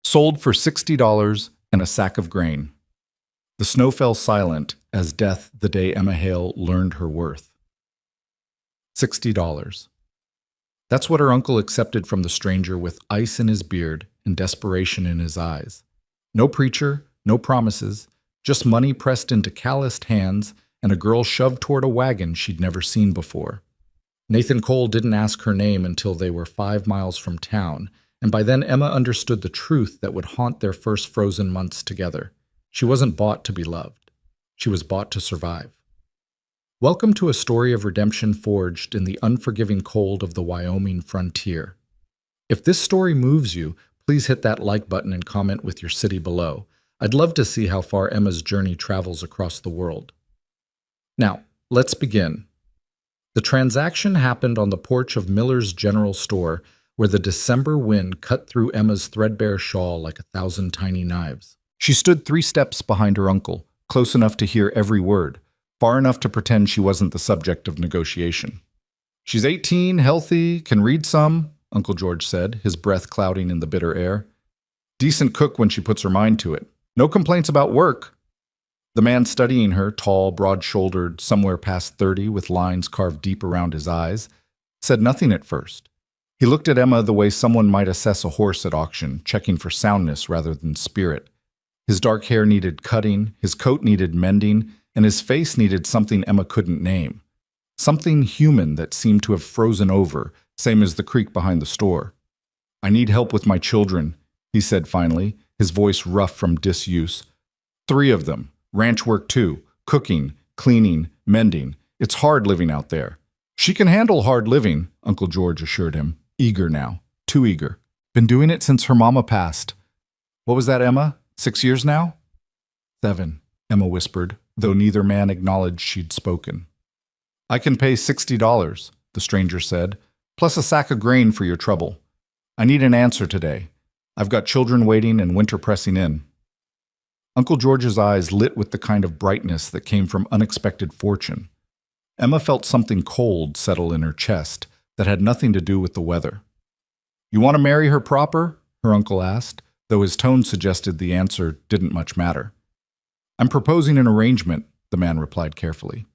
Sold for $60 and a sack of grain. The snow fell silent as death the day Emma Hale learned her worth. $60. That's what her uncle accepted from the stranger with ice in his beard and desperation in his eyes. No preacher, no promises, just money pressed into calloused hands and a girl shoved toward a wagon she'd never seen before. Nathan Cole didn't ask her name until they were 5 miles from town, and by then Emma understood the truth that would haunt their first frozen months together. She wasn't bought to be loved. She was bought to survive. Welcome to a story of redemption forged in the unforgiving cold of the Wyoming frontier. If this story moves you, please hit that like button and comment with your city below. I'd love to see how far Emma's journey travels across the world. Now, let's begin. The transaction happened on the porch of Miller's General Store, where the December wind cut through Emma's threadbare shawl like 1,000 tiny knives. She stood 3 steps behind her uncle, close enough to hear every word, far enough to pretend she wasn't the subject of negotiation. "She's 18, healthy, can read some," Uncle George said, his breath clouding in the bitter air. "Decent cook when she puts her mind to it. No complaints about work." The man studying her, tall, broad-shouldered, somewhere past 30 with lines carved deep around his eyes, said nothing at first. He looked at Emma the way someone might assess a horse at auction, checking for soundness rather than spirit. His dark hair needed cutting, his coat needed mending, and his face needed something Emma couldn't name. Something human that seemed to have frozen over, same as the creek behind the store. "I need help with my children," he said finally, his voice rough from disuse. "3 of them. Ranch work too. Cooking, cleaning, mending. It's hard living out there." "She can handle hard living," Uncle George assured him, eager now, too eager. "Been doing it since her mama passed." "What was that, Emma? 6 years now?" "7, Emma whispered, though neither man acknowledged she'd spoken. "I can pay $60, the stranger said, "plus a sack of grain for your trouble. I need an answer today. I've got children waiting and winter pressing in." Uncle George's eyes lit with the kind of brightness that came from unexpected fortune. Emma felt something cold settle in her chest that had nothing to do with the weather. "You want to marry her proper?" her uncle asked, though his tone suggested the answer didn't much matter. "I'm proposing an arrangement," the man replied carefully.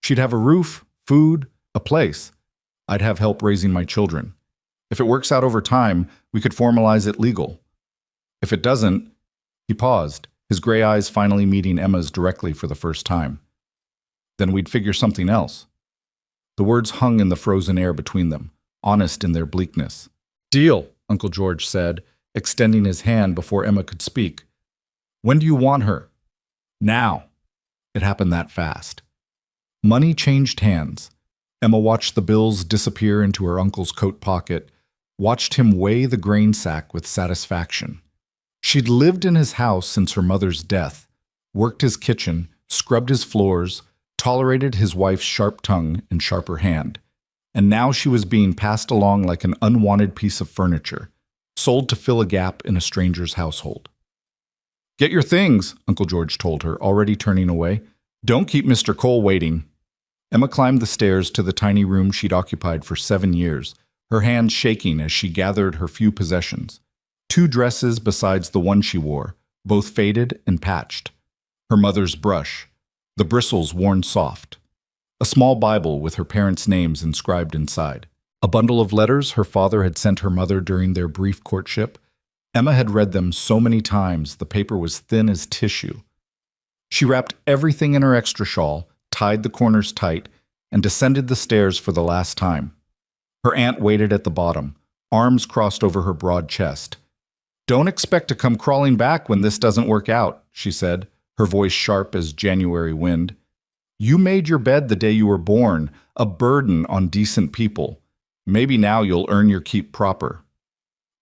"She'd have a roof, food, a place. I'd have help raising my children. If it works out over time, we could formalize it legal. If it doesn't—" He paused, his gray eyes finally meeting Emma's directly for the first time. "Then we'd figure something else." The words hung in the frozen air between them, honest in their bleakness. "Deal," Uncle George said, extending his hand before Emma could speak. "When do you want her?" "Now." It happened that fast. Money changed hands. Emma watched the bills disappear into her uncle's coat pocket, watched him weigh the grain sack with satisfaction. She'd lived in his house since her mother's death, worked his kitchen, scrubbed his floors, tolerated his wife's sharp tongue and sharper hand, and now she was being passed along like an unwanted piece of furniture, sold to fill a gap in a stranger's household. "Get your things," Uncle George told her, already turning away. "Don't keep Mr. Cole waiting." Emma climbed the stairs to the tiny room she'd occupied for 7 years, her hands shaking as she gathered her few possessions. 2 dresses besides the one she wore, both faded and patched. Her mother's brush, the bristles worn soft. A small Bible with her parents' names inscribed inside. A bundle of letters her father had sent her mother during their brief courtship. Emma had read them so many times the paper was thin as tissue. She wrapped everything in her extra shawl, tied the corners tight, and descended the stairs for the last time. Her aunt waited at the bottom, arms crossed over her broad chest. "Don't expect to come crawling back when this doesn't work out," she said, her voice sharp as January wind. "You made your bed the day you were born, a burden on decent people. Maybe now you'll earn your keep proper."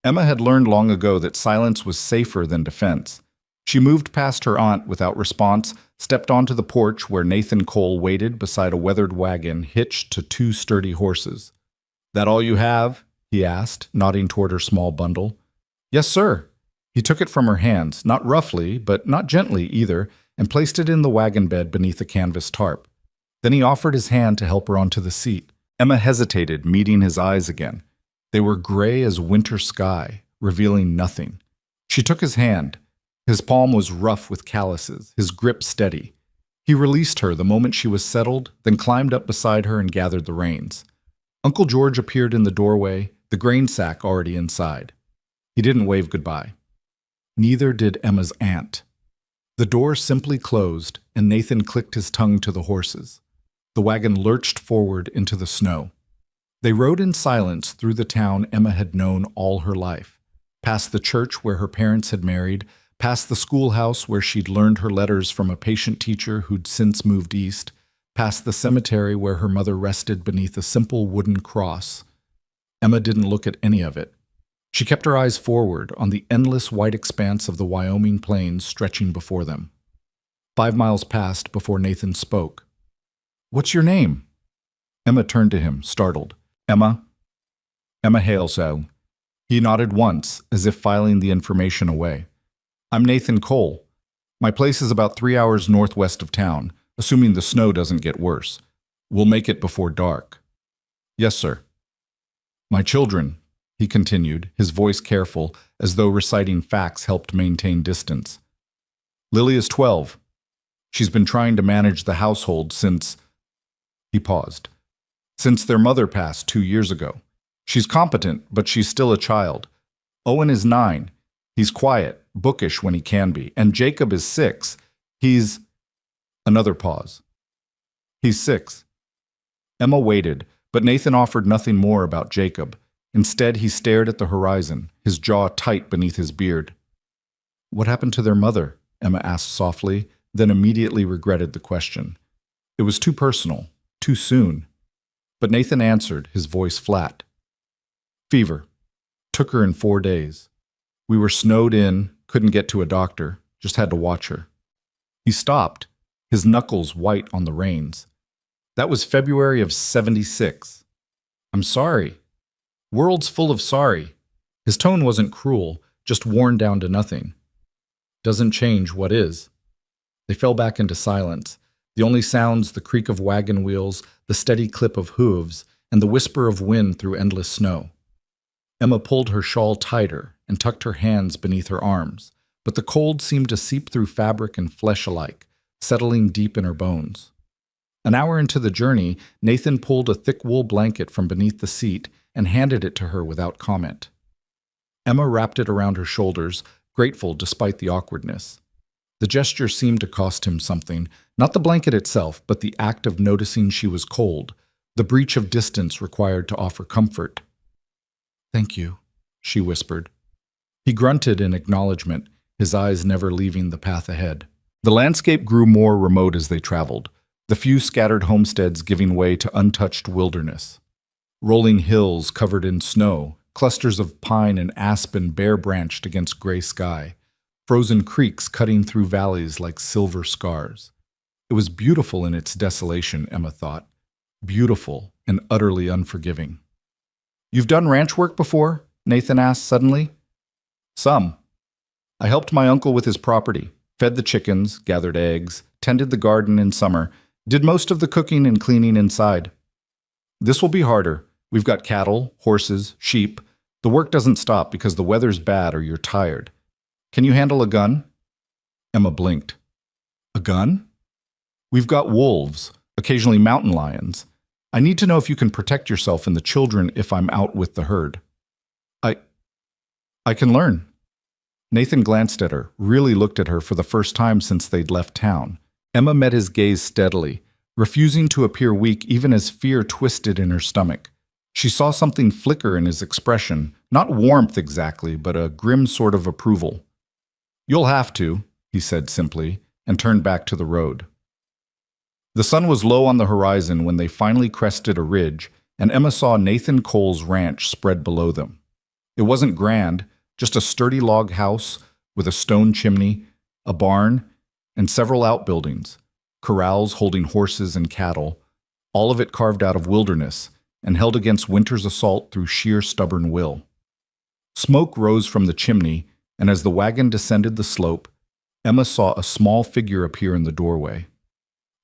Emma had learned long ago that silence was safer than defense. She moved past her aunt without response, stepped onto the porch where Nathan Cole waited beside a weathered wagon hitched to 2 sturdy horses. "That all you have?" he asked, nodding toward her small bundle. "Yes, sir." He took it from her hands, not roughly, but not gently either, and placed it in the wagon bed beneath a canvas tarp. Then he offered his hand to help her onto the seat. Emma hesitated, meeting his eyes again. They were gray as winter sky, revealing nothing. She took his hand. His palm was rough with calluses, his grip steady. He released her the moment she was settled, then climbed up beside her and gathered the reins. Uncle George appeared in the doorway, the grain sack already inside. He didn't wave goodbye. Neither did Emma's aunt. The door simply closed, and Nathan clicked his tongue to the horses. The wagon lurched forward into the snow. They rode in silence through the town Emma had known all her life, past the church where her parents had married, past the schoolhouse where she'd learned her letters from a patient teacher who'd since moved east, past the cemetery where her mother rested beneath a simple wooden cross. Emma didn't look at any of it. She kept her eyes forward on the endless white expanse of the Wyoming plains stretching before them. 5 miles passed before Nathan spoke. "What's your name?" Emma turned to him, startled. Emma Halesell." He nodded once, as if filing the information away. "I'm Nathan Cole. My place is about 3 hours northwest of town, assuming the snow doesn't get worse. We'll make it before dark." "Yes, sir." "My children," he continued, his voice careful, as though reciting facts helped maintain distance. "Lily is 12. She's been trying to manage the household since—" He paused. "Since their mother passed 2 years ago. She's competent, but she's still a child. Owen is 9. He's quiet, bookish when he can be. And Jacob is 6. He's—" Another pause. "He's 6. Emma waited, but Nathan offered nothing more about Jacob. Instead, he stared at the horizon, his jaw tight beneath his beard. "What happened to their mother?" Emma asked softly, then immediately regretted the question. It was too personal, too soon. But Nathan answered, his voice flat. "Fever. Took her in 4 days. We were snowed in, couldn't get to a doctor, just had to watch her." He stopped, his knuckles white on the reins. "That was February of 76. I'm sorry. World's full of sorry." His tone wasn't cruel, just worn down to nothing. "Doesn't change what is." They fell back into silence, the only sounds the creak of wagon wheels, the steady clip of hooves, and the whisper of wind through endless snow. Emma pulled her shawl tighter and tucked her hands beneath her arms, but the cold seemed to seep through fabric and flesh alike, settling deep in her bones. An hour into the journey, Nathan pulled a thick wool blanket from beneath the seat and handed it to her without comment. Emma wrapped it around her shoulders, grateful despite the awkwardness. The gesture seemed to cost him something, not the blanket itself, but the act of noticing she was cold, the breach of distance required to offer comfort. "Thank you," she whispered. He grunted in acknowledgement, his eyes never leaving the path ahead. The landscape grew more remote as they traveled, the few scattered homesteads giving way to untouched wilderness. Rolling hills covered in snow, clusters of pine and aspen bare-branched against gray sky, frozen creeks cutting through valleys like silver scars. It was beautiful in its desolation, Emma thought. Beautiful and utterly unforgiving. "You've done ranch work before?" Nathan asked suddenly. "Some. I helped my uncle with his property, fed the chickens, gathered eggs, tended the garden in summer, did most of the cooking and cleaning inside. This will be harder. We've got cattle, horses, sheep. The work doesn't stop because the weather's bad or you're tired. Can you handle a gun?" Emma blinked. "A gun?" "We've got wolves, occasionally mountain lions. I need to know if you can protect yourself and the children if I'm out with the herd." I can learn." Nathan glanced at her, really looked at her for the first time since they'd left town. Emma met his gaze steadily, refusing to appear weak even as fear twisted in her stomach. She saw something flicker in his expression, not warmth exactly, but a grim sort of approval. "You'll have to," he said simply, and turned back to the road. The sun was low on the horizon when they finally crested a ridge, and Emma saw Nathan Cole's ranch spread below them. It wasn't grand, just a sturdy log house with a stone chimney, a barn, and several outbuildings, corrals holding horses and cattle, all of it carved out of wilderness and held against winter's assault through sheer stubborn will. Smoke rose from the chimney, and as the wagon descended the slope, Emma saw a small figure appear in the doorway.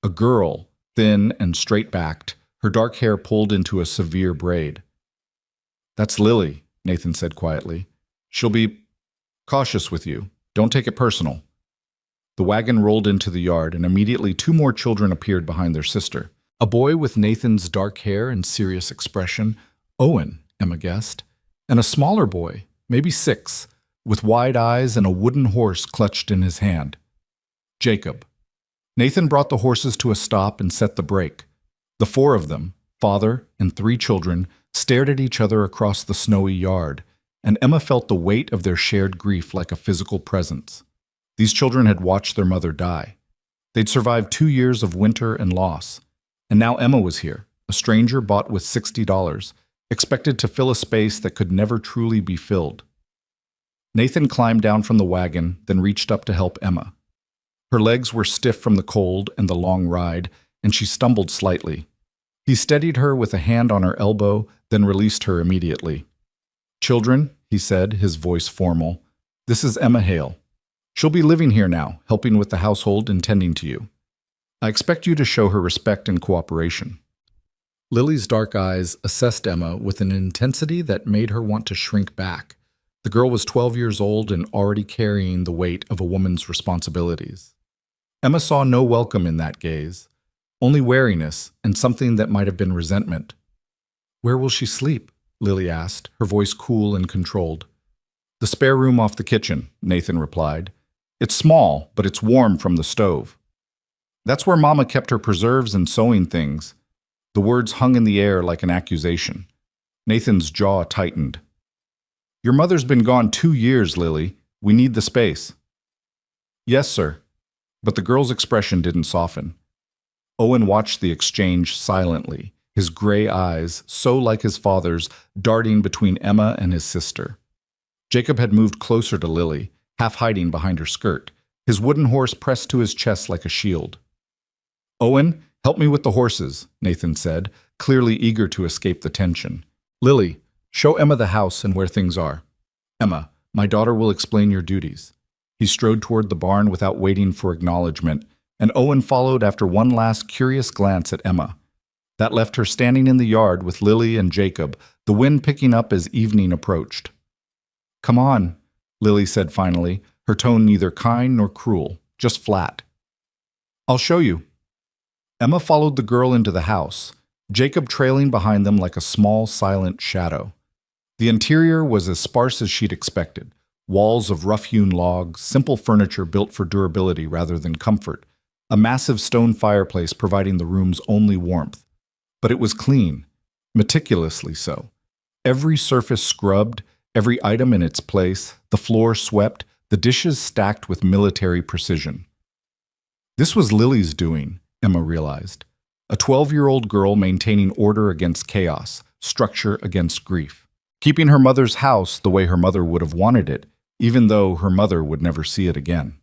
A girl, thin and straight-backed, her dark hair pulled into a severe braid. "That's Lily," Nathan said quietly. "She'll be—" Cautious with you. Don't take it personal. The wagon rolled into the yard, and immediately 2 more children appeared behind their sister. A boy with Nathan's dark hair and serious expression, Owen, Emma guessed, and a smaller boy, maybe 6, with wide eyes and a wooden horse clutched in his hand. Jacob. Nathan brought the horses to a stop and set the brake. The 4 of them, father and 3 children, stared at each other across the snowy yard, and Emma felt the weight of their shared grief like a physical presence. These children had watched their mother die. They'd survived 2 years of winter and loss. And now Emma was here, a stranger bought with $60, expected to fill a space that could never truly be filled. Nathan climbed down from the wagon, then reached up to help Emma. Her legs were stiff from the cold and the long ride, and she stumbled slightly. He steadied her with a hand on her elbow, then released her immediately. "Children," he said, his voice formal, "this is Emma Hale. She'll be living here now, helping with the household and tending to you. I expect you to show her respect and cooperation." Lily's dark eyes assessed Emma with an intensity that made her want to shrink back. The girl was 12 years old and already carrying the weight of a woman's responsibilities. Emma saw no welcome in that gaze, only wariness and something that might have been resentment. "Where will she sleep?" Lily asked, her voice cool and controlled. "The spare room off the kitchen," Nathan replied. "It's small, but it's warm from the stove. That's where Mama kept her preserves and sewing things." The words hung in the air like an accusation. Nathan's jaw tightened. "Your mother's been gone 2 years, Lily. We need the space." "Yes, sir." But the girl's expression didn't soften. Owen watched the exchange silently, his gray eyes, so like his father's, darting between Emma and his sister. Jacob had moved closer to Lily, half hiding behind her skirt, his wooden horse pressed to his chest like a shield. "Owen, help me with the horses," Nathan said, clearly eager to escape the tension. "Lily, show Emma the house and where things are. Emma, my daughter will explain your duties." He strode toward the barn without waiting for acknowledgement, and Owen followed after one last curious glance at Emma. That left her standing in the yard with Lily and Jacob, the wind picking up as evening approached. "Come on," Lily said finally, her tone neither kind nor cruel, just flat. "I'll show you." Emma followed the girl into the house, Jacob trailing behind them like a small, silent shadow. The interior was as sparse as she'd expected. Walls of rough-hewn logs, simple furniture built for durability rather than comfort, a massive stone fireplace providing the room's only warmth. But it was clean, meticulously so. Every surface scrubbed, every item in its place, the floor swept, the dishes stacked with military precision. This was Lily's doing, Emma realized. A 12-year-old girl maintaining order against chaos, structure against grief. Keeping her mother's house the way her mother would have wanted it, even though her mother would never see it again.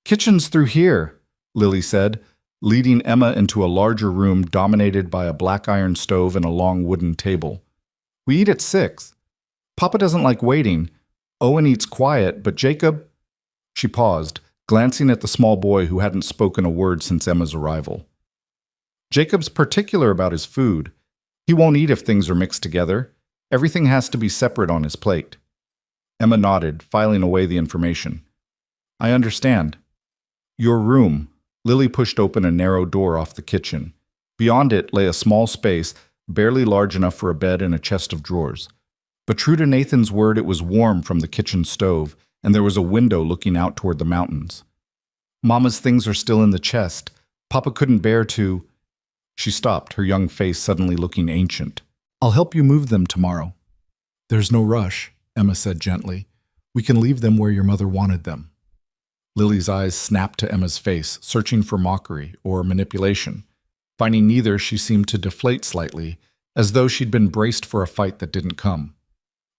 "Kitchen's through here," Lily said, leading Emma into a larger room dominated by a black iron stove and a long wooden table. "We eat at 6. Papa doesn't like waiting. Owen eats quiet, but Jacob—" She paused, glancing at the small boy who hadn't spoken a word since Emma's arrival. "Jacob's particular about his food. He won't eat if things are mixed together. Everything has to be separate on his plate." Emma nodded, filing away the information. "I understand." "Your room." Lily pushed open a narrow door off the kitchen. Beyond it lay a small space, barely large enough for a bed and a chest of drawers. But true to Nathan's word, it was warm from the kitchen stove, and there was a window looking out toward the mountains. "Mama's things are still in the chest. Papa couldn't bear to—" She stopped, her young face suddenly looking ancient. "I'll help you move them tomorrow." "There's no rush," Emma said gently. "We can leave them where your mother wanted them." Lily's eyes snapped to Emma's face, searching for mockery or manipulation. Finding neither, she seemed to deflate slightly, as though she'd been braced for a fight that didn't come.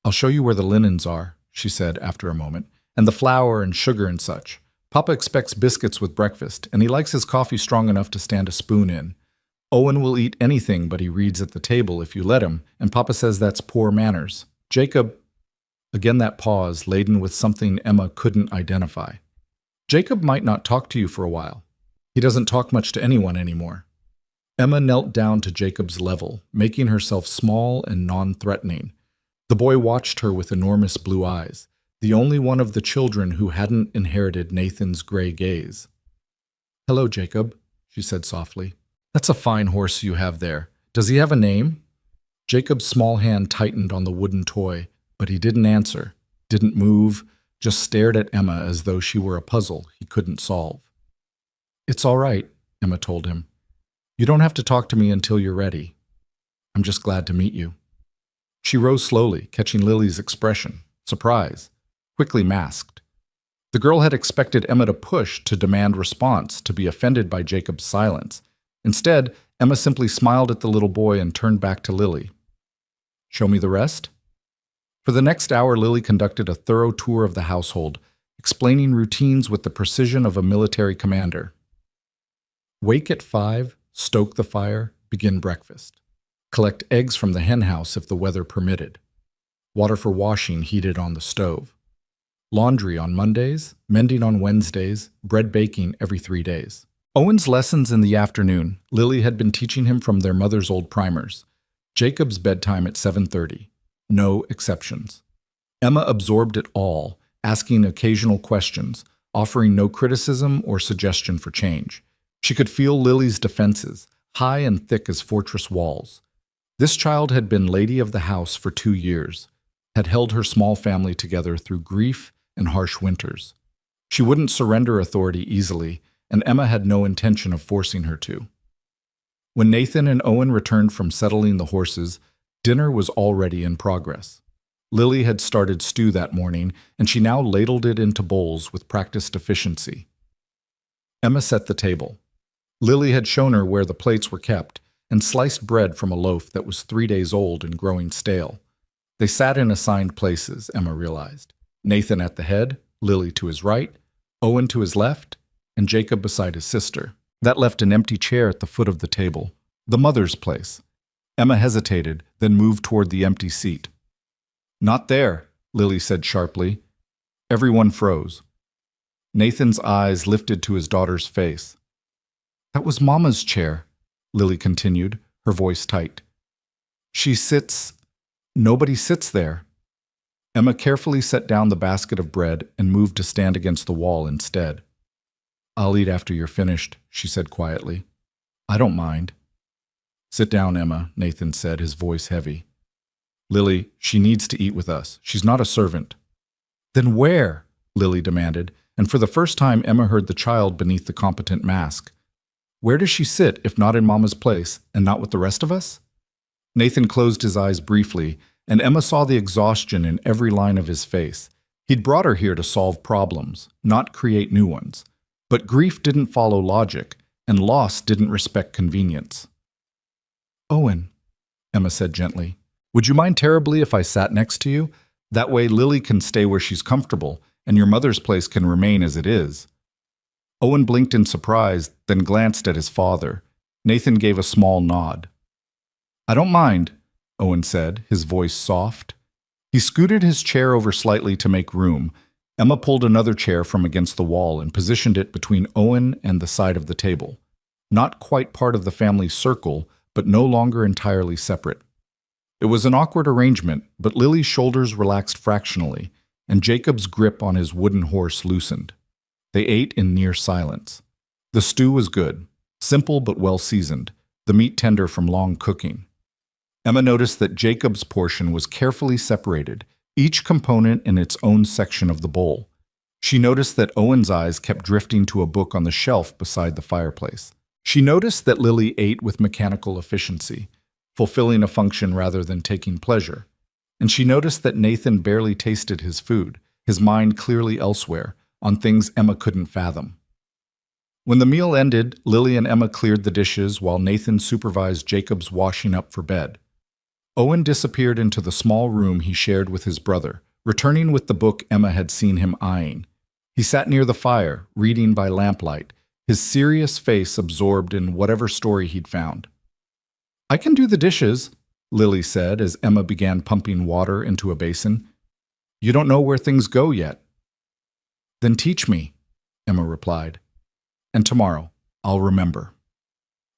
"I'll show you where the linens are," she said after a moment, "and the flour and sugar and such. Papa expects biscuits with breakfast, and he likes his coffee strong enough to stand a spoon in. Owen will eat anything but he reads at the table if you let him, and Papa says that's poor manners. Jacob—" Again that pause, laden with something Emma couldn't identify. "Jacob might not talk to you for a while. He doesn't talk much to anyone anymore." Emma knelt down to Jacob's level, making herself small and non-threatening. The boy watched her with enormous blue eyes. the only one of the children who hadn't inherited Nathan's gray gaze. "Hello, Jacob," she said softly. "That's a fine horse you have there. Does he have a name?" Jacob's small hand tightened on the wooden toy, but he didn't answer, didn't move, just stared at Emma as though she were a puzzle he couldn't solve. "It's all right," Emma told him. "You don't have to talk to me until you're ready. I'm just glad to meet you." She rose slowly, catching Lily's expression, surprise, quickly masked. The girl had expected Emma to push, to demand response, to be offended by Jacob's silence. Instead, Emma simply smiled at the little boy and turned back to Lily. "Show me the rest?" For the next hour, Lily conducted a thorough tour of the household, explaining routines with the precision of a military commander. Wake at 5, stoke the fire, begin breakfast. Collect eggs from the henhouse if the weather permitted. Water for washing heated on the stove. Laundry on Mondays, mending on Wednesdays, bread baking every 3 days. Owen's lessons in the afternoon, Lily had been teaching him from their mother's old primers. Jacob's bedtime at 7:30. No exceptions. Emma absorbed it all, asking occasional questions, offering no criticism or suggestion for change. She could feel Lily's defenses, high and thick as fortress walls. This child had been lady of the house for 2 years, had held her small family together through grief and harsh winters. She wouldn't surrender authority easily, and Emma had no intention of forcing her to. When Nathan and Owen returned from settling the horses, dinner was already in progress. Lily had started stew that morning, and she now ladled it into bowls with practiced efficiency. Emma set the table. Lily had shown her where the plates were kept, and sliced bread from a loaf that was 3 days old and growing stale. They sat in assigned places, Emma realized. Nathan at the head, Lily to his right, Owen to his left, and Jacob beside his sister. That left an empty chair at the foot of the table, the mother's place. Emma hesitated, then moved toward the empty seat. "Not there," Lily said sharply. Everyone froze. Nathan's eyes lifted to his daughter's face. "That was Mama's chair," Lily continued, her voice tight. Nobody sits there." Emma carefully set down the basket of bread and moved to stand against the wall instead. "I'll eat after you're finished," she said quietly. "I don't mind." "Sit down, Emma," Nathan said, his voice heavy. "Lily, she needs to eat with us. She's not a servant." "Then where?" Lily demanded, and for the first time Emma heard the child beneath the competent mask. "Where does she sit if not in Mama's place, and not with the rest of us?" Nathan closed his eyes briefly, and Emma saw the exhaustion in every line of his face. He'd brought her here to solve problems, not create new ones. But grief didn't follow logic, and loss didn't respect convenience. "Owen," Emma said gently, "would you mind terribly if I sat next to you? That way Lily can stay where she's comfortable, and your mother's place can remain as it is." Owen blinked in surprise, then glanced at his father. Nathan gave a small nod. "I don't mind," Owen said, his voice soft. He scooted his chair over slightly to make room. Emma pulled another chair from against the wall and positioned it between Owen and the side of the table. Not quite part of the family circle, but no longer entirely separate. It was an awkward arrangement, but Lily's shoulders relaxed fractionally, and Jacob's grip on his wooden horse loosened. They ate in near silence. The stew was good, simple but well seasoned, the meat tender from long cooking. Emma noticed that Jacob's portion was carefully separated, each component in its own section of the bowl. She noticed that Owen's eyes kept drifting to a book on the shelf beside the fireplace. She noticed that Lily ate with mechanical efficiency, fulfilling a function rather than taking pleasure. And she noticed that Nathan barely tasted his food, his mind clearly elsewhere, on things Emma couldn't fathom. When the meal ended, Lily and Emma cleared the dishes while Nathan supervised Jacob's washing up for bed. Owen disappeared into the small room he shared with his brother, returning with the book Emma had seen him eyeing. He sat near the fire, reading by lamplight, his serious face absorbed in whatever story he'd found. "I can do the dishes," Lily said as Emma began pumping water into a basin. "You don't know where things go yet." "Then teach me," Emma replied. "And tomorrow, I'll remember."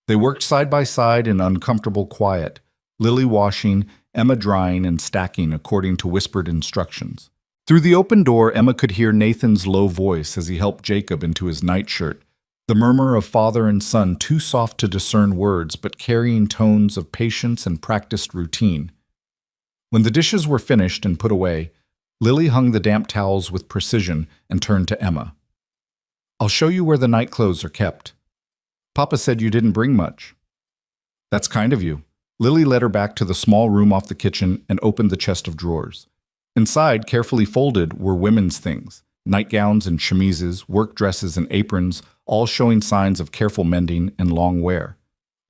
They worked side by side in uncomfortable quiet, Lily washing, Emma drying and stacking according to whispered instructions. Through the open door, Emma could hear Nathan's low voice as he helped Jacob into his nightshirt, the murmur of father and son too soft to discern words but carrying tones of patience and practiced routine. When the dishes were finished and put away, Lily hung the damp towels with precision and turned to Emma. "I'll show you where the night clothes are kept. Papa said you didn't bring much." "That's kind of you." Lily led her back to the small room off the kitchen and opened the chest of drawers. Inside, carefully folded, were women's things, nightgowns and chemises, work dresses and aprons, all showing signs of careful mending and long wear.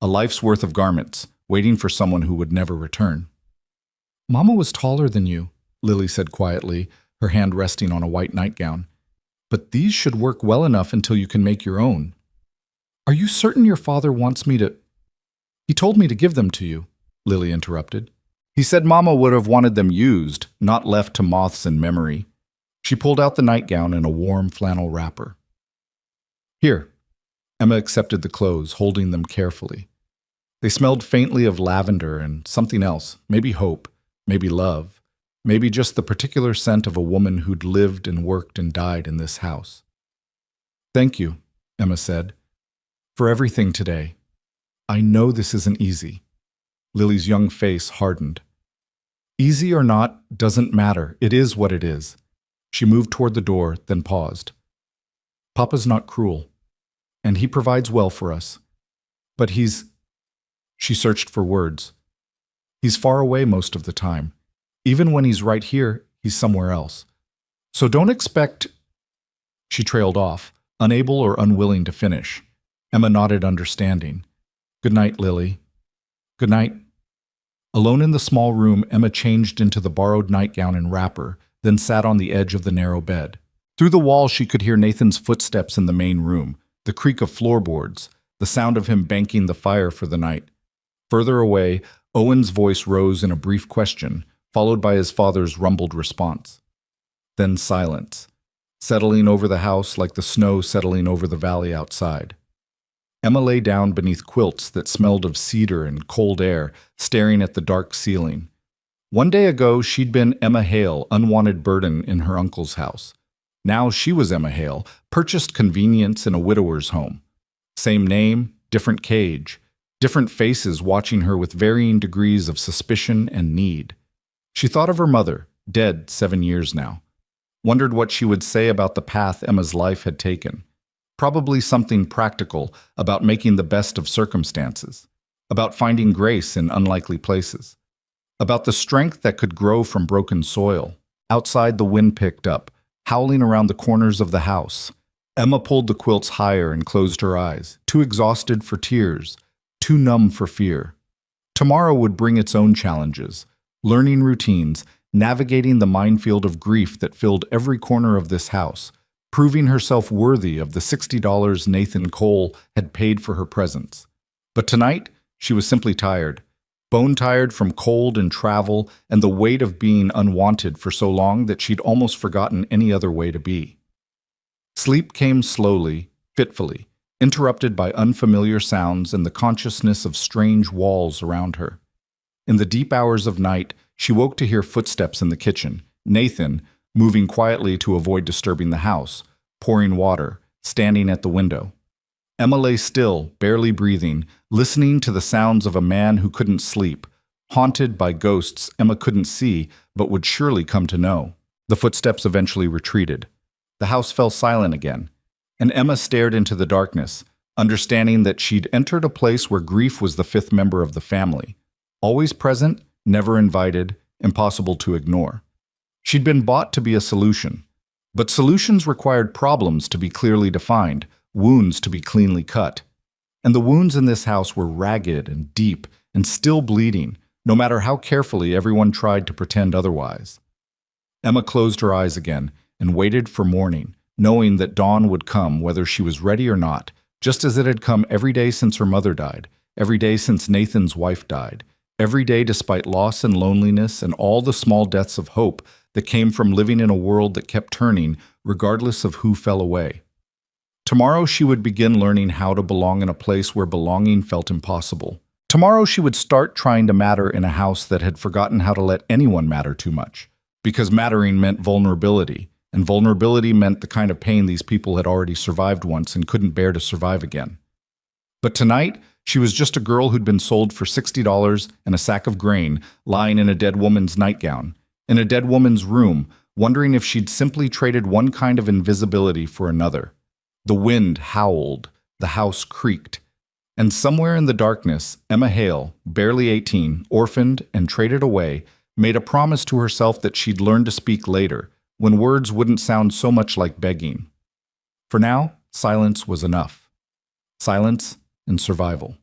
A life's worth of garments, waiting for someone who would never return. "Mama was taller than you," Lily said quietly, her hand resting on a white nightgown. "But these should work well enough until you can make your own." "Are you certain your father wants me to—" "He told me to give them to you," Lily interrupted. "He said Mama would have wanted them used, not left to moths in memory." She pulled out the nightgown and a warm flannel wrapper. "Here." Emma accepted the clothes, holding them carefully. They smelled faintly of lavender and something else, maybe hope, maybe love, maybe just the particular scent of a woman who'd lived and worked and died in this house. "Thank you," Emma said, "for everything today. I know this isn't easy." Lily's young face hardened. "Easy or not doesn't matter. It is what it is." She moved toward the door, then paused. "Papa's not cruel, and he provides well for us. But he's—" She searched for words. "He's far away most of the time. Even when he's right here, he's somewhere else. So don't expect—" She trailed off, unable or unwilling to finish. Emma nodded understanding. "Good night, Lily." "Good night." Alone in the small room, Emma changed into the borrowed nightgown and wrapper, then sat on the edge of the narrow bed. Through the wall she could hear Nathan's footsteps in the main room, the creak of floorboards, the sound of him banking the fire for the night. Further away, Owen's voice rose in a brief question, followed by his father's rumbled response. Then silence, settling over the house like the snow settling over the valley outside. Emma lay down beneath quilts that smelled of cedar and cold air, staring at the dark ceiling. One day ago, she'd been Emma Hale, unwanted burden in her uncle's house. Now she was Emma Hale, purchased convenience in a widower's home. Same name, different cage, different faces watching her with varying degrees of suspicion and need. She thought of her mother, dead 7 years now. Wondered what she would say about the path Emma's life had taken. Probably something practical about making the best of circumstances, about finding grace in unlikely places, about the strength that could grow from broken soil. Outside, the wind picked up, howling around the corners of the house. Emma pulled the quilts higher and closed her eyes, too exhausted for tears, too numb for fear. Tomorrow would bring its own challenges, learning routines, navigating the minefield of grief that filled every corner of this house, proving herself worthy of the $60 Nathan Cole had paid for her presence. But tonight, she was simply tired, bone-tired from cold and travel and the weight of being unwanted for so long that she'd almost forgotten any other way to be. Sleep came slowly, fitfully, interrupted by unfamiliar sounds and the consciousness of strange walls around her. In the deep hours of night, she woke to hear footsteps in the kitchen, Nathan, moving quietly to avoid disturbing the house, pouring water, standing at the window. Emma lay still, barely breathing, listening to the sounds of a man who couldn't sleep, haunted by ghosts Emma couldn't see but would surely come to know. The footsteps eventually retreated. The house fell silent again, and Emma stared into the darkness, understanding that she'd entered a place where grief was the fifth member of the family. Always present, never invited, impossible to ignore. She'd been bought to be a solution, but solutions required problems to be clearly defined, wounds to be cleanly cut. And the wounds in this house were ragged and deep and still bleeding, no matter how carefully everyone tried to pretend otherwise. Emma closed her eyes again and waited for morning, knowing that dawn would come whether she was ready or not, just as it had come every day since her mother died, every day since Nathan's wife died, every day despite loss and loneliness and all the small deaths of hope that came from living in a world that kept turning, regardless of who fell away. Tomorrow she would begin learning how to belong in a place where belonging felt impossible. Tomorrow she would start trying to matter in a house that had forgotten how to let anyone matter too much. because mattering meant vulnerability, and vulnerability meant the kind of pain these people had already survived once and couldn't bear to survive again. But tonight, she was just a girl who'd been sold for $60 and a sack of grain, lying in a dead woman's nightgown, in a dead woman's room, wondering if she'd simply traded one kind of invisibility for another. The wind howled, the house creaked, and somewhere in the darkness, Emma Hale, barely 18, orphaned and traded away, made a promise to herself that she'd learn to speak later, when words wouldn't sound so much like begging. For now, silence was enough. Silence and survival.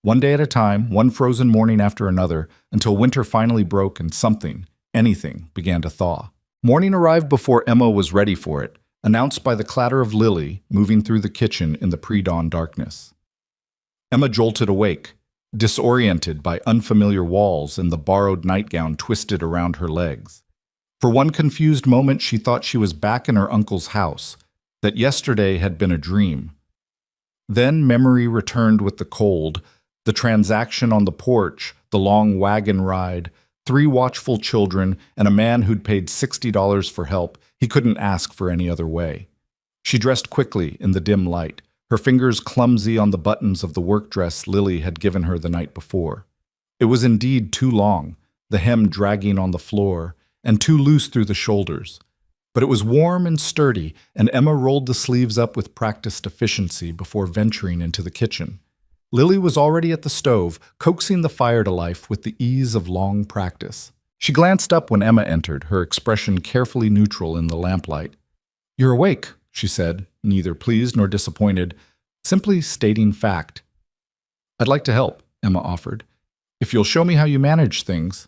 One day at a time, one frozen morning after another, until winter finally broke and something, anything, began to thaw. Morning arrived before Emma was ready for it, announced by the clatter of Lily moving through the kitchen in the pre-dawn darkness. Emma jolted awake, disoriented by unfamiliar walls and the borrowed nightgown twisted around her legs. For one confused moment, she thought she was back in her uncle's house, that yesterday had been a dream. Then memory returned with the cold, the transaction on the porch, the long wagon ride, 3 watchful children, and a man who'd paid $60 for help he couldn't ask for any other way. She dressed quickly in the dim light, her fingers clumsy on the buttons of the work dress Lily had given her the night before. It was indeed too long, the hem dragging on the floor, and too loose through the shoulders. But it was warm and sturdy, and Emma rolled the sleeves up with practiced efficiency before venturing into the kitchen. Lily was already at the stove, coaxing the fire to life with the ease of long practice. She glanced up when Emma entered, her expression carefully neutral in the lamplight. "You're awake," she said, neither pleased nor disappointed, simply stating fact. "I'd like to help," Emma offered, "if you'll show me how you manage things."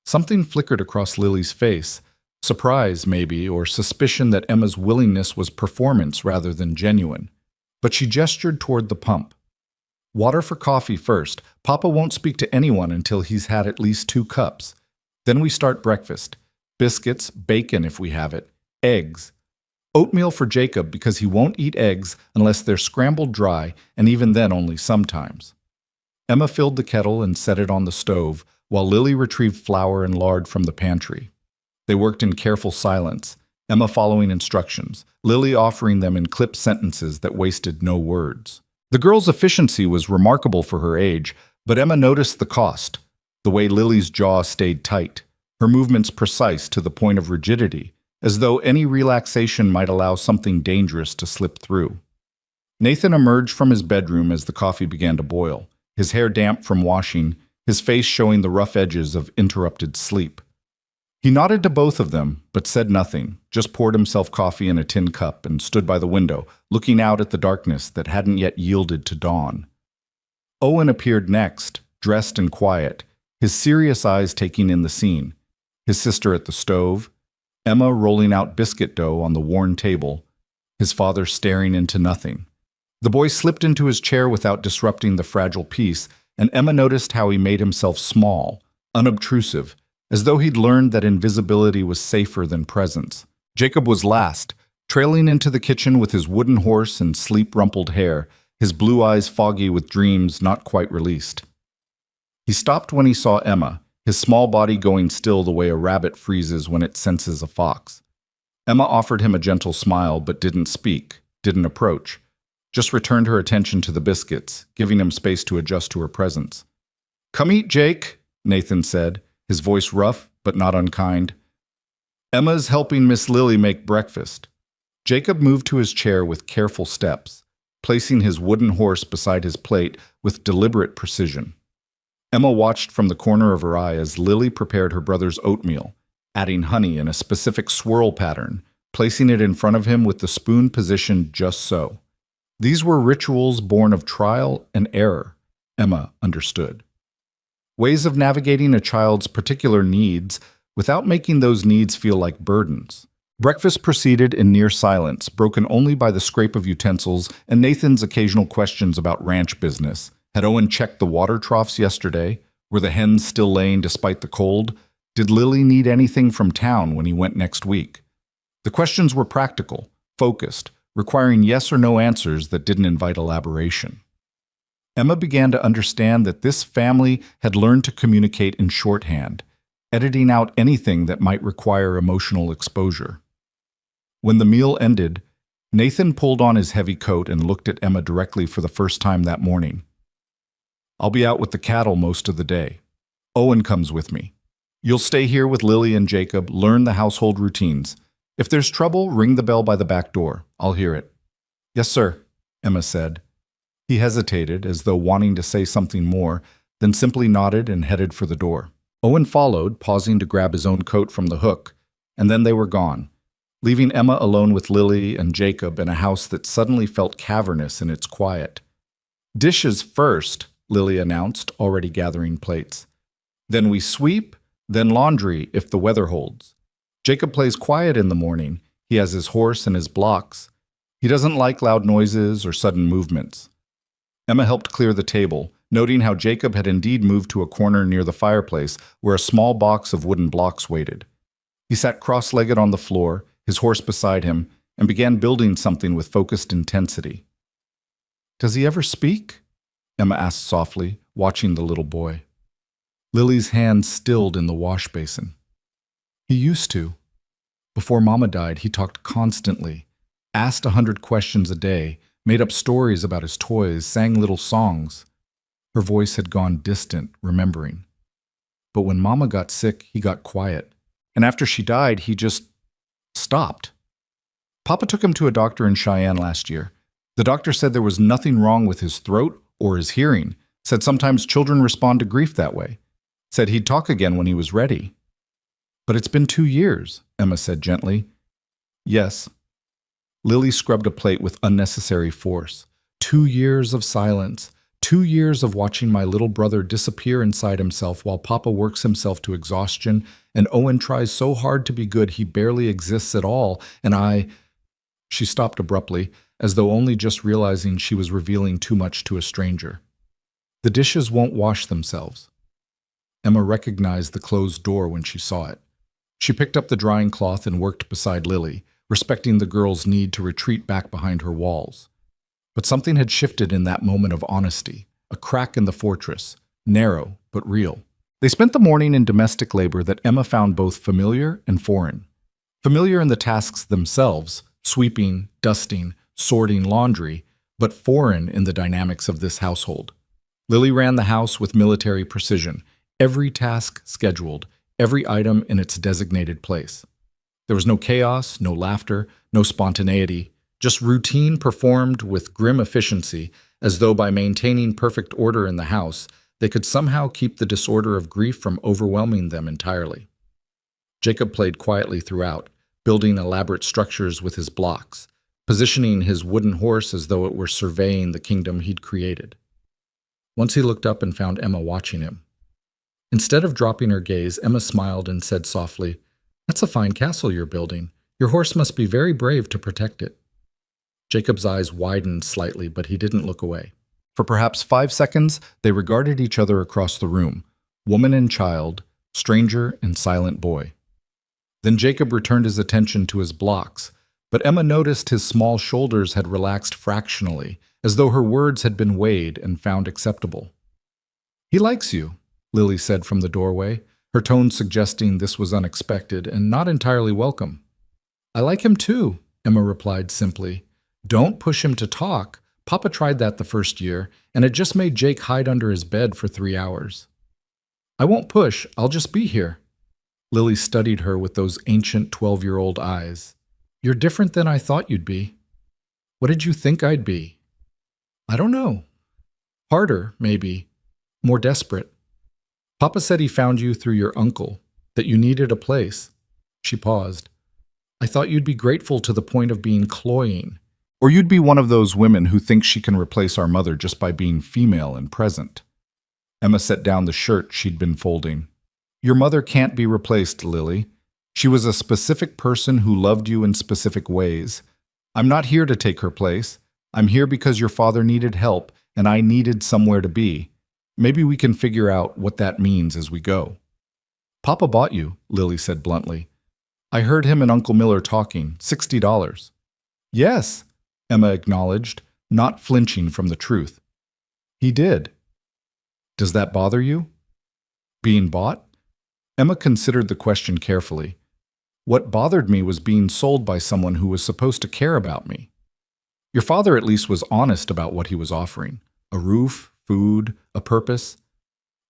Something flickered across Lily's face, surprise maybe, or suspicion that Emma's willingness was performance rather than genuine. But she gestured toward the pump. "Water for coffee first. Papa won't speak to anyone until he's had at least 2 cups. Then we start breakfast. Biscuits, bacon if we have it, eggs. Oatmeal for Jacob because he won't eat eggs unless they're scrambled dry, and even then only sometimes." Emma filled the kettle and set it on the stove, while Lily retrieved flour and lard from the pantry. They worked in careful silence, Emma following instructions, Lily offering them in clipped sentences that wasted no words. The girl's efficiency was remarkable for her age, but Emma noticed the cost, the way Lily's jaw stayed tight, her movements precise to the point of rigidity, as though any relaxation might allow something dangerous to slip through. Nathan emerged from his bedroom as the coffee began to boil, his hair damp from washing, his face showing the rough edges of interrupted sleep. He nodded to both of them, but said nothing, just poured himself coffee in a tin cup and stood by the window, looking out at the darkness that hadn't yet yielded to dawn. Owen appeared next, dressed and quiet, his serious eyes taking in the scene, his sister at the stove, Emma rolling out biscuit dough on the worn table, his father staring into nothing. The boy slipped into his chair without disrupting the fragile peace, and Emma noticed how he made himself small, unobtrusive, as though he'd learned that invisibility was safer than presence. Jacob was last, trailing into the kitchen with his wooden horse and sleep-rumpled hair, his blue eyes foggy with dreams not quite released. He stopped when he saw Emma, his small body going still the way a rabbit freezes when it senses a fox. Emma offered him a gentle smile but didn't speak, didn't approach, just returned her attention to the biscuits, giving him space to adjust to her presence. "Come eat, Jake," Nathan said, his voice rough but not unkind. "Emma's helping Miss Lily make breakfast." Jacob moved to his chair with careful steps, placing his wooden horse beside his plate with deliberate precision. Emma watched from the corner of her eye as Lily prepared her brother's oatmeal, adding honey in a specific swirl pattern, placing it in front of him with the spoon positioned just so. These were rituals born of trial and error, Emma understood. Ways of navigating a child's particular needs without making those needs feel like burdens. Breakfast proceeded in near silence, broken only by the scrape of utensils and Nathan's occasional questions about ranch business. Had Owen checked the water troughs yesterday? Were the hens still laying despite the cold? Did Lily need anything from town when he went next week? The questions were practical, focused, requiring yes or no answers that didn't invite elaboration. Emma began to understand that this family had learned to communicate in shorthand, editing out anything that might require emotional exposure. When the meal ended, Nathan pulled on his heavy coat and looked at Emma directly for the first time that morning. "I'll be out with the cattle most of the day. Owen comes with me. You'll stay here with Lily and Jacob, learn the household routines. If there's trouble, ring the bell by the back door. I'll hear it." "Yes, sir," Emma said. He hesitated, as though wanting to say something more, then simply nodded and headed for the door. Owen followed, pausing to grab his own coat from the hook, and then they were gone, leaving Emma alone with Lily and Jacob in a house that suddenly felt cavernous in its quiet. "Dishes first," Lily announced, already gathering plates. "Then we sweep, then laundry if the weather holds. Jacob plays quiet in the morning. He has his horse and his blocks. He doesn't like loud noises or sudden movements." Emma helped clear the table, noting how Jacob had indeed moved to a corner near the fireplace where a small box of wooden blocks waited. He sat cross-legged on the floor, his horse beside him, and began building something with focused intensity. "Does he ever speak?" Emma asked softly, watching the little boy. Lily's hand stilled in the wash basin. "He used to. Before Mama died, he talked constantly, asked 100 questions a day, made up stories about his toys, sang little songs." Her voice had gone distant, remembering. "But when Mama got sick, he got quiet. And after she died, he just stopped. Papa took him to a doctor in Cheyenne last year. The doctor said there was nothing wrong with his throat or his hearing, said sometimes children respond to grief that way, said he'd talk again when he was ready." "But it's been 2 years," Emma said gently. "Yes." Lily scrubbed a plate with unnecessary force. 2 years of silence. 2 years of watching my little brother disappear inside himself while Papa works himself to exhaustion, and Owen tries so hard to be good he barely exists at all, and I— She stopped abruptly, as though only just realizing she was revealing too much to a stranger. "The dishes won't wash themselves." Emma recognized the closed door when she saw it. She picked up the drying cloth and worked beside Lily, respecting the girl's need to retreat back behind her walls. But something had shifted in that moment of honesty, a crack in the fortress, narrow but real. They spent the morning in domestic labor that Emma found both familiar and foreign. Familiar in the tasks themselves, sweeping, dusting, sorting laundry, but foreign in the dynamics of this household. Lily ran the house with military precision, every task scheduled, every item in its designated place. There was no chaos, no laughter, no spontaneity, just routine performed with grim efficiency, as though by maintaining perfect order in the house, they could somehow keep the disorder of grief from overwhelming them entirely. Jacob played quietly throughout, building elaborate structures with his blocks, positioning his wooden horse as though it were surveying the kingdom he'd created. Once he looked up and found Emma watching him. Instead of dropping her gaze, Emma smiled and said softly, "That's a fine castle you're building. Your horse must be very brave to protect it." Jacob's eyes widened slightly, but he didn't look away. For perhaps 5 seconds, they regarded each other across the room, woman and child, stranger and silent boy. Then Jacob returned his attention to his blocks, but Emma noticed his small shoulders had relaxed fractionally, as though her words had been weighed and found acceptable. "He likes you," Lily said from the doorway, her tone suggesting this was unexpected and not entirely welcome. "I like him too," Emma replied simply. "Don't push him to talk. Papa tried that the first year, and it just made Jake hide under his bed for 3 hours." "I won't push. I'll just be here." Lily studied her with those ancient 12-year-old eyes. "You're different than I thought you'd be." "What did you think I'd be?" "I don't know. Harder, maybe. More desperate. Papa said he found you through your uncle, that you needed a place." She paused. "I thought you'd be grateful to the point of being cloying. Or you'd be one of those women who think she can replace our mother just by being female and present." Emma set down the shirt she'd been folding. "Your mother can't be replaced, Lily. She was a specific person who loved you in specific ways. I'm not here to take her place. I'm here because your father needed help and I needed somewhere to be. Maybe we can figure out what that means as we go." "Papa bought you," Lily said bluntly. "I heard him and Uncle Miller talking. $60. "Yes," Emma acknowledged, not flinching from the truth. "He did." "Does that bother you?" "Being bought?" Emma considered the question carefully. What bothered me was being sold by someone who was supposed to care about me. Your father at least was honest about what he was offering. A roof, food, a purpose.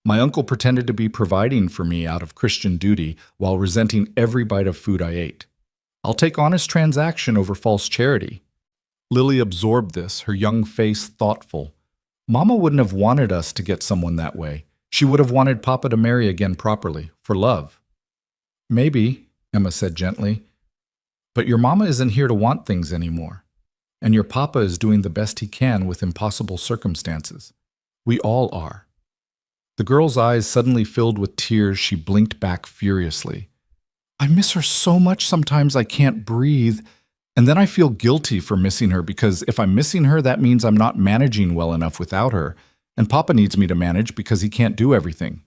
My uncle pretended to be providing for me out of Christian duty while resenting every bite of food I ate. I'll take honest transaction over false charity. Lily absorbed this, her young face thoughtful. Mama wouldn't have wanted us to get someone that way. She would have wanted Papa to marry again properly, for love. Maybe, Emma said gently, but your mama isn't here to want things anymore. And your papa is doing the best he can with impossible circumstances. We all are. The girl's eyes suddenly filled with tears. She blinked back furiously. I miss her so much sometimes I can't breathe, and then I feel guilty for missing her because if I'm missing her, that means I'm not managing well enough without her, and Papa needs me to manage because he can't do everything.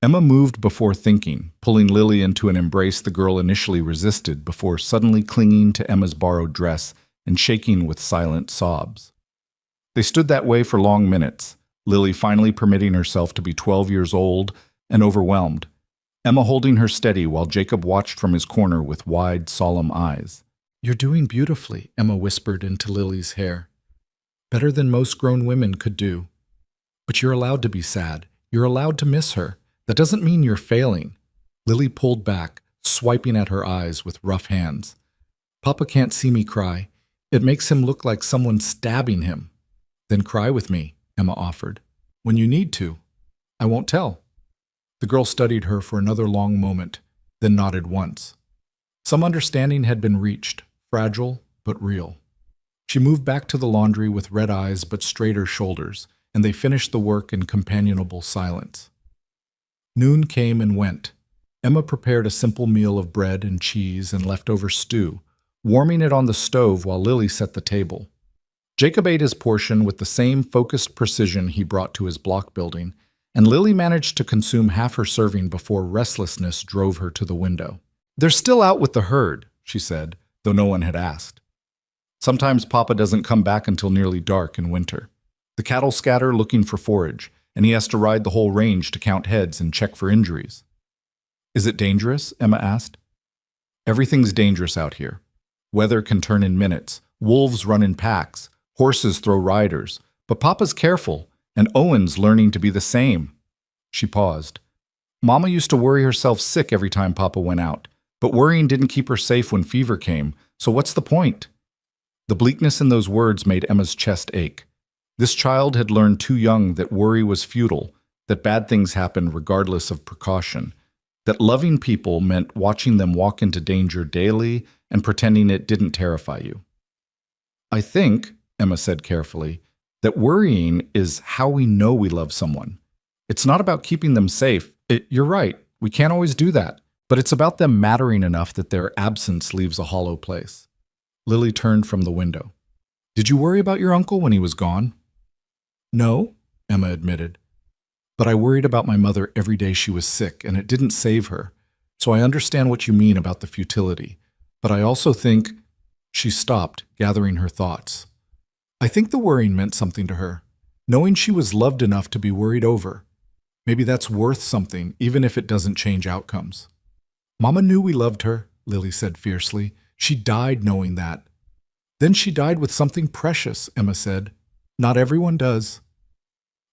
Emma moved before thinking, pulling Lily into an embrace the girl initially resisted before suddenly clinging to Emma's borrowed dress and shaking with silent sobs. They stood that way for long minutes, Lily finally permitting herself to be 12 years old and overwhelmed, Emma holding her steady while Jacob watched from his corner with wide, solemn eyes. You're doing beautifully, Emma whispered into Lily's hair. Better than most grown women could do. But you're allowed to be sad. You're allowed to miss her. That doesn't mean you're failing. Lily pulled back, swiping at her eyes with rough hands. Papa can't see me cry. It makes him look like someone stabbing him. Then cry with me, Emma offered. When you need to. I won't tell. The girl studied her for another long moment, then nodded once. Some understanding had been reached, fragile but real. She moved back to the laundry with red eyes but straighter shoulders, and they finished the work in companionable silence. Noon came and went. Emma prepared a simple meal of bread and cheese and leftover stew, warming it on the stove while Lily set the table. Jacob ate his portion with the same focused precision he brought to his block building, and Lily managed to consume half her serving before restlessness drove her to the window. They're still out with the herd, she said, though no one had asked. Sometimes Papa doesn't come back until nearly dark in winter. The cattle scatter looking for forage, and he has to ride the whole range to count heads and check for injuries. Is it dangerous? Emma asked. Everything's dangerous out here. Weather can turn in minutes, wolves run in packs, horses throw riders, but Papa's careful, and Owen's learning to be the same. She paused. Mama used to worry herself sick every time Papa went out, but worrying didn't keep her safe when fever came, so what's the point? The bleakness in those words made Emma's chest ache. This child had learned too young that worry was futile, that bad things happened regardless of precaution, that loving people meant watching them walk into danger daily and pretending it didn't terrify you. I think, Emma said carefully, that worrying is how we know we love someone. It's not about keeping them safe. You're right, we can't always do that, but it's about them mattering enough that their absence leaves a hollow place. Lily turned from the window. Did you worry about your uncle when he was gone? No, Emma admitted. But I worried about my mother every day she was sick, and it didn't save her. So I understand what you mean about the futility. But I also think... She stopped, gathering her thoughts. I think the worrying meant something to her, knowing she was loved enough to be worried over. Maybe that's worth something, even if it doesn't change outcomes. Mama knew we loved her, Lily said fiercely. She died knowing that. Then she died with something precious, Emma said. Not everyone does.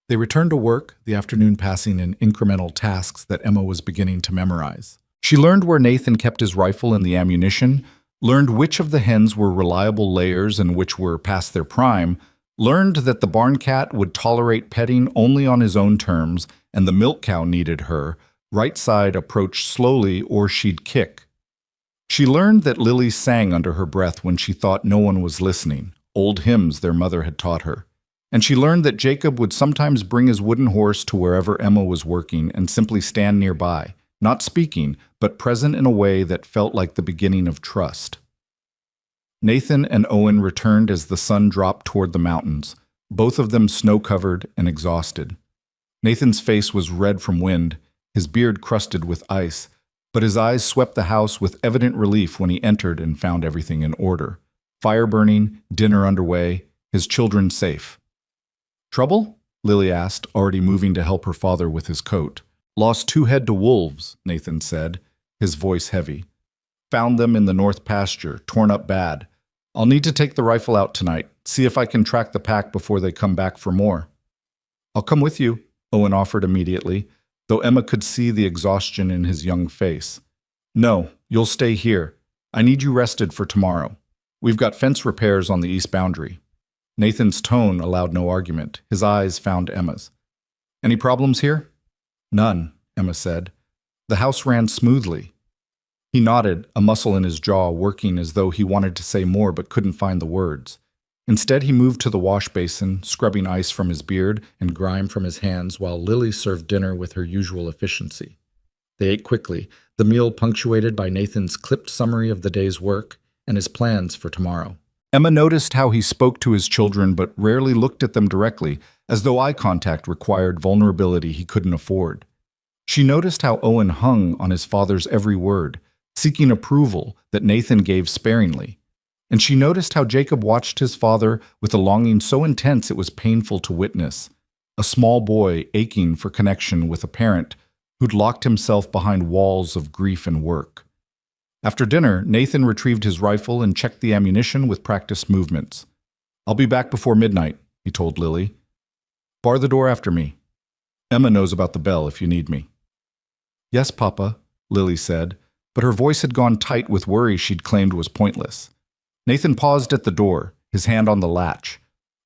They returned to work, the afternoon passing in incremental tasks that Emma was beginning to memorize. She learned where Nathan kept his rifle and the ammunition, learned which of the hens were reliable layers and which were past their prime, learned that the barn cat would tolerate petting only on his own terms, and the milk cow needed her, right side approached slowly or she'd kick. She learned that Lily sang under her breath when she thought no one was listening, old hymns their mother had taught her. And she learned that Jacob would sometimes bring his wooden horse to wherever Emma was working and simply stand nearby, not speaking, but present in a way that felt like the beginning of trust. Nathan and Owen returned as the sun dropped toward the mountains, both of them snow-covered and exhausted. Nathan's face was red from wind, his beard crusted with ice, but his eyes swept the house with evident relief when he entered and found everything in order. Fire burning, dinner underway, his children safe. Trouble? Lily asked, already moving to help her father with his coat. Lost 2 head to wolves, Nathan said, his voice heavy. Found them in the north pasture, torn up bad. I'll need to take the rifle out tonight, see if I can track the pack before they come back for more. I'll come with you, Owen offered immediately, though Emma could see the exhaustion in his young face. No, you'll stay here. I need you rested for tomorrow. We've got fence repairs on the east boundary. Nathan's tone allowed no argument. His eyes found Emma's. Any problems here? None, Emma said. The house ran smoothly. He nodded, a muscle in his jaw working as though he wanted to say more but couldn't find the words. Instead, he moved to the wash basin, scrubbing ice from his beard and grime from his hands while Lily served dinner with her usual efficiency. They ate quickly, the meal punctuated by Nathan's clipped summary of the day's work and his plans for tomorrow. Emma noticed how he spoke to his children but rarely looked at them directly, as though eye contact required vulnerability he couldn't afford. She noticed how Owen hung on his father's every word, seeking approval that Nathan gave sparingly. And she noticed how Jacob watched his father with a longing so intense it was painful to witness, a small boy aching for connection with a parent who'd locked himself behind walls of grief and work. After dinner, Nathan retrieved his rifle and checked the ammunition with practiced movements. I'll be back before midnight, he told Lily. Bar the door after me. Emma knows about the bell if you need me. Yes, Papa, Lily said, but her voice had gone tight with worry she'd claimed was pointless. Nathan paused at the door, his hand on the latch.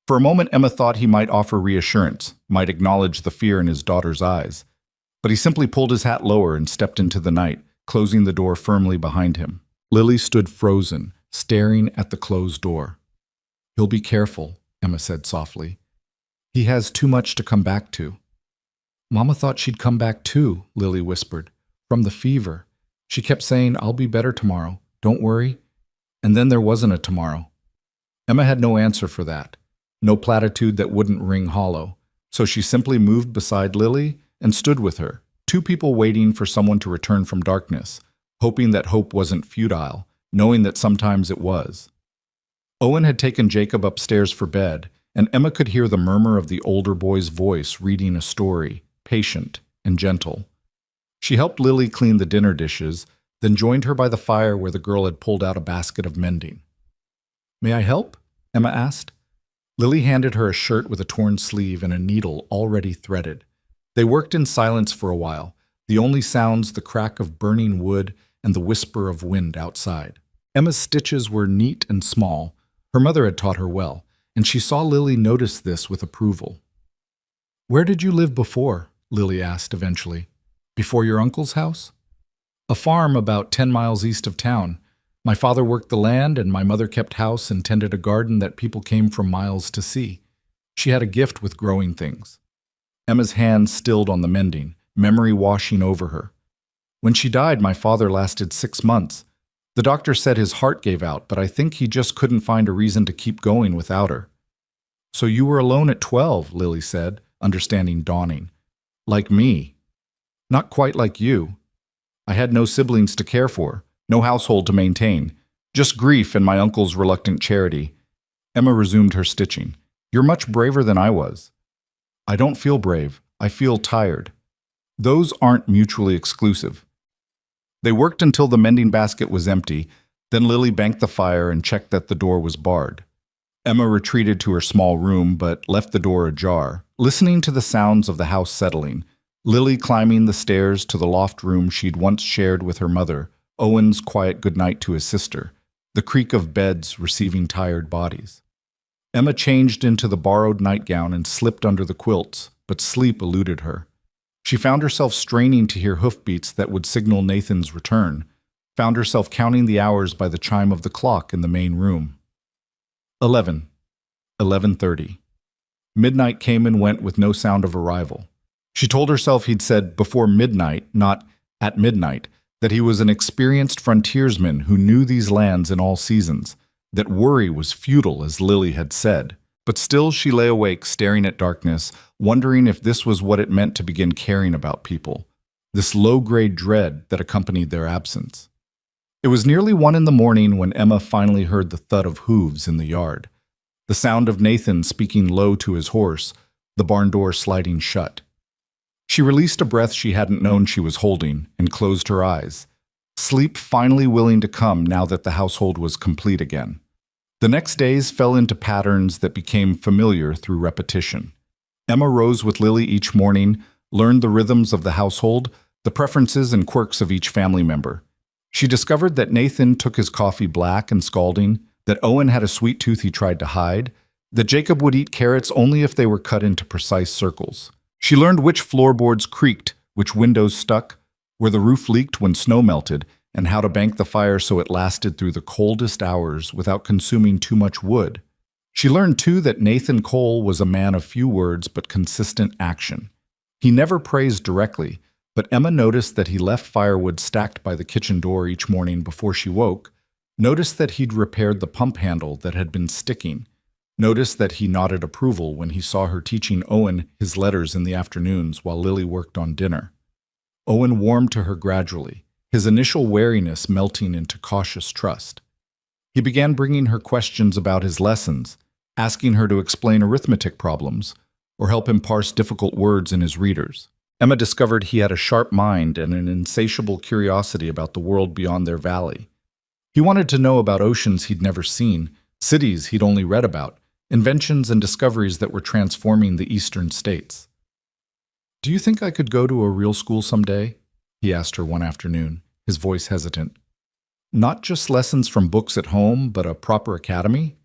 For a moment, Emma thought he might offer reassurance, might acknowledge the fear in his daughter's eyes. But he simply pulled his hat lower and stepped into the night, closing the door firmly behind him. Lily stood frozen, staring at the closed door. He'll be careful, Emma said softly. He has too much to come back to. Mama thought she'd come back too, Lily whispered. From the fever. She kept saying, I'll be better tomorrow. Don't worry. And then there wasn't a tomorrow. Emma had no answer for that. No platitude that wouldn't ring hollow. So she simply moved beside Lily and stood with her, 2 people waiting for someone to return from darkness, hoping that hope wasn't futile, knowing that sometimes it was. Owen had taken Jacob upstairs for bed, and Emma could hear the murmur of the older boy's voice reading a story, patient and gentle. She helped Lily clean the dinner dishes, then joined her by the fire where the girl had pulled out a basket of mending. May I help? Emma asked. Lily handed her a shirt with a torn sleeve and a needle already threaded. They worked in silence for a while, the only sounds the crack of burning wood and the whisper of wind outside. Emma's stitches were neat and small. Her mother had taught her well, and she saw Lily notice this with approval. Where did you live before? Lily asked eventually. Before your uncle's house? A farm about 10 miles east of town. My father worked the land and my mother kept house and tended a garden that people came from miles to see. She had a gift with growing things. Emma's hands stilled on the mending, memory washing over her. When she died, my father lasted 6 months. The doctor said his heart gave out, but I think he just couldn't find a reason to keep going without her. So you were alone at 12, Lily said, understanding dawning. Like me. Not quite like you. I had no siblings to care for, no household to maintain, just grief and my uncle's reluctant charity. Emma resumed her stitching. You're much braver than I was. I don't feel brave. I feel tired. Those aren't mutually exclusive. They worked until the mending basket was empty, then Lily banked the fire and checked that the door was barred. Emma retreated to her small room but left the door ajar, listening to the sounds of the house settling, Lily climbing the stairs to the loft room she'd once shared with her mother, Owen's quiet goodnight to his sister, the creak of beds receiving tired bodies. Emma changed into the borrowed nightgown and slipped under the quilts, but sleep eluded her. She found herself straining to hear hoofbeats that would signal Nathan's return, found herself counting the hours by the chime of the clock in the main room. 11. 11:30. Midnight came and went with no sound of arrival. She told herself he'd said before midnight, not at midnight, that he was an experienced frontiersman who knew these lands in all seasons, that worry was futile, as Lily had said. But still she lay awake, staring at darkness, wondering if this was what it meant to begin caring about people, this low-grade dread that accompanied their absence. It was nearly 1 in the morning when Emma finally heard the thud of hooves in the yard, the sound of Nathan speaking low to his horse, the barn door sliding shut. She released a breath she hadn't known she was holding and closed her eyes, sleep finally willing to come now that the household was complete again. The next days fell into patterns that became familiar through repetition. Emma rose with Lily each morning, learned the rhythms of the household, the preferences and quirks of each family member. She discovered that Nathan took his coffee black and scalding, that Owen had a sweet tooth he tried to hide, that Jacob would eat carrots only if they were cut into precise circles. She learned which floorboards creaked, which windows stuck, where the roof leaked when snow melted, and how to bank the fire so it lasted through the coldest hours without consuming too much wood. She learned, too, that Nathan Cole was a man of few words but consistent action. He never praised directly, but Emma noticed that he left firewood stacked by the kitchen door each morning before she woke, noticed that he'd repaired the pump handle that had been sticking, noticed that he nodded approval when he saw her teaching Owen his letters in the afternoons while Lily worked on dinner. Owen warmed to her gradually, his initial wariness melting into cautious trust. He began bringing her questions about his lessons, asking her to explain arithmetic problems or help him parse difficult words in his readers. Emma discovered he had a sharp mind and an insatiable curiosity about the world beyond their valley. He wanted to know about oceans he'd never seen, cities he'd only read about, inventions and discoveries that were transforming the eastern states. "Do you think I could go to a real school someday?" he asked her one afternoon, his voice hesitant. "Not just lessons from books at home, but a proper academy?"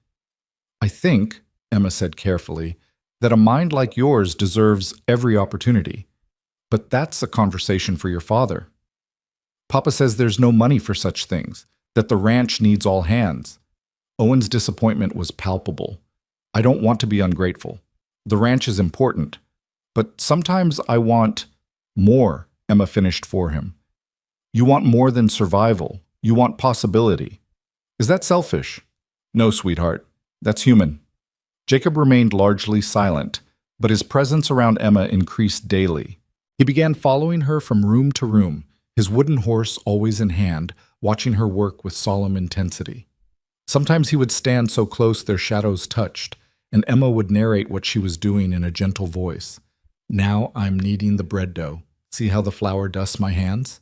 "I think," Emma said carefully, "that a mind like yours deserves every opportunity. But that's a conversation for your father. Papa says there's no money for such things, that the ranch needs all hands." Owen's disappointment was palpable. "I don't want to be ungrateful. The ranch is important. But sometimes I want more," Emma finished for him. "You want more than survival. You want possibility. Is that selfish?" "No, sweetheart. That's human." Jacob remained largely silent, but his presence around Emma increased daily. He began following her from room to room, his wooden horse always in hand, watching her work with solemn intensity. Sometimes he would stand so close their shadows touched, and Emma would narrate what she was doing in a gentle voice. "Now I'm kneading the bread dough. See how the flour dusts my hands?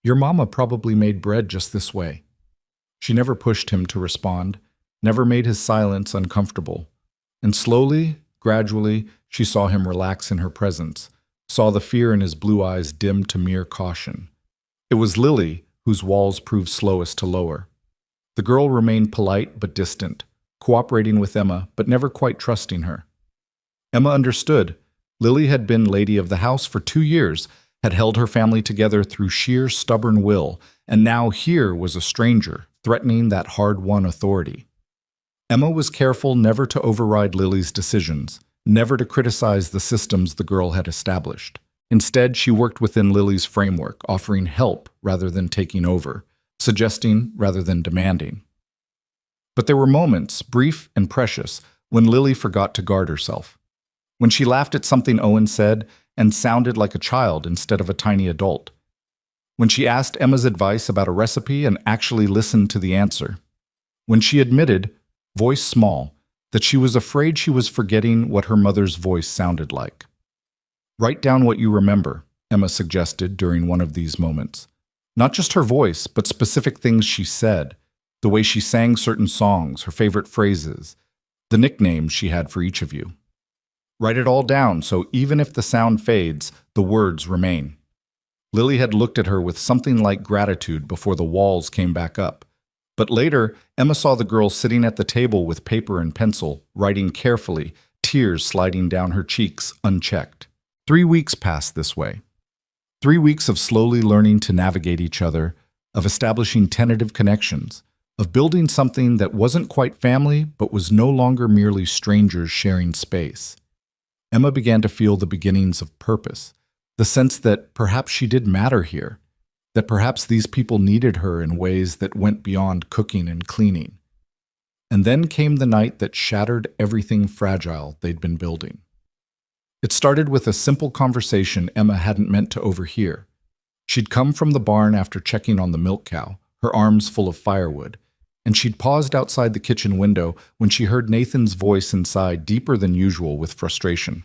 Your mama probably made bread just this way." She never pushed him to respond, never made his silence uncomfortable. And slowly, gradually, she saw him relax in her presence, saw the fear in his blue eyes dim to mere caution. It was Lily whose walls proved slowest to lower. The girl remained polite but distant, cooperating with Emma but never quite trusting her. Emma understood. Lily had been lady of the house for 2 years, had held her family together through sheer stubborn will, and now here was a stranger, threatening that hard-won authority. Emma was careful never to override Lily's decisions, never to criticize the systems the girl had established. Instead, she worked within Lily's framework, offering help rather than taking over, suggesting rather than demanding. But there were moments, brief and precious, when Lily forgot to guard herself. When she laughed at something Owen said and sounded like a child instead of a tiny adult. When she asked Emma's advice about a recipe and actually listened to the answer. When she admitted, voice small, that she was afraid she was forgetting what her mother's voice sounded like. "Write down what you remember," Emma suggested during one of these moments. Not just her voice, but specific things she said, the way she sang certain songs, her favorite phrases, the nicknames she had for each of you. Write it all down so even if the sound fades, the words remain. Lily had looked at her with something like gratitude before the walls came back up. But later, Emma saw the girl sitting at the table with paper and pencil, writing carefully, tears sliding down her cheeks unchecked. 3 weeks passed this way. 3 weeks of slowly learning to navigate each other, of establishing tentative connections, of building something that wasn't quite family but was no longer merely strangers sharing space. Emma began to feel the beginnings of purpose, the sense that perhaps she did matter here, that perhaps these people needed her in ways that went beyond cooking and cleaning. And then came the night that shattered everything fragile they'd been building. It started with a simple conversation Emma hadn't meant to overhear. She'd come from the barn after checking on the milk cow, her arms full of firewood, and she'd paused outside the kitchen window when she heard Nathan's voice inside deeper than usual with frustration.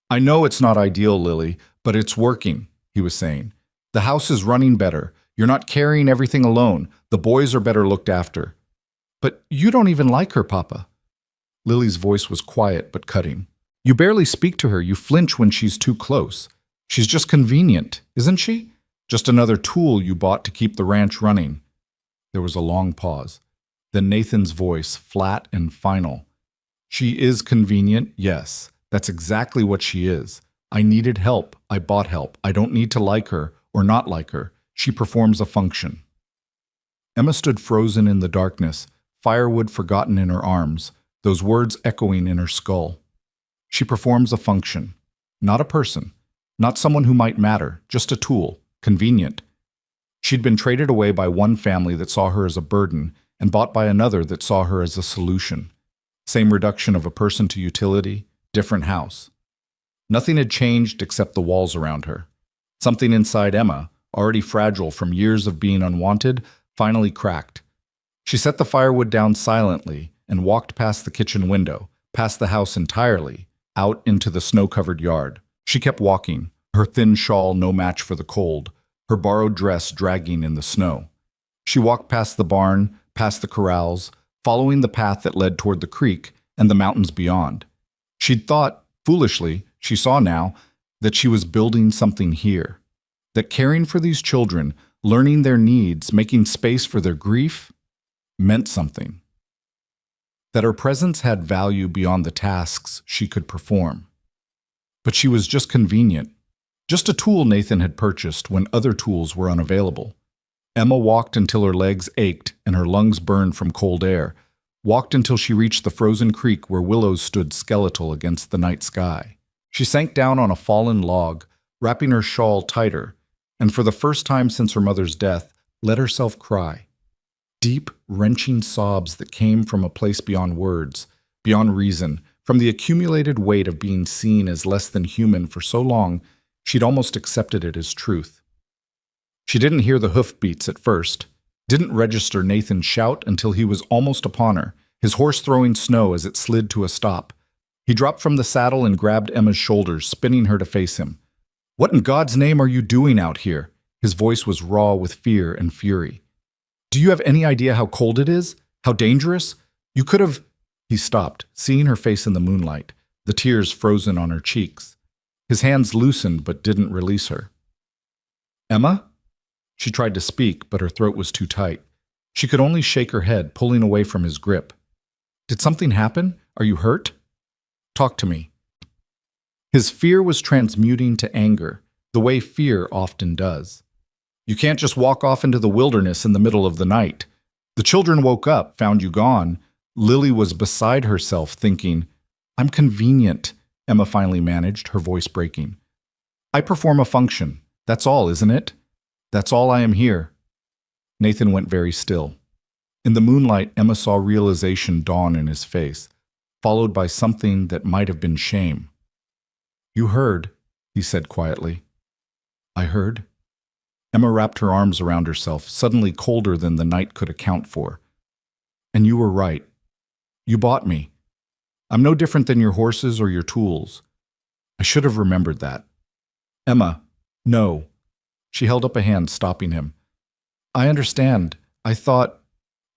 "I know it's not ideal, Lily, But it's working, he was saying. The house is running better. You're not carrying everything alone. The boys are better looked after. But you don't even like her, Papa. Lily's voice was quiet but cutting. You barely speak to her. You flinch when she's too close. She's just convenient, isn't she? Just another tool you bought to keep the ranch running. There was a long pause. Then Nathan's voice, flat and final. She is convenient, yes. That's exactly what she is. I needed help. I bought help. I don't need to like her or not like her. She performs a function. Emma stood frozen in the darkness, firewood forgotten in her arms, those words echoing in her skull. She performs a function. Not a person. Not someone who might matter. Just a tool. Convenient. She'd been traded away by one family that saw her as a burden and bought by another that saw her as a solution. Same reduction of a person to utility, different house. Nothing had changed except the walls around her. Something inside Emma, already fragile from years of being unwanted, finally cracked. She set the firewood down silently and walked past the kitchen window, past the house entirely, out into the snow-covered yard. She kept walking, her thin shawl no match for the cold, her borrowed dress dragging in the snow. She walked past the barn, past the corrals, following the path that led toward the creek and the mountains beyond. She'd thought, foolishly, she saw now, that she was building something here. That caring for these children, learning their needs, making space for their grief, meant something. That her presence had value beyond the tasks she could perform. But she was just convenient. Just a tool Nathan had purchased when other tools were unavailable. Emma walked until her legs ached and her lungs burned from cold air, walked until she reached the frozen creek where willows stood skeletal against the night sky. She sank down on a fallen log, wrapping her shawl tighter, and for the first time since her mother's death, let herself cry. Deep, wrenching sobs that came from a place beyond words, beyond reason, from the accumulated weight of being seen as less than human for so long, she'd almost accepted it as truth. She didn't hear the hoofbeats at first, didn't register Nathan's shout until he was almost upon her, his horse throwing snow as it slid to a stop. He dropped from the saddle and grabbed Emma's shoulders, spinning her to face him. "What in God's name are you doing out here?" His voice was raw with fear and fury. "Do you have any idea how cold it is? How dangerous? You could have—" He stopped, seeing her face in the moonlight, the tears frozen on her cheeks. His hands loosened but didn't release her. "Emma?" She tried to speak, but her throat was too tight. She could only shake her head, pulling away from his grip. "Did something happen? Are you hurt? Talk to me." His fear was transmuting to anger, the way fear often does. "You can't just walk off into the wilderness in the middle of the night. The children woke up, found you gone." Lily was beside herself, thinking, "I'm convenient," Emma finally managed, her voice breaking. "I perform a function. That's all, isn't it? That's all I am here." Nathan went very still. In the moonlight, Emma saw realization dawn in his face, followed by something that might have been shame. "You heard," he said quietly. "I heard." Emma wrapped her arms around herself, suddenly colder than the night could account for. "And you were right. You bought me. I'm no different than your horses or your tools. I should have remembered that." "Emma, no." She held up a hand, stopping him. "I understand. I thought—"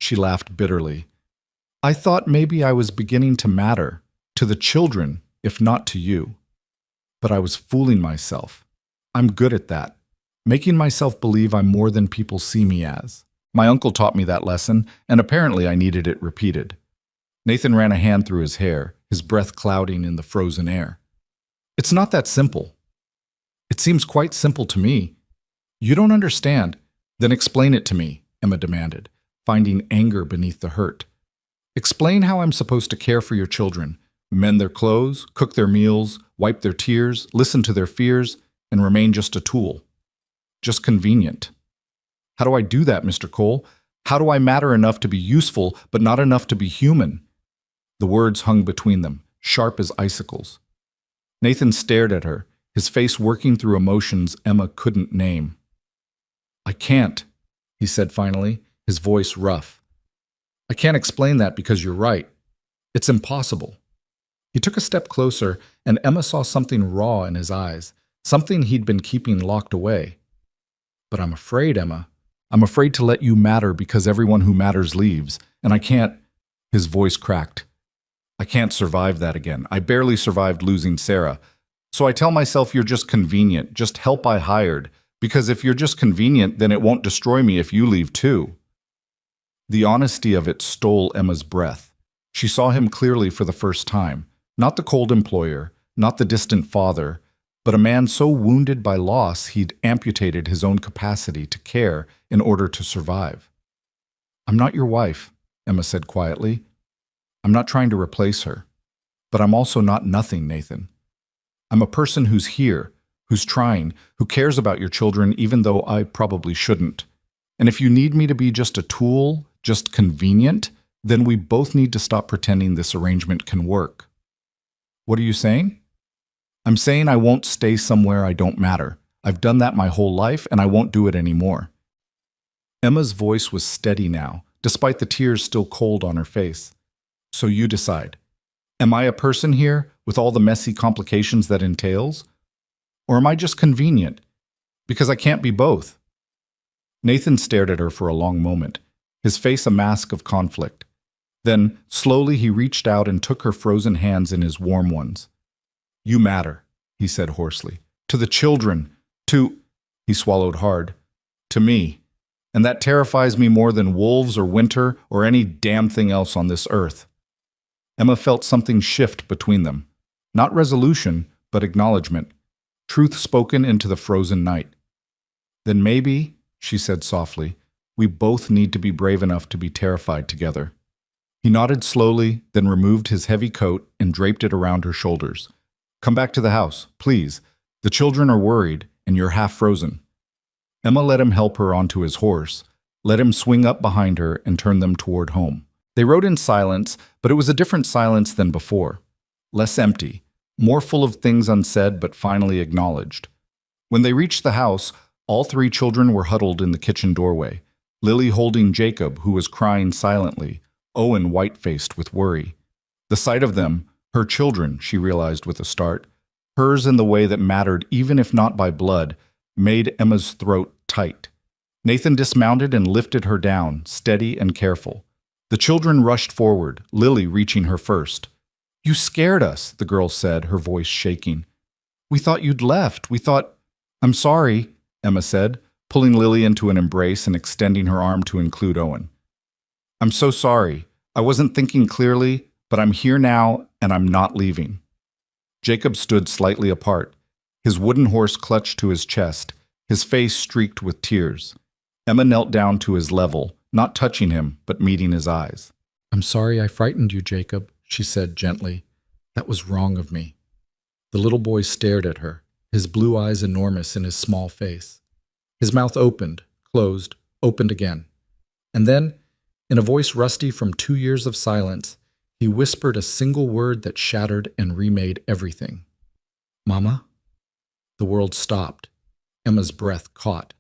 She laughed bitterly. "I thought maybe I was beginning to matter, to the children, if not to you. But I was fooling myself. I'm good at that, making myself believe I'm more than people see me as. My uncle taught me that lesson, and apparently I needed it repeated." Nathan ran a hand through his hair, his breath clouding in the frozen air. "It's not that simple." "It seems quite simple to me." "You don't understand." "Then explain it to me," Emma demanded, finding anger beneath the hurt. "Explain how I'm supposed to care for your children, mend their clothes, cook their meals, wipe their tears, listen to their fears, and remain just a tool. Just convenient. How do I do that, Mr. Cole? How do I matter enough to be useful, but not enough to be human?" The words hung between them, sharp as icicles. Nathan stared at her, his face working through emotions Emma couldn't name. "I can't," he said finally, his voice rough. "I can't explain that because you're right. It's impossible." He took a step closer, and Emma saw something raw in his eyes, something he'd been keeping locked away. But I'm afraid, Emma. I'm afraid to let you matter because everyone who matters leaves, and I can't. His voice cracked. I can't survive that again. I barely survived losing Sarah. So I tell myself you're just convenient, just help I hired, because if you're just convenient, then it won't destroy me if you leave too. The honesty of it stole Emma's breath. She saw him clearly for the first time, not the cold employer, not the distant father, but a man so wounded by loss he'd amputated his own capacity to care in order to survive. I'm not your wife, Emma said quietly. I'm not trying to replace her. But I'm also not nothing, Nathan. I'm a person who's here, who's trying, who cares about your children even though I probably shouldn't. And if you need me to be just a tool, just convenient, then we both need to stop pretending this arrangement can work. What are you saying? I'm saying I won't stay somewhere I don't matter. I've done that my whole life and I won't do it anymore. Emma's voice was steady now, despite the tears still cold on her face. So you decide. Am I a person here with all the messy complications that entails? Or am I just convenient? Because I can't be both. Nathan stared at her for a long moment, his face a mask of conflict. Then, slowly he reached out and took her frozen hands in his warm ones. You matter, he said hoarsely. To the children, to... He swallowed hard. To me. And that terrifies me more than wolves or winter or any damn thing else on this earth. Emma felt something shift between them. Not resolution, but acknowledgement. Truth spoken into the frozen night. Then maybe, she said softly, we both need to be brave enough to be terrified together. He nodded slowly, then removed his heavy coat and draped it around her shoulders. Come back to the house, please. The children are worried, and you're half frozen. Emma let him help her onto his horse, let him swing up behind her and turn them toward home. They rode in silence, but it was a different silence than before. Less empty, more full of things unsaid but finally acknowledged. When they reached the house, all three children were huddled in the kitchen doorway, Lily holding Jacob, who was crying silently, Owen white-faced with worry. The sight of them, her children, she realized with a start, hers in the way that mattered even if not by blood, made Emma's throat tight. Nathan dismounted and lifted her down, steady and careful. The children rushed forward, Lily reaching her first. You scared us, the girl said, her voice shaking. We thought you'd left. We thought... I'm sorry, Emma said, pulling Lily into an embrace and extending her arm to include Owen. I'm so sorry. I wasn't thinking clearly, but I'm here now and I'm not leaving. Jacob stood slightly apart, his wooden horse clutched to his chest, his face streaked with tears. Emma knelt down to his level, not touching him, but meeting his eyes. I'm sorry I frightened you, Jacob, she said gently. That was wrong of me. The little boy stared at her, his blue eyes enormous in his small face. His mouth opened, closed, opened again. And then, in a voice rusty from 2 years of silence, he whispered a single word that shattered and remade everything. Mama? The world stopped. Emma's breath caught.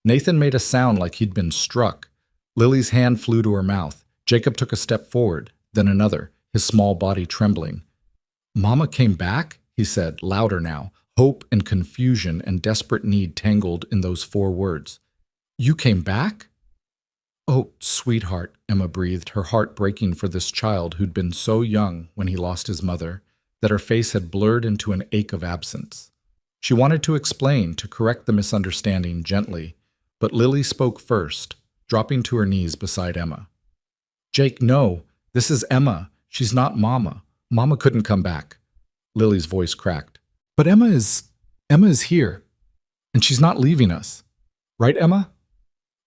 Nathan made a sound like he'd been struck. Lily's hand flew to her mouth. Jacob took a step forward, then another, his small body trembling. Mama came back? He said, louder now, hope and confusion and desperate need tangled in those 4 words. You came back? Oh, sweetheart, Emma breathed, her heart breaking for this child who'd been so young when he lost his mother, that her face had blurred into an ache of absence. She wanted to explain, to correct the misunderstanding gently, but Lily spoke first, dropping to her knees beside Emma. Jake, no, this is Emma. She's not Mama. Mama couldn't come back. Lily's voice cracked. But Emma is here, and she's not leaving us. Right, Emma?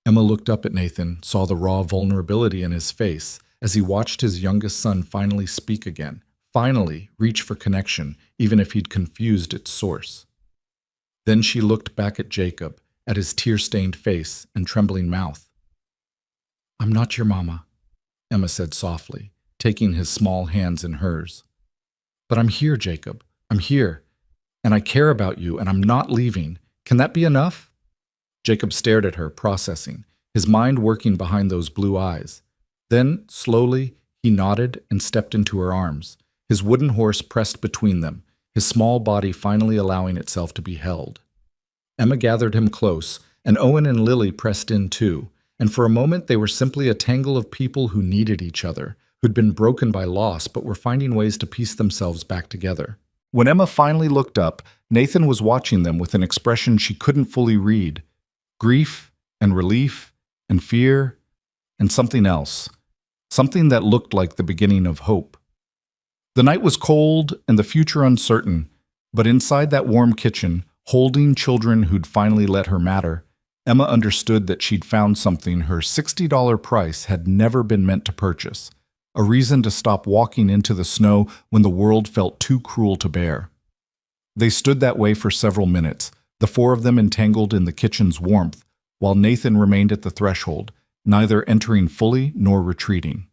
Emma looked up at Nathan, saw the raw vulnerability in his face as he watched his youngest son finally speak again, finally reach for connection, even if he'd confused its source. Then she looked back at Jacob, at his tear-stained face and trembling mouth. I'm not your mama, Emma said softly, taking his small hands in hers. But I'm here, Jacob. I'm here. And I care about you, and I'm not leaving. Can that be enough? Jacob stared at her, processing, his mind working behind those blue eyes. Then, slowly, he nodded and stepped into her arms, his wooden horse pressed between them, his small body finally allowing itself to be held. Emma gathered him close, and Owen and Lily pressed in too, and for a moment they were simply a tangle of people who needed each other, who'd been broken by loss but were finding ways to piece themselves back together. When Emma finally looked up, Nathan was watching them with an expression she couldn't fully read. Grief and relief and fear and something else. Something that looked like the beginning of hope. The night was cold and the future uncertain, but inside that warm kitchen, holding children who'd finally let her matter, Emma understood that she'd found something her $60 price had never been meant to purchase. A reason to stop walking into the snow when the world felt too cruel to bear. They stood that way for several minutes, the four of them entangled in the kitchen's warmth, while Nathan remained at the threshold, neither entering fully nor retreating.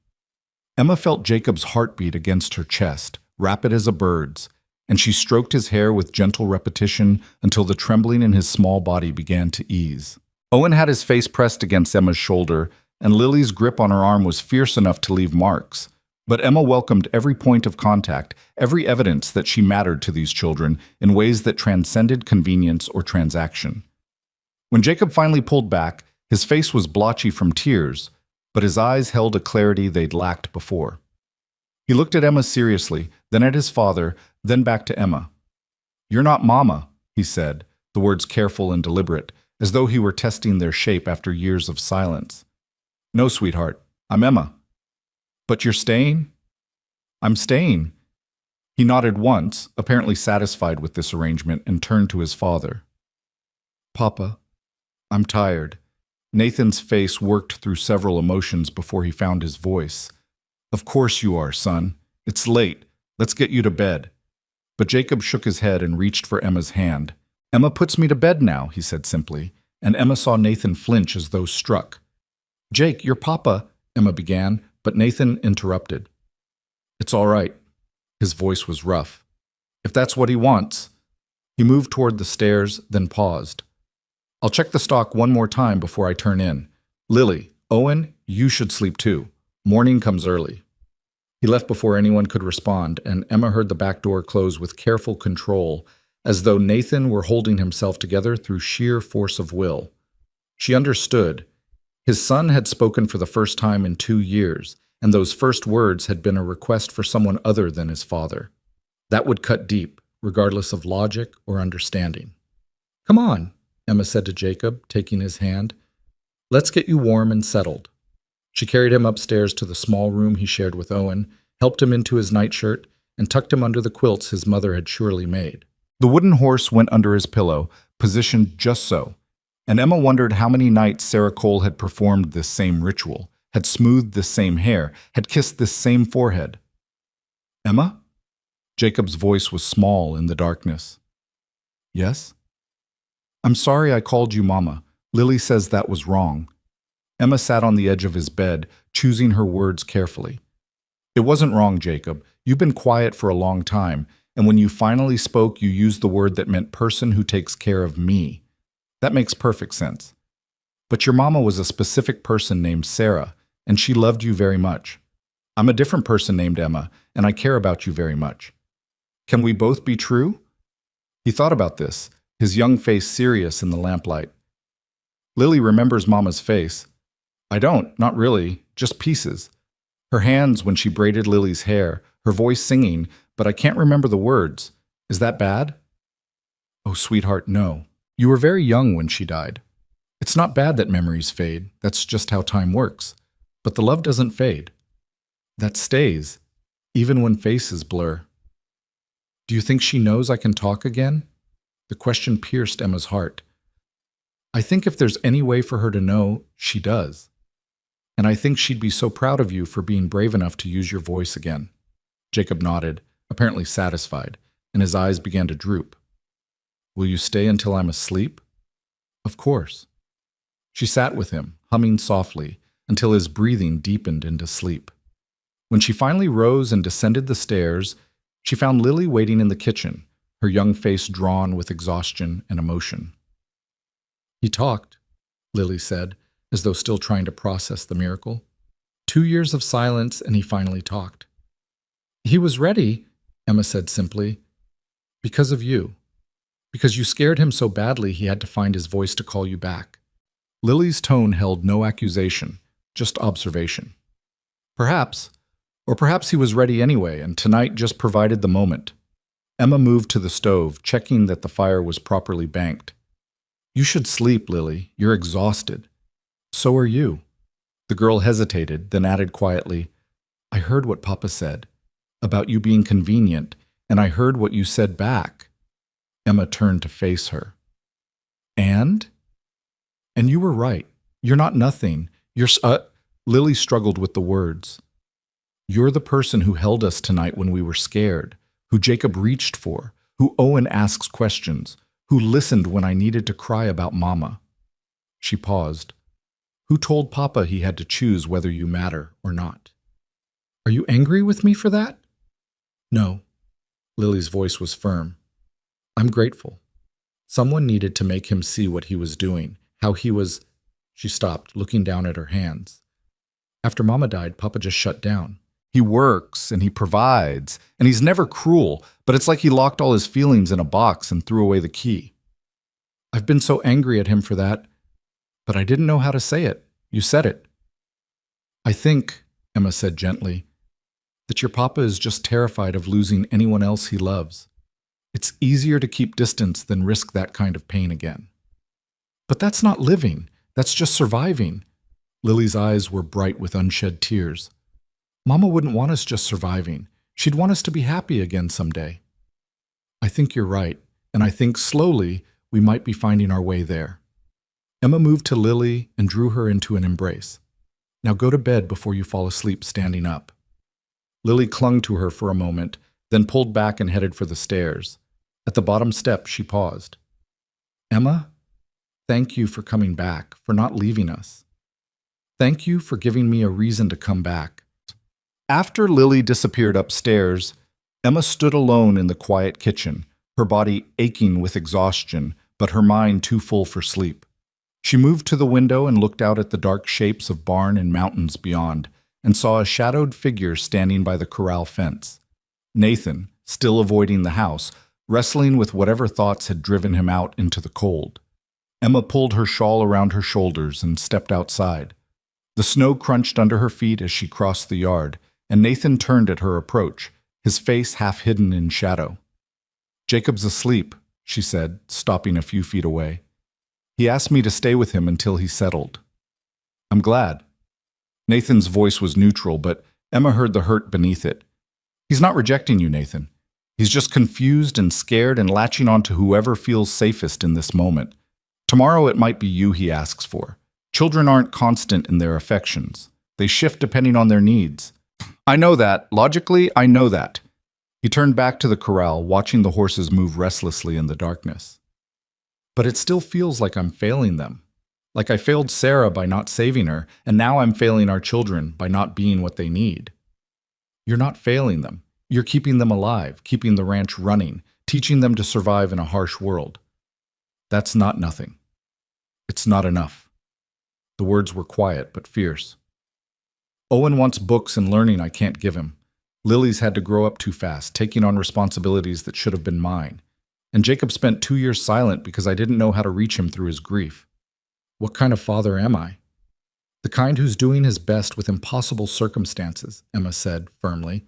Emma felt Jacob's heartbeat against her chest, rapid as a bird's, and she stroked his hair with gentle repetition until the trembling in his small body began to ease. Owen had his face pressed against Emma's shoulder, and Lily's grip on her arm was fierce enough to leave marks. But Emma welcomed every point of contact, every evidence that she mattered to these children in ways that transcended convenience or transaction. When Jacob finally pulled back, his face was blotchy from tears, but his eyes held a clarity they'd lacked before. He looked at Emma seriously, then at his father, then back to Emma. "You're not Mama," he said, the words careful and deliberate, as though he were testing their shape after years of silence. "No, sweetheart, I'm Emma." "But you're staying?" "I'm staying." He nodded once, apparently satisfied with this arrangement, and turned to his father. "Papa, I'm tired." Nathan's face worked through several emotions before he found his voice. "Of course you are, son. It's late. Let's get you to bed." But Jacob shook his head and reached for Emma's hand. "Emma puts me to bed now," he said simply, and Emma saw Nathan flinch as though struck. "Jake, your papa," Emma began, but Nathan interrupted. "It's all right." His voice was rough. "If that's what he wants." He moved toward the stairs, then paused. "I'll check the stock one more time before I turn in. Lily, Owen, you should sleep too. Morning comes early." He left before anyone could respond, and Emma heard the back door close with careful control, as though Nathan were holding himself together through sheer force of will. She understood. His son had spoken for the first time in 2 years, and those first words had been a request for someone other than his father. That would cut deep, regardless of logic or understanding. "Come on," Emma said to Jacob, taking his hand. "Let's get you warm and settled." She carried him upstairs to the small room he shared with Owen, helped him into his nightshirt, and tucked him under the quilts his mother had surely made. The wooden horse went under his pillow, positioned just so, and Emma wondered how many nights Sarah Cole had performed this same ritual, had smoothed this same hair, had kissed this same forehead. "Emma?" Jacob's voice was small in the darkness. "Yes?" "I'm sorry I called you Mama. Lily says that was wrong." Emma sat on the edge of his bed, choosing her words carefully. "It wasn't wrong, Jacob. You've been quiet for a long time, and when you finally spoke, you used the word that meant person who takes care of me. That makes perfect sense. But your mama was a specific person named Sarah, and she loved you very much. I'm a different person named Emma, and I care about you very much. Can we both be true?" He thought about this, his young face serious in the lamplight. Lily remembers Mama's face. "I don't, not really, just pieces. Her hands when she braided Lily's hair, her voice singing, but I can't remember the words. Is that bad?" "Oh, sweetheart, no. You were very young when she died. It's not bad that memories fade. That's just how time works. But the love doesn't fade. That stays, even when faces blur." "Do you think she knows I can talk again?" The question pierced Emma's heart. "I think if there's any way for her to know, she does. And I think she'd be so proud of you for being brave enough to use your voice again." Jacob nodded, apparently satisfied, and his eyes began to droop. "Will you stay until I'm asleep?" "Of course." She sat with him, humming softly, until his breathing deepened into sleep. When she finally rose and descended the stairs, she found Lily waiting in the kitchen, her young face drawn with exhaustion and emotion. "He talked," Lily said, as though still trying to process the miracle. 2 years of silence, and he finally talked. "He was ready," Emma said simply. Because of you. Because you scared him so badly he had to find his voice to call you back. Lily's tone held no accusation, just observation. Perhaps, or perhaps he was ready anyway, and tonight just provided the moment. Emma moved to the stove, checking that the fire was properly banked. You should sleep, Lily. You're exhausted. So are you. The girl hesitated, then added quietly, I heard what Papa said, about you being convenient, and I heard what you said back. Emma turned to face her. And? And you were right. You're not nothing. Lily struggled with the words. You're the person who held us tonight when we were scared, who Jacob reached for, who Owen asks questions, who listened when I needed to cry about Mama. She paused. Who told Papa he had to choose whether you matter or not? Are you angry with me for that? No. Lily's voice was firm. I'm grateful. Someone needed to make him see what he was doing, how he was... She stopped, looking down at her hands. After Mama died, Papa just shut down. He works and he provides, and he's never cruel, but it's like he locked all his feelings in a box and threw away the key. I've been so angry at him for that, but I didn't know how to say it. You said it. I think, Emma said gently, that your Papa is just terrified of losing anyone else he loves. It's easier to keep distance than risk that kind of pain again. But that's not living. That's just surviving. Lily's eyes were bright with unshed tears. Mama wouldn't want us just surviving. She'd want us to be happy again someday. I think you're right, and I think slowly we might be finding our way there. Emma moved to Lily and drew her into an embrace. Now go to bed before you fall asleep standing up. Lily clung to her for a moment, then pulled back and headed for the stairs. At the bottom step, she paused. Emma, thank you for coming back, for not leaving us. Thank you for giving me a reason to come back. After Lily disappeared upstairs, Emma stood alone in the quiet kitchen, her body aching with exhaustion, but her mind too full for sleep. She moved to the window and looked out at the dark shapes of barn and mountains beyond, and saw a shadowed figure standing by the corral fence. Nathan, still avoiding the house, wrestling with whatever thoughts had driven him out into the cold. Emma pulled her shawl around her shoulders and stepped outside. The snow crunched under her feet as she crossed the yard, and Nathan turned at her approach, his face half hidden in shadow. Jacob's asleep, she said, stopping a few feet away. He asked me to stay with him until he settled. I'm glad. Nathan's voice was neutral, but Emma heard the hurt beneath it. He's not rejecting you, Nathan. He's just confused and scared and latching on to whoever feels safest in this moment. Tomorrow it might be you he asks for. Children aren't constant in their affections. They shift depending on their needs. I know that. Logically, I know that. He turned back to the corral, watching the horses move restlessly in the darkness. But it still feels like I'm failing them. Like I failed Sarah by not saving her, and now I'm failing our children by not being what they need. You're not failing them. You're keeping them alive, keeping the ranch running, teaching them to survive in a harsh world. That's not nothing. It's not enough. The words were quiet but fierce. Owen wants books and learning I can't give him. Lily's had to grow up too fast, taking on responsibilities that should have been mine. And Jacob spent 2 years silent because I didn't know how to reach him through his grief. What kind of father am I? The kind who's doing his best with impossible circumstances, Emma said firmly.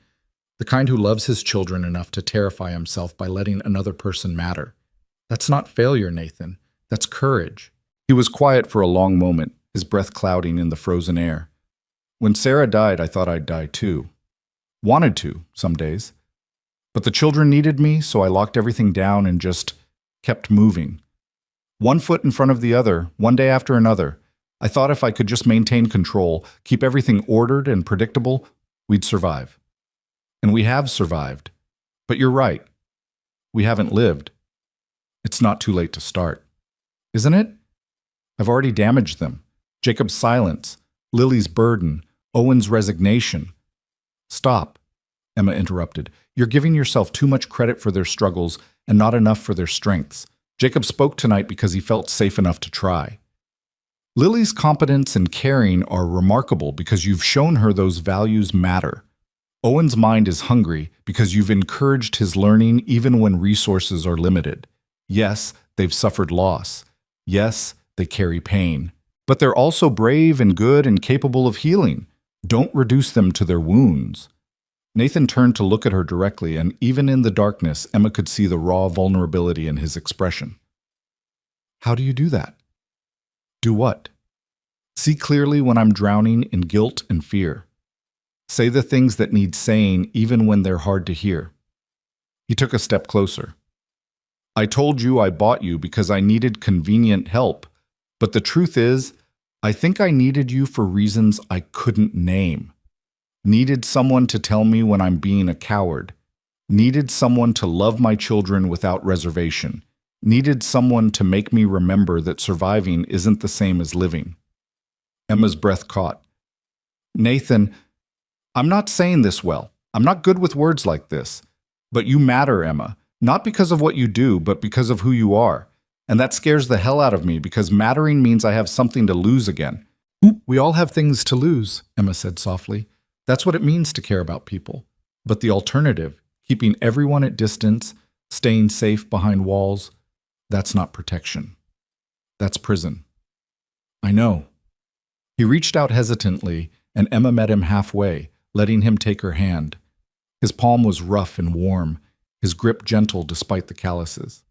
The kind who loves his children enough to terrify himself by letting another person matter. That's not failure, Nathan. That's courage. He was quiet for a long moment, his breath clouding in the frozen air. When Sarah died, I thought I'd die too. Wanted to, some days. But the children needed me, so I locked everything down and just kept moving. One foot in front of the other, one day after another. I thought if I could just maintain control, keep everything ordered and predictable, we'd survive. And we have survived. But you're right. We haven't lived. It's not too late to start. Isn't it? I've already damaged them. Jacob's silence, Lily's burden, Owen's resignation. Stop, Emma interrupted. You're giving yourself too much credit for their struggles and not enough for their strengths. Jacob spoke tonight because he felt safe enough to try. Lily's competence and caring are remarkable because you've shown her those values matter. Owen's mind is hungry because you've encouraged his learning even when resources are limited. Yes, they've suffered loss. Yes, they carry pain. But they're also brave and good and capable of healing. Don't reduce them to their wounds. Nathan turned to look at her directly, and even in the darkness, Emma could see the raw vulnerability in his expression. How do you do that? Do what? See clearly when I'm drowning in guilt and fear. Say the things that need saying even when they're hard to hear. He took a step closer. I told you I bought you because I needed convenient help, but the truth is, I think I needed you for reasons I couldn't name. Needed someone to tell me when I'm being a coward. Needed someone to love my children without reservation. Needed someone to make me remember that surviving isn't the same as living. Emma's breath caught. Nathan, I'm not saying this well. I'm not good with words like this. But you matter, Emma. Not because of what you do, but because of who you are. And that scares the hell out of me because mattering means I have something to lose again. We all have things to lose, Emma said softly. That's what it means to care about people. But the alternative, keeping everyone at distance, staying safe behind walls, that's not protection. That's prison. I know. He reached out hesitantly, and Emma met him halfway, letting him take her hand. His palm was rough and warm, his grip gentle despite the calluses.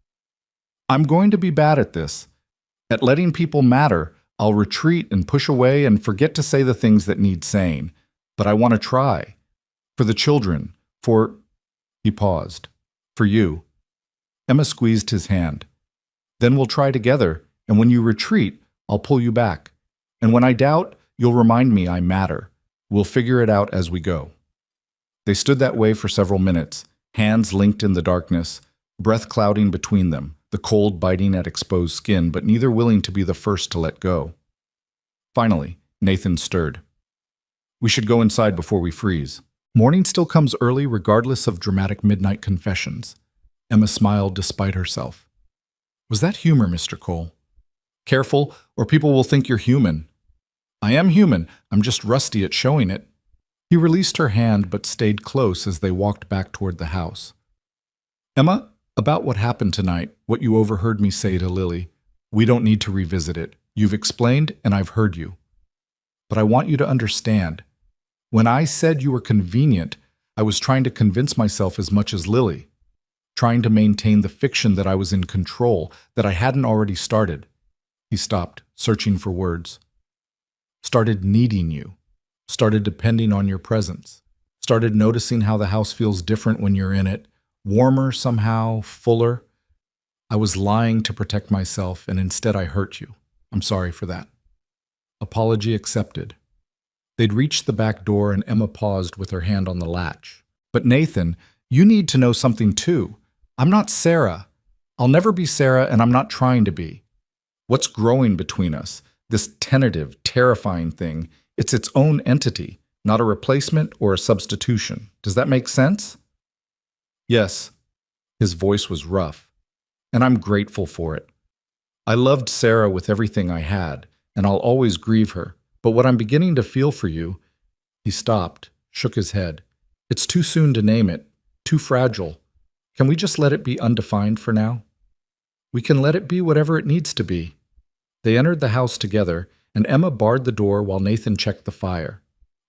I'm going to be bad at this. At letting people matter, I'll retreat and push away and forget to say the things that need saying. But I want to try. For the children, for... He paused. For you. Emma squeezed his hand. Then we'll try together, and when you retreat, I'll pull you back. And when I doubt, you'll remind me I matter. We'll figure it out as we go. They stood that way for several minutes, hands linked in the darkness, breath clouding between them, the cold biting at exposed skin, but neither willing to be the first to let go. Finally, Nathan stirred. We should go inside before we freeze. Morning still comes early regardless of dramatic midnight confessions. Emma smiled despite herself. Was that humor, Mr. Cole? Careful, or people will think you're human. I am human, I'm just rusty at showing it. He released her hand but stayed close as they walked back toward the house. Emma, about what happened tonight, what you overheard me say to Lily, we don't need to revisit it. You've explained and I've heard you. But I want you to understand. When I said you were convenient, I was trying to convince myself as much as Lily. Trying to maintain the fiction that I was in control, that I hadn't already started. He stopped, searching for words. Started needing you. Started depending on your presence. Started noticing how the house feels different when you're in it. Warmer somehow, fuller. I was lying to protect myself, and instead I hurt you. I'm sorry for that. Apology accepted. They'd reached the back door, and Emma paused with her hand on the latch. But Nathan, you need to know something too. I'm not Sarah. I'll never be Sarah, and I'm not trying to be. What's growing between us? This tentative, terrifying thing, it's its own entity, not a replacement or a substitution. Does that make sense? Yes. His voice was rough, and I'm grateful for it. I loved Sarah with everything I had, and I'll always grieve her. But what I'm beginning to feel for you... He stopped, shook his head. It's too soon to name it, too fragile. Can we just let it be undefined for now? We can let it be whatever it needs to be. They entered the house together, and Emma barred the door while Nathan checked the fire.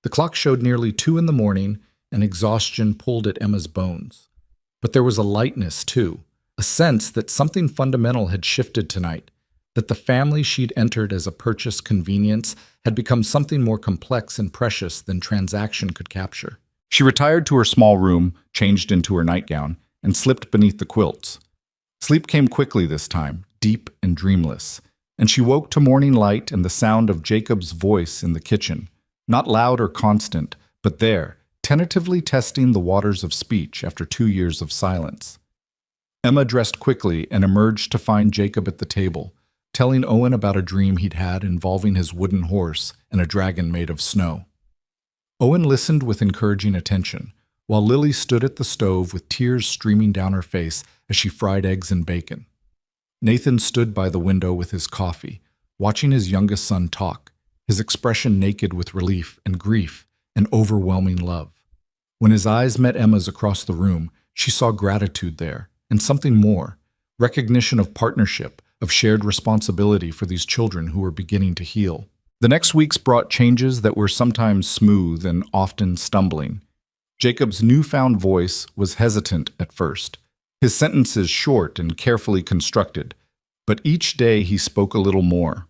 The clock showed nearly 2 a.m, and exhaustion pulled at Emma's bones. But there was a lightness, too, a sense that something fundamental had shifted tonight, that the family she'd entered as a purchased convenience had become something more complex and precious than transaction could capture. She retired to her small room, changed into her nightgown, and slipped beneath the quilts. Sleep came quickly this time, deep and dreamless, and she woke to morning light and the sound of Jacob's voice in the kitchen, not loud or constant, but there, tentatively testing the waters of speech after 2 years of silence. Emma dressed quickly and emerged to find Jacob at the table, telling Owen about a dream he'd had involving his wooden horse and a dragon made of snow. Owen listened with encouraging attention, while Lily stood at the stove with tears streaming down her face as she fried eggs and bacon. Nathan stood by the window with his coffee, watching his youngest son talk, his expression naked with relief and grief and overwhelming love. When his eyes met Emma's across the room, she saw gratitude there, and something more, recognition of partnership, of shared responsibility for these children who were beginning to heal. The next weeks brought changes that were sometimes smooth and often stumbling. Jacob's newfound voice was hesitant at first, his sentences short and carefully constructed, but each day he spoke a little more.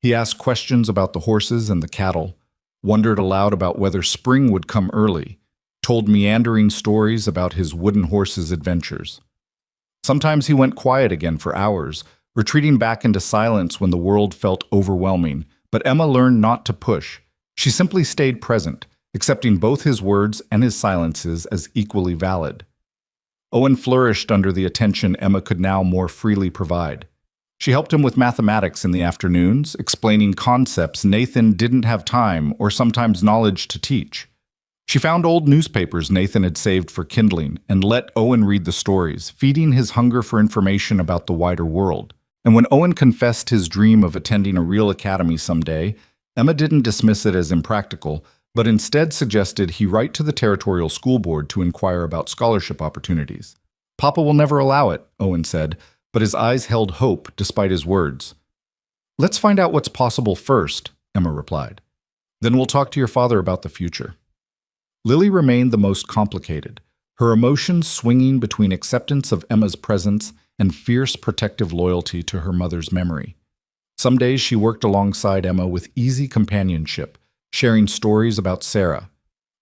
He asked questions about the horses and the cattle, wondered aloud about whether spring would come early, told meandering stories about his wooden horse's adventures. Sometimes he went quiet again for hours, retreating back into silence when the world felt overwhelming, but Emma learned not to push. She simply stayed present, accepting both his words and his silences as equally valid. Owen flourished under the attention Emma could now more freely provide. She helped him with mathematics in the afternoons, explaining concepts Nathan didn't have time or sometimes knowledge to teach. She found old newspapers Nathan had saved for kindling and let Owen read the stories, feeding his hunger for information about the wider world. And when Owen confessed his dream of attending a real academy someday, Emma didn't dismiss it as impractical, but instead suggested he write to the territorial school board to inquire about scholarship opportunities. "Papa will never allow it," Owen said, but his eyes held hope despite his words. "Let's find out what's possible first," Emma replied. "Then we'll talk to your father about the future." Lily remained the most complicated, her emotions swinging between acceptance of Emma's presence and fierce protective loyalty to her mother's memory. Some days she worked alongside Emma with easy companionship, sharing stories about Sarah,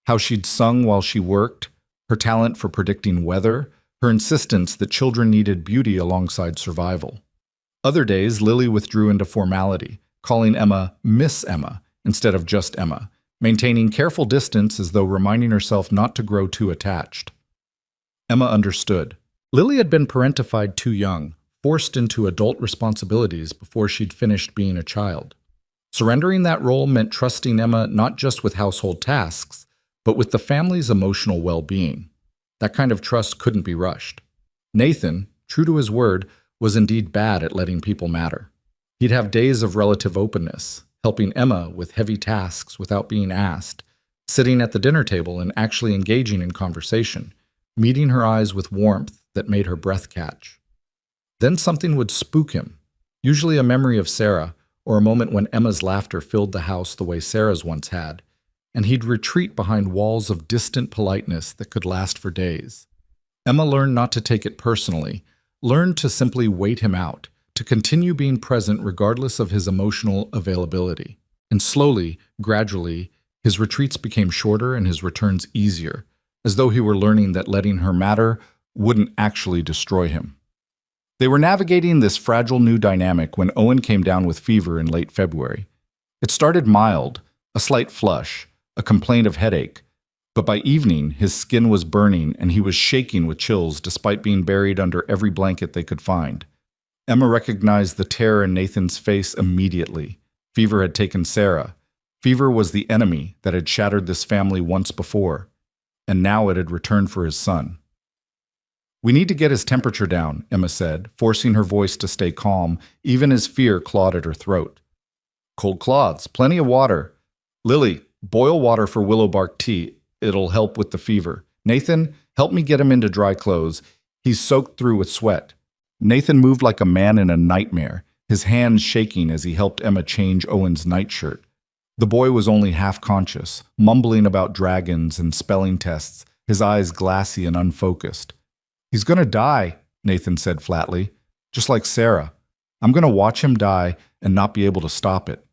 how she'd sung while she worked, her talent for predicting weather, her insistence that children needed beauty alongside survival. Other days, Lily withdrew into formality, calling Emma Miss Emma instead of just Emma, maintaining careful distance as though reminding herself not to grow too attached. Emma understood. Lily had been parentified too young, forced into adult responsibilities before she'd finished being a child. Surrendering that role meant trusting Emma not just with household tasks, but with the family's emotional well-being. That kind of trust couldn't be rushed. Nathan, true to his word, was indeed bad at letting people matter. He'd have days of relative openness, helping Emma with heavy tasks without being asked, sitting at the dinner table and actually engaging in conversation, meeting her eyes with warmth that made her breath catch. Then something would spook him, usually a memory of Sarah, or a moment when Emma's laughter filled the house the way Sarah's once had, and he'd retreat behind walls of distant politeness that could last for days. Emma learned not to take it personally, learned to simply wait him out, to continue being present regardless of his emotional availability. And slowly, gradually, his retreats became shorter and his returns easier, as though he were learning that letting her matter wouldn't actually destroy him. They were navigating this fragile new dynamic when Owen came down with fever in late February. It started mild, a slight flush, a complaint of headache, but by evening his skin was burning and he was shaking with chills despite being buried under every blanket they could find. Emma recognized the terror in Nathan's face immediately. Fever had taken Sarah. Fever was the enemy that had shattered this family once before, and now it had returned for his son. "We need to get his temperature down," Emma said, forcing her voice to stay calm, even as fear clawed at her throat. "Cold cloths, plenty of water. Lily, boil water for willow bark tea. It'll help with the fever. Nathan, help me get him into dry clothes. He's soaked through with sweat." Nathan moved like a man in a nightmare, his hands shaking as he helped Emma change Owen's nightshirt. The boy was only half conscious, mumbling about dragons and spelling tests, his eyes glassy and unfocused. "He's gonna die," Nathan said flatly, "just like Sarah. I'm gonna watch him die and not be able to stop it."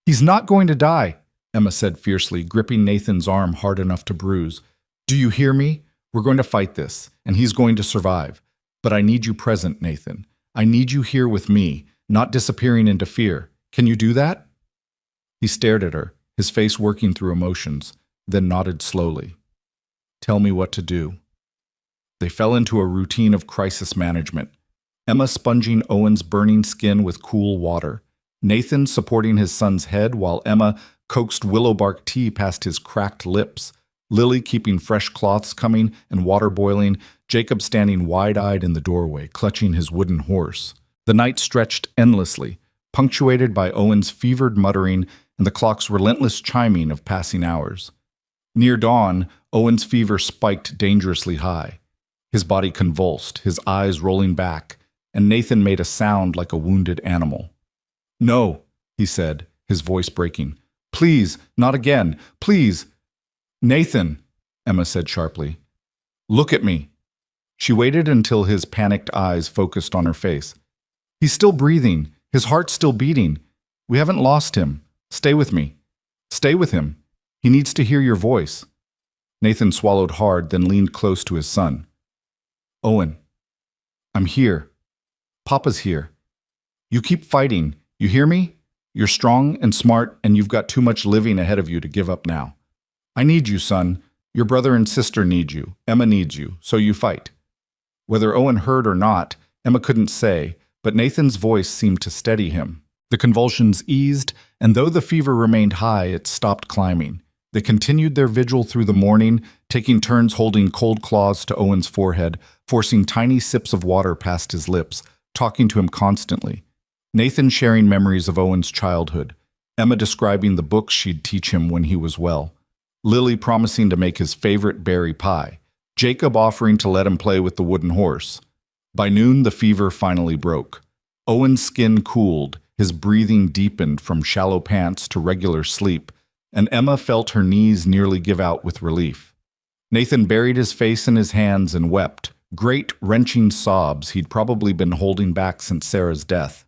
"He's not going to die," Emma said fiercely, gripping Nathan's arm hard enough to bruise. "Do you hear me? We're going to fight this, and he's going to survive. But I need you present, Nathan. I need you here with me, not disappearing into fear. Can you do that?" He stared at her, his face working through emotions, then nodded slowly. "Tell me what to do." They fell into a routine of crisis management. Emma sponging Owen's burning skin with cool water. Nathan supporting his son's head while Emma coaxed willow bark tea past his cracked lips. Lily keeping fresh cloths coming and water boiling. Jacob standing wide-eyed in the doorway, clutching his wooden horse. The night stretched endlessly, punctuated by Owen's fevered muttering and the clock's relentless chiming of passing hours. Near dawn, Owen's fever spiked dangerously high. His body convulsed, his eyes rolling back, and Nathan made a sound like a wounded animal. "No," he said, his voice breaking. "Please, not again. Please." "Nathan," Emma said sharply. "Look at me." She waited until his panicked eyes focused on her face. "He's still breathing. His heart's still beating. We haven't lost him. Stay with me. Stay with him. He needs to hear your voice." Nathan swallowed hard, then leaned close to his son. "Owen, I'm here. Papa's here. You keep fighting. You hear me? You're strong and smart, and you've got too much living ahead of you to give up now. I need you, son. Your brother and sister need you. Emma needs you, so you fight." Whether Owen heard or not, Emma couldn't say, but Nathan's voice seemed to steady him. The convulsions eased, and though the fever remained high, it stopped climbing. They continued their vigil through the morning, taking turns holding cold claws to Owen's forehead, forcing tiny sips of water past his lips, talking to him constantly. Nathan sharing memories of Owen's childhood, Emma describing the books she'd teach him when he was well, Lily promising to make his favorite berry pie, Jacob offering to let him play with the wooden horse. By noon, the fever finally broke. Owen's skin cooled, his breathing deepened from shallow pants to regular sleep, and Emma felt her knees nearly give out with relief. Nathan buried his face in his hands and wept, great wrenching sobs he'd probably been holding back since Sarah's death.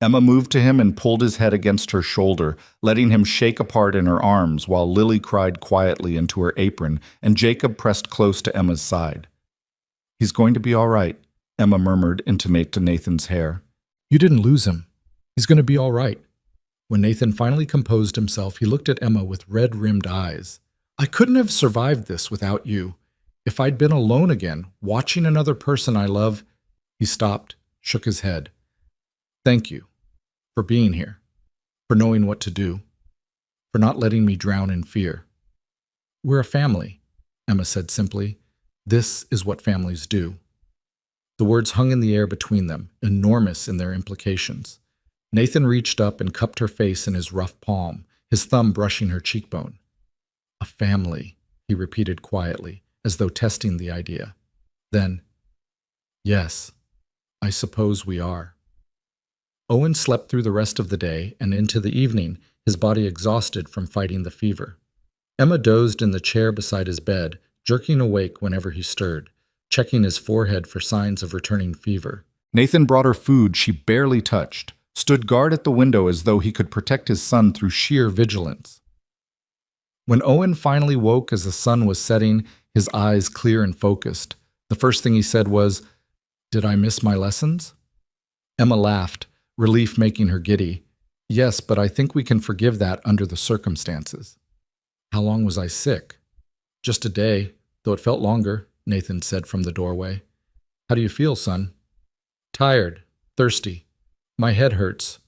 Emma moved to him and pulled his head against her shoulder, letting him shake apart in her arms while Lily cried quietly into her apron and Jacob pressed close to Emma's side. "He's going to be all right," Emma murmured intimate to Nathan's hair. "You didn't lose him. He's going to be all right." When Nathan finally composed himself, he looked at Emma with red-rimmed eyes. "I couldn't have survived this without you. If I'd been alone again, watching another person I love—" He stopped, shook his head. "Thank you for being here, for knowing what to do, for not letting me drown in fear. We're a family," Emma said simply. "This is what families do." The words hung in the air between them, enormous in their implications. Nathan reached up and cupped her face in his rough palm, his thumb brushing her cheekbone. "A family," he repeated quietly, as though testing the idea. Then, "Yes, I suppose we are." Owen slept through the rest of the day and into the evening, his body exhausted from fighting the fever. Emma dozed in the chair beside his bed, jerking awake whenever he stirred, checking his forehead for signs of returning fever. Nathan brought her food she barely touched, stood guard at the window as though he could protect his son through sheer vigilance. When Owen finally woke as the sun was setting, his eyes clear and focused, the first thing he said was, "Did I miss my lessons?" Emma laughed, relief making her giddy. "Yes, but I think we can forgive that under the circumstances." "How long was I sick?" "Just a day, though it felt longer," Nathan said from the doorway. "How do you feel, son?" "Tired, thirsty. My head hurts."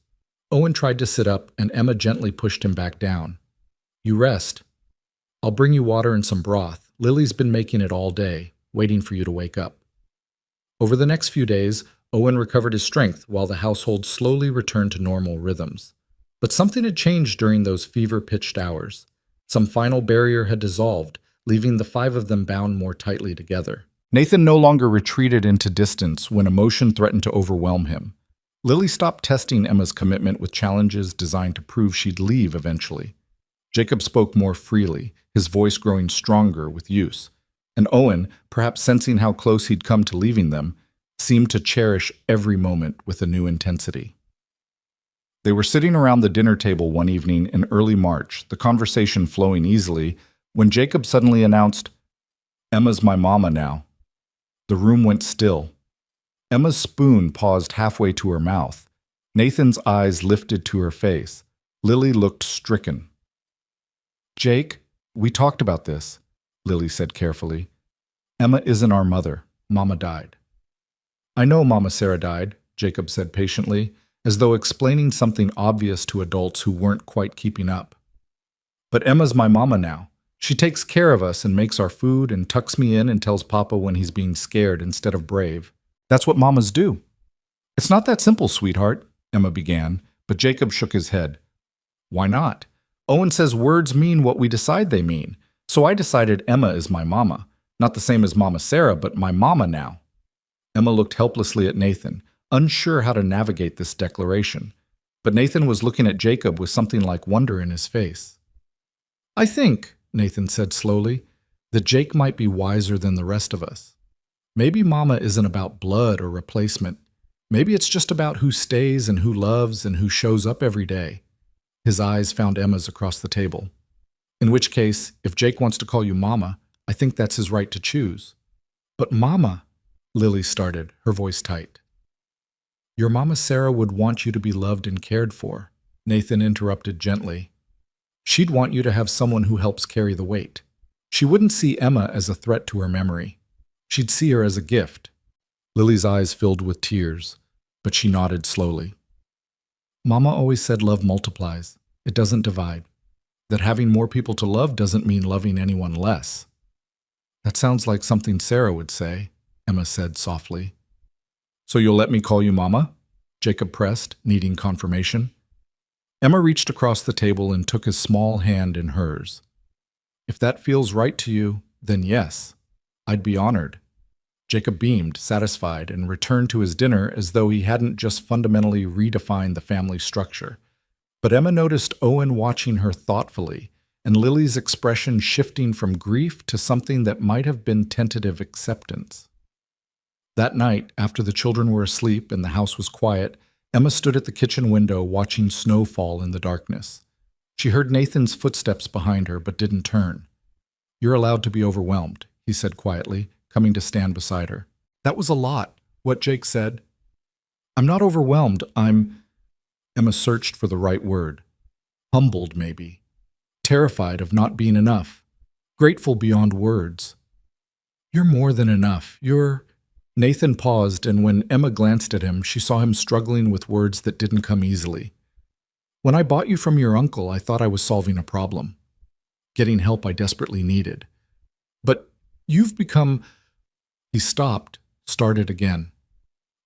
Owen tried to sit up, and Emma gently pushed him back down. "You rest. I'll bring you water and some broth. Lily's been making it all day, waiting for you to wake up." Over the next few days, Owen recovered his strength while the household slowly returned to normal rhythms. But something had changed during those fever-pitched hours. Some final barrier had dissolved, leaving the five of them bound more tightly together. Nathan no longer retreated into distance when emotion threatened to overwhelm him. Lily stopped testing Emma's commitment with challenges designed to prove she'd leave eventually. Jacob spoke more freely, his voice growing stronger with use. And Owen, perhaps sensing how close he'd come to leaving them, seemed to cherish every moment with a new intensity. They were sitting around the dinner table one evening in early March, the conversation flowing easily, when Jacob suddenly announced, "Emma's my mama now." The room went still. Emma's spoon paused halfway to her mouth. Nathan's eyes lifted to her face. Lily looked stricken. "Jake, we talked about this," Lily said carefully. "Emma isn't our mother. Mama died." "I know Mama Sarah died," Jacob said patiently, as though explaining something obvious to adults who weren't quite keeping up. "But Emma's my mama now. She takes care of us and makes our food and tucks me in and tells Papa when he's being scared instead of brave. That's what mamas do." "It's not that simple, sweetheart," Emma began, but Jacob shook his head. "Why not? Owen says words mean what we decide they mean. So I decided Emma is my mama. Not the same as Mama Sarah, but my mama now. Emma looked helplessly at Nathan, unsure how to navigate this declaration. But Nathan was looking at Jacob with something like wonder in his face. I think, Nathan said slowly, that Jake might be wiser than the rest of us. Maybe mama isn't about blood or replacement. Maybe it's just about who stays and who loves and who shows up every day. His eyes found Emma's across the table. In which case, if Jake wants to call you mama, I think that's his right to choose. But mama, Lily started, her voice tight. Your mama Sarah would want you to be loved and cared for, Nathan interrupted gently. She'd want you to have someone who helps carry the weight. She wouldn't see Emma as a threat to her memory. She'd see her as a gift. Lily's eyes filled with tears, but she nodded slowly. Mama always said love multiplies. It doesn't divide. That having more people to love doesn't mean loving anyone less. That sounds like something Sarah would say, Emma said softly. So you'll let me call you Mama? Jacob pressed, needing confirmation. Emma reached across the table and took his small hand in hers. If that feels right to you, then yes, I'd be honored. Jacob beamed, satisfied, and returned to his dinner as though he hadn't just fundamentally redefined the family structure. But Emma noticed Owen watching her thoughtfully, and Lily's expression shifting from grief to something that might have been tentative acceptance. That night, after the children were asleep and the house was quiet, Emma stood at the kitchen window watching snow fall in the darkness. She heard Nathan's footsteps behind her but didn't turn. You're allowed to be overwhelmed, he said quietly, coming to stand beside her. That was a lot, what Jake said. I'm not overwhelmed, Emma searched for the right word. Humbled, maybe. Terrified of not being enough. Grateful beyond words. You're more than enough. Nathan paused, and when Emma glanced at him, she saw him struggling with words that didn't come easily. When I bought you from your uncle, I thought I was solving a problem. Getting help I desperately needed. But you've become... He stopped, started again.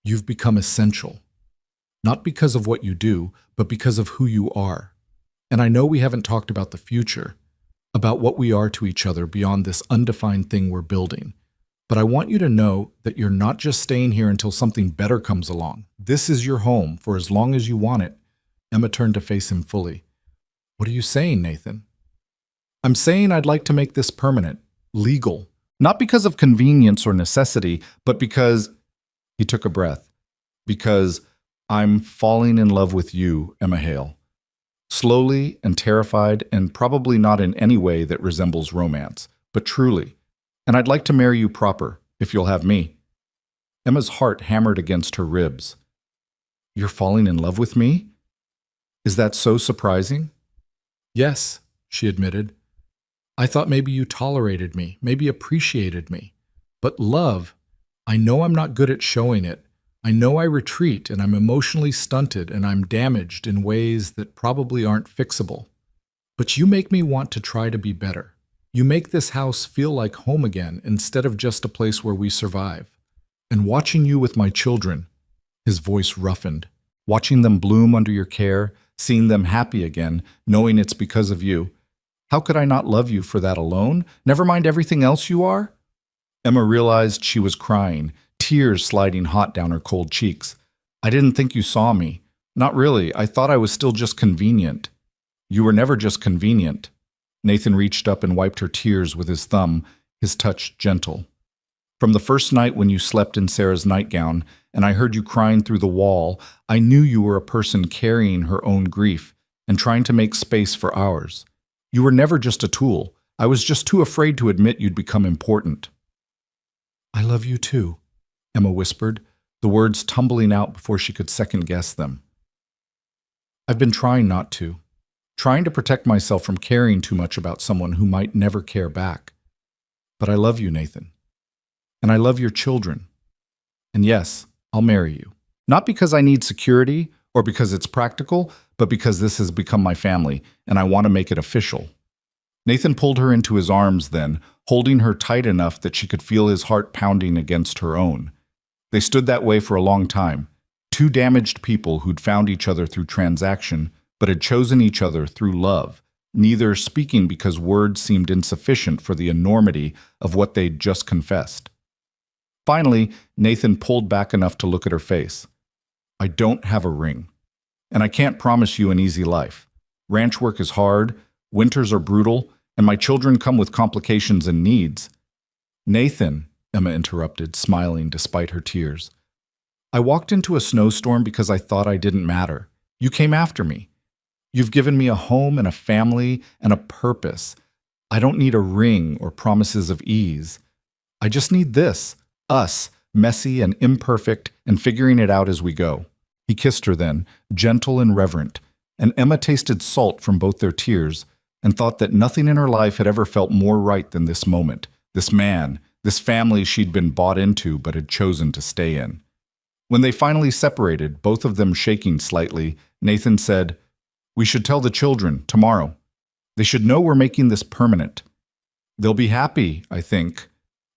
You've become essential. Not because of what you do, but because of who you are. And I know we haven't talked about the future, about what we are to each other beyond this undefined thing we're building. But I want you to know that you're not just staying here until something better comes along. This is your home for as long as you want it. Emma turned to face him fully. What are you saying, Nathan? I'm saying I'd like to make this permanent, legal. Not because of convenience or necessity, but because... He took a breath. Because I'm falling in love with you, Emma Hale. Slowly and terrified, and probably not in any way that resembles romance, but truly. And I'd like to marry you proper, if you'll have me. Emma's heart hammered against her ribs. You're falling in love with me? Is that so surprising? Yes, she admitted. I thought maybe you tolerated me, maybe appreciated me. But love, I know I'm not good at showing it. I know I retreat and I'm emotionally stunted and I'm damaged in ways that probably aren't fixable. But you make me want to try to be better. You make this house feel like home again instead of just a place where we survive. And watching you with my children, his voice roughened, watching them bloom under your care, seeing them happy again, knowing it's because of you. How could I not love you for that alone? Never mind everything else you are? Emma realized she was crying, tears sliding hot down her cold cheeks. I didn't think you saw me. Not really. I thought I was still just convenient. You were never just convenient. Nathan reached up and wiped her tears with his thumb, his touch gentle. From the first night when you slept in Sarah's nightgown, and I heard you crying through the wall, I knew you were a person carrying her own grief and trying to make space for ours. You were never just a tool. I was just too afraid to admit you'd become important. I love you too, Emma whispered, the words tumbling out before she could second-guess them. I've been trying not to. Trying to protect myself from caring too much about someone who might never care back. But I love you, Nathan. And I love your children. And yes, I'll marry you. Not because I need security or because it's practical, but because this has become my family, and I want to make it official. Nathan pulled her into his arms then, holding her tight enough that she could feel his heart pounding against her own. They stood that way for a long time, two damaged people who'd found each other through transaction, but had chosen each other through love, neither speaking because words seemed insufficient for the enormity of what they'd just confessed. Finally, Nathan pulled back enough to look at her face. I don't have a ring, and I can't promise you an easy life. Ranch work is hard, winters are brutal, and my children come with complications and needs. Nathan, Emma interrupted, smiling despite her tears. I walked into a snowstorm because I thought I didn't matter. You came after me. You've given me a home and a family and a purpose. I don't need a ring or promises of ease. I just need this, us, messy and imperfect and figuring it out as we go. He kissed her then, gentle and reverent, and Emma tasted salt from both their tears and thought that nothing in her life had ever felt more right than this moment, this man, this family she'd been bought into but had chosen to stay in. When they finally separated, both of them shaking slightly, Nathan said, We should tell the children tomorrow. They should know we're making this permanent. They'll be happy, I think.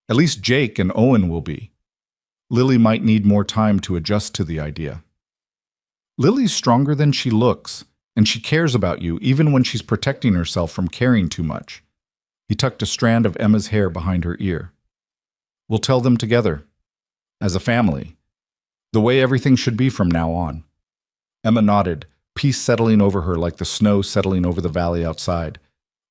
At least Jake and Owen will be. Lily might need more time to adjust to the idea. Lily's stronger than she looks, and she cares about you even when she's protecting herself from caring too much. He tucked a strand of Emma's hair behind her ear. We'll tell them together, as a family, the way everything should be from now on. Emma nodded, peace settling over her like the snow settling over the valley outside.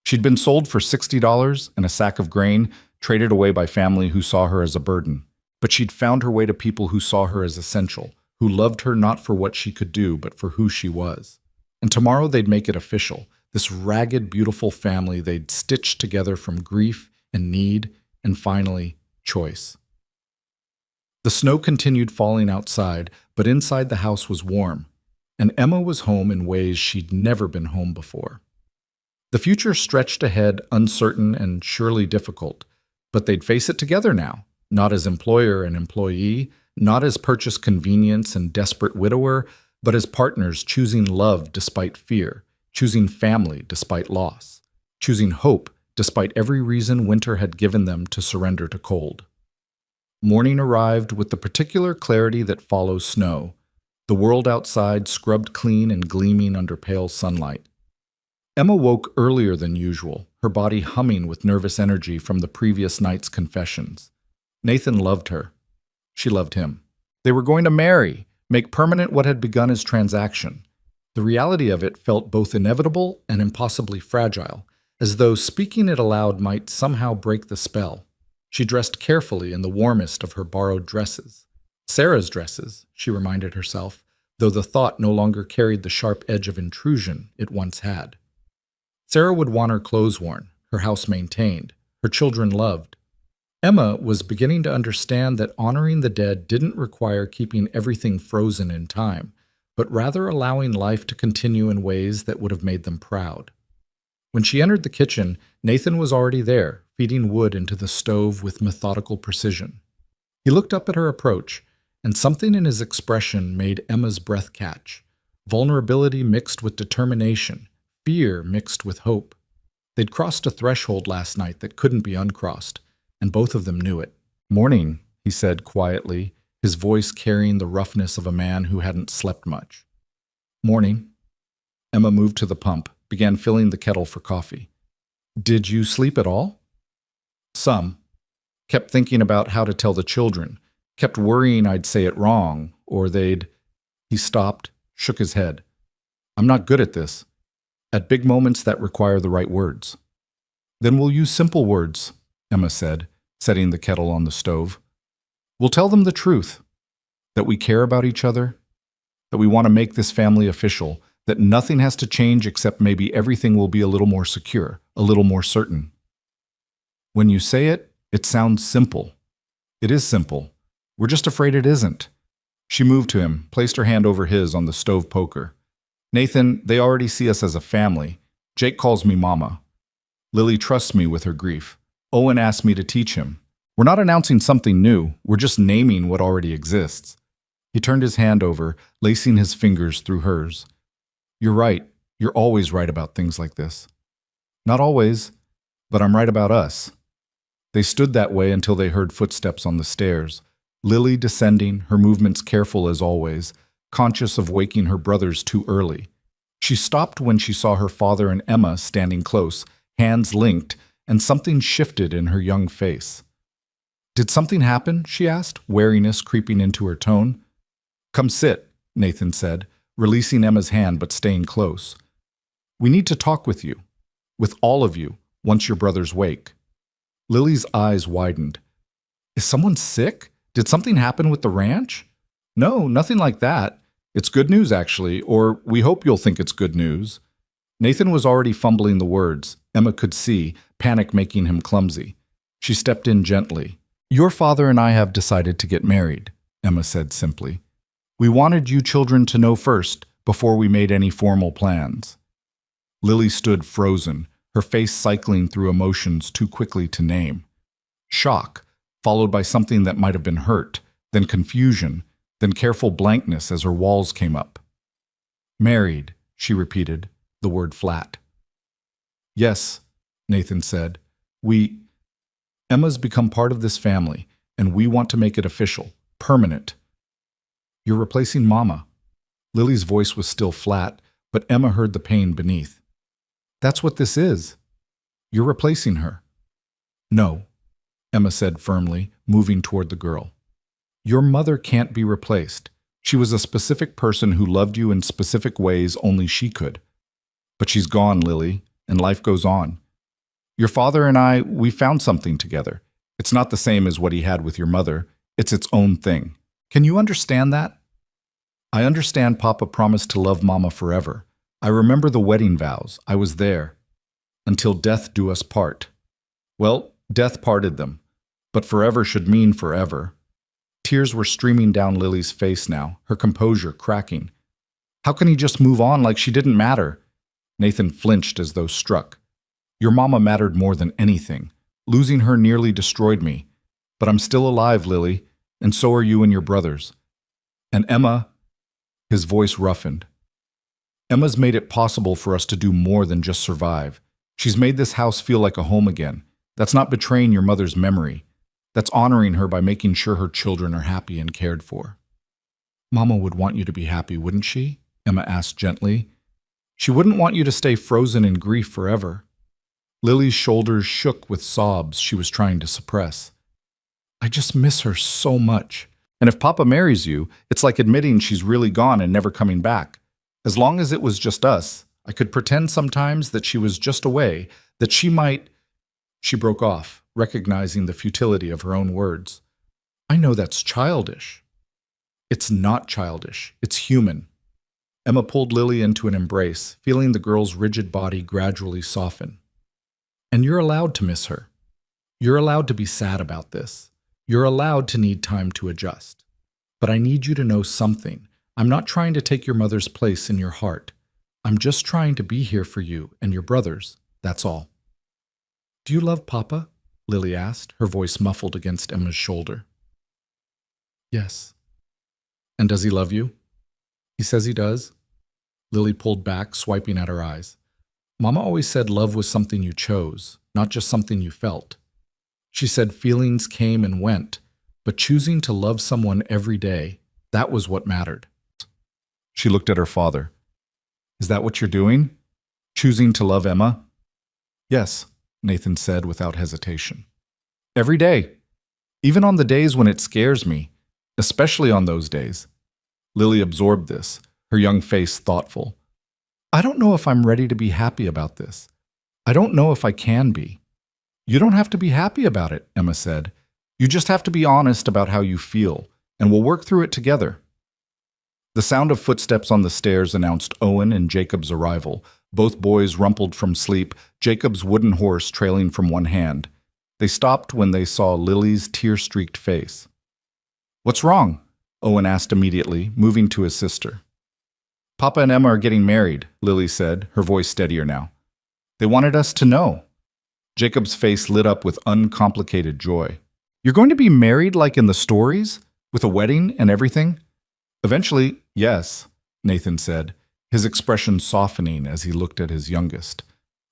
She'd been sold for $60 and a sack of grain, traded away by family who saw her as a burden. But she'd found her way to people who saw her as essential, who loved her not for what she could do, but for who she was. And tomorrow they'd make it official, this ragged, beautiful family they'd stitched together from grief and need and finally, choice. The snow continued falling outside, but inside the house was warm, and Emma was home in ways she'd never been home before. The future stretched ahead, uncertain and surely difficult, but they'd face it together now, not as employer and employee, not as purchased convenience and desperate widower, but as partners choosing love despite fear, choosing family despite loss, choosing hope despite every reason winter had given them to surrender to cold. Morning arrived with the particular clarity that follows snow, the world outside scrubbed clean and gleaming under pale sunlight. Emma woke earlier than usual, her body humming with nervous energy from the previous night's confessions. Nathan loved her. She loved him. They were going to marry, make permanent what had begun as transaction. The reality of it felt both inevitable and impossibly fragile, as though speaking it aloud might somehow break the spell. She dressed carefully in the warmest of her borrowed dresses. Sarah's dresses, she reminded herself, though the thought no longer carried the sharp edge of intrusion it once had. Sarah would want her clothes worn, her house maintained, her children loved. Emma was beginning to understand that honoring the dead didn't require keeping everything frozen in time, but rather allowing life to continue in ways that would have made them proud. When she entered the kitchen, Nathan was already there, feeding wood into the stove with methodical precision. He looked up at her approach, and something in his expression made Emma's breath catch. Vulnerability mixed with determination, fear mixed with hope. They'd crossed a threshold last night that couldn't be uncrossed, and both of them knew it. "Morning," he said quietly, his voice carrying the roughness of a man who hadn't slept much. "Morning." Emma moved to the pump, began filling the kettle for coffee. "Did you sleep at all?" "Some. Kept thinking about how to tell the children. Kept worrying I'd say it wrong, or they'd—" He stopped, shook his head. "I'm not good at this. At big moments that require the right words." "Then we'll use simple words," Emma said, setting the kettle on the stove. "We'll tell them the truth, that we care about each other, that we want to make this family official, that nothing has to change except maybe everything will be a little more secure, a little more certain." "When you say it, it sounds simple." "It is simple. We're just afraid it isn't." She moved to him, placed her hand over his on the stove poker. "Nathan, they already see us as a family. Jake calls me Mama. Lily trusts me with her grief. Owen asked me to teach him. We're not announcing something new, we're just naming what already exists." He turned his hand over, lacing his fingers through hers. "You're right. You're always right about things like this." "Not always, but I'm right about us." They stood that way until they heard footsteps on the stairs. Lily descending, her movements careful as always, conscious of waking her brothers too early. She stopped when she saw her father and Emma standing close, hands linked, and something shifted in her young face. "Did something happen?" she asked, wariness creeping into her tone. "Come sit," Nathan said, releasing Emma's hand but staying close. "We need to talk with you, with all of you, once your brothers wake." Lily's eyes widened. "Is someone sick? Did something happen with the ranch?" "No, nothing like that. It's good news, actually, or we hope you'll think it's good news." Nathan was already fumbling the words. Emma could see, panic making him clumsy. She stepped in gently. "Your father and I have decided to get married," Emma said simply. "We wanted you children to know first, before we made any formal plans." Lily stood frozen, her face cycling through emotions too quickly to name. Shock, followed by something that might have been hurt, then confusion, then careful blankness as her walls came up. "Married," she repeated, the word flat. "Yes," Nathan said. Emma's become part of this family, and we want to make it official, permanent." "You're replacing Mama." Lily's voice was still flat, but Emma heard the pain beneath. "That's what this is. You're replacing her." "No," Emma said firmly, moving toward the girl. "Your mother can't be replaced. She was a specific person who loved you in specific ways only she could. But she's gone, Lily, and life goes on. Your father and I, we found something together. It's not the same as what he had with your mother. It's its own thing. Can you understand that?" "I understand Papa promised to love Mama forever. I remember the wedding vows. I was there. Until death do us part." Well, death parted them. But forever should mean forever. Tears were streaming down Lily's face now, her composure cracking. How can he just move on like she didn't matter? Nathan flinched as though struck. "Your mama mattered more than anything. Losing her nearly destroyed me. But I'm still alive, Lily, and so are you and your brothers. And Emma," his voice roughened. "Emma's made it possible for us to do more than just survive. She's made this house feel like a home again. That's not betraying your mother's memory. That's honoring her by making sure her children are happy and cared for." "Mama would want you to be happy, wouldn't she?" Emma asked gently. "She wouldn't want you to stay frozen in grief forever." Lily's shoulders shook with sobs she was trying to suppress. "I just miss her so much. And if Papa marries you, it's like admitting she's really gone and never coming back. As long as it was just us, I could pretend sometimes that she was just away, that she might—" She broke off, recognizing the futility of her own words. "I know that's childish." "It's not childish. It's human." Emma pulled Lily into an embrace, feeling the girl's rigid body gradually soften. "And you're allowed to miss her. You're allowed to be sad about this. You're allowed to need time to adjust. But I need you to know something. I'm not trying to take your mother's place in your heart. I'm just trying to be here for you and your brothers, that's all." "Do you love Papa?" Lily asked, her voice muffled against Emma's shoulder. "Yes." "And does he love you?" "He says he does." Lily pulled back, swiping at her eyes. "Mama always said love was something you chose, not just something you felt. She said feelings came and went, but choosing to love someone every day, that was what mattered." She looked at her father. "Is that what you're doing? Choosing to love Emma?" "Yes," Nathan said without hesitation. "Every day. Even on the days when it scares me. Especially on those days." Lily absorbed this, her young face thoughtful. "I don't know if I'm ready to be happy about this. I don't know if I can be." "You don't have to be happy about it," Emma said. "You just have to be honest about how you feel, and we'll work through it together." The sound of footsteps on the stairs announced Owen and Jacob's arrival. Both boys rumpled from sleep, Jacob's wooden horse trailing from one hand. They stopped when they saw Lily's tear-streaked face. "What's wrong?" Owen asked immediately, moving to his sister. "Papa and Emma are getting married," Lily said, her voice steadier now. "They wanted us to know." Jacob's face lit up with uncomplicated joy. "You're going to be married like in the stories? With a wedding and everything?" "Eventually, yes," Nathan said, his expression softening as he looked at his youngest.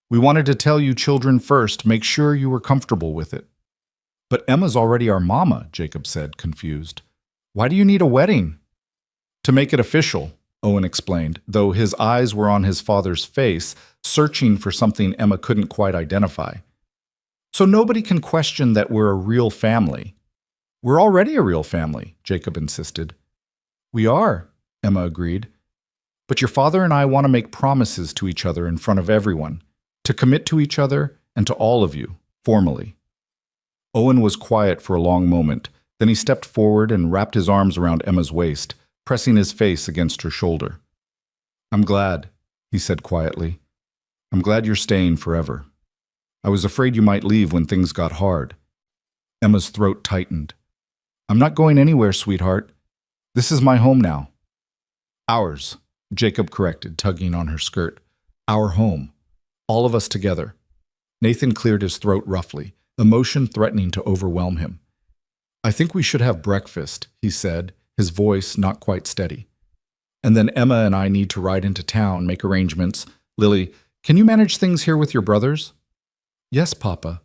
"We wanted to tell you children first, make sure you were comfortable with it." "But Emma's already our mama," Jacob said, confused. "Why do you need a wedding?" "To make it official," Owen explained, though his eyes were on his father's face, searching for something Emma couldn't quite identify. So nobody can question that we're a real family. We're already a real family, Jacob insisted. We are, Emma agreed. But your father and I want to make promises to each other in front of everyone, to commit to each other and to all of you, formally. Owen was quiet for a long moment. Then he stepped forward and wrapped his arms around Emma's waist, pressing his face against her shoulder. I'm glad, he said quietly. I'm glad you're staying forever. I was afraid you might leave when things got hard. Emma's throat tightened. I'm not going anywhere, sweetheart. This is my home now. Ours, Jacob corrected, tugging on her skirt. Our home. All of us together. Nathan cleared his throat roughly, emotion threatening to overwhelm him. I think we should have breakfast, he said, his voice not quite steady. And then Emma and I need to ride into town, make arrangements. Lily, can you manage things here with your brothers? Yes, Papa.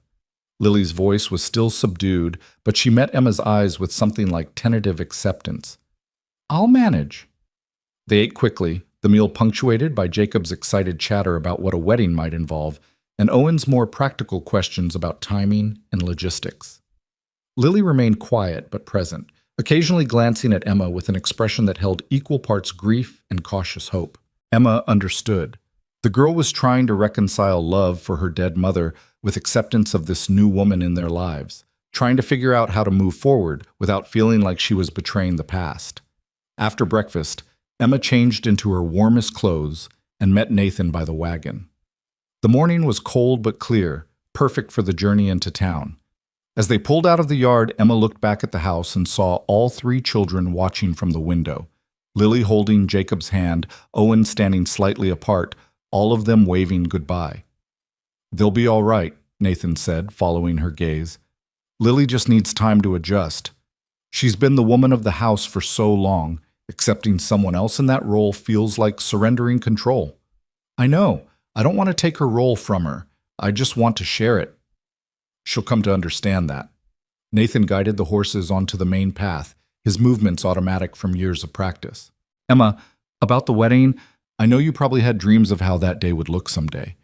Lily's voice was still subdued, but she met Emma's eyes with something like tentative acceptance. I'll manage. They ate quickly, the meal punctuated by Jacob's excited chatter about what a wedding might involve, and Owen's more practical questions about timing and logistics. Lily remained quiet but present, occasionally glancing at Emma with an expression that held equal parts grief and cautious hope. Emma understood. The girl was trying to reconcile love for her dead mother with acceptance of this new woman in their lives, trying to figure out how to move forward without feeling like she was betraying the past. After breakfast, Emma changed into her warmest clothes and met Nathan by the wagon. The morning was cold but clear, perfect for the journey into town. As they pulled out of the yard, Emma looked back at the house and saw all three children watching from the window, Lily holding Jacob's hand, Owen standing slightly apart, all of them waving goodbye. They'll be all right, Nathan said, following her gaze. Lily just needs time to adjust. She's been the woman of the house for so long. Accepting someone else in that role feels like surrendering control. I know. I don't want to take her role from her. I just want to share it. She'll come to understand that. Nathan guided the horses onto the main path, his movements automatic from years of practice. Emma, about the wedding, I know you probably had dreams of how that day would look someday.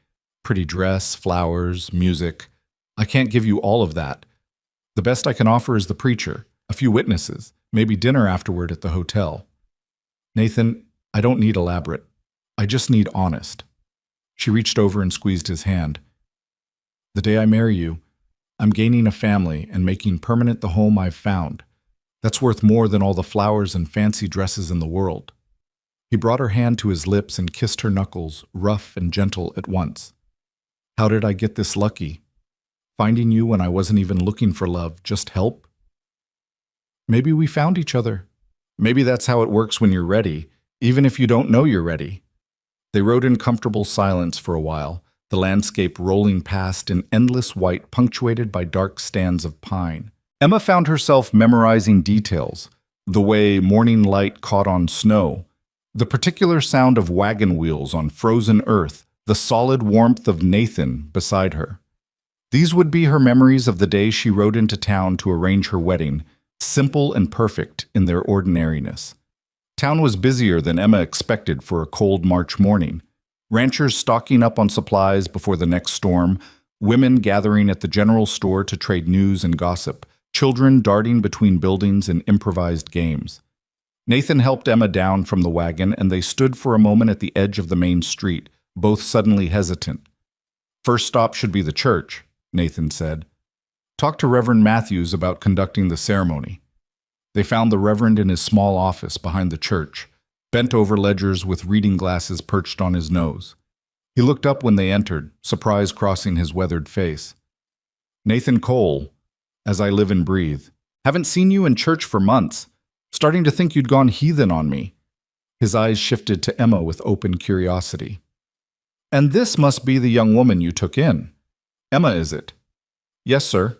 Pretty dress, flowers, music. I can't give you all of that. The best I can offer is the preacher, a few witnesses, maybe dinner afterward at the hotel. Nathan, I don't need elaborate. I just need honest. She reached over and squeezed his hand. The day I marry you, I'm gaining a family and making permanent the home I've found. That's worth more than all the flowers and fancy dresses in the world. He brought her hand to his lips and kissed her knuckles, rough and gentle at once. How did I get this lucky? Finding you when I wasn't even looking for love, just help? Maybe we found each other. Maybe that's how it works when you're ready, even if you don't know you're ready. They rode in comfortable silence for a while, the landscape rolling past in endless white punctuated by dark stands of pine. Emma found herself memorizing details, the way morning light caught on snow, the particular sound of wagon wheels on frozen earth, the solid warmth of Nathan beside her. These would be her memories of the day she rode into town to arrange her wedding, simple and perfect in their ordinariness. Town was busier than Emma expected for a cold March morning. Ranchers stocking up on supplies before the next storm, women gathering at the general store to trade news and gossip, children darting between buildings in improvised games. Nathan helped Emma down from the wagon, and they stood for a moment at the edge of the main street, both suddenly hesitant. First stop should be the church, Nathan said. Talk to Reverend Matthews about conducting the ceremony. They found the Reverend in his small office behind the church, bent over ledgers with reading glasses perched on his nose. He looked up when they entered, surprise crossing his weathered face. Nathan Cole, as I live and breathe. Haven't seen you in church for months. Starting to think you'd gone heathen on me. His eyes shifted to Emma with open curiosity. And this must be the young woman you took in. Emma, is it? Yes, sir.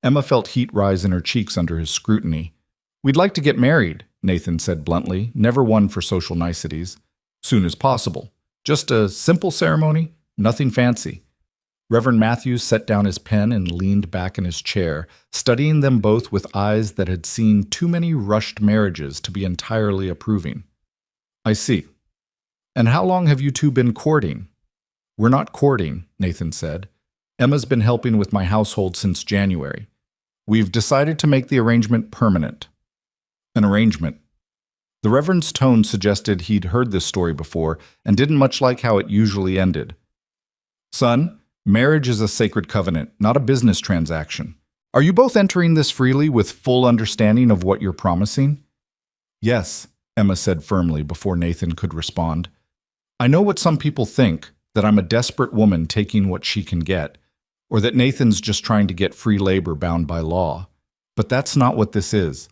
Emma felt heat rise in her cheeks under his scrutiny. We'd like to get married, Nathan said bluntly, never one for social niceties. Soon as possible. Just a simple ceremony, nothing fancy. Reverend Matthews set down his pen and leaned back in his chair, studying them both with eyes that had seen too many rushed marriages to be entirely approving. I see. And how long have you two been courting? We're not courting, Nathan said. Emma's been helping with my household since January. We've decided to make the arrangement permanent. An arrangement. The Reverend's tone suggested he'd heard this story before and didn't much like how it usually ended. Son, marriage is a sacred covenant, not a business transaction. Are you both entering this freely with full understanding of what you're promising? Yes, Emma said firmly before Nathan could respond. I know what some people think, that I'm a desperate woman taking what she can get, or that Nathan's just trying to get free labor bound by law. But that's not what this is.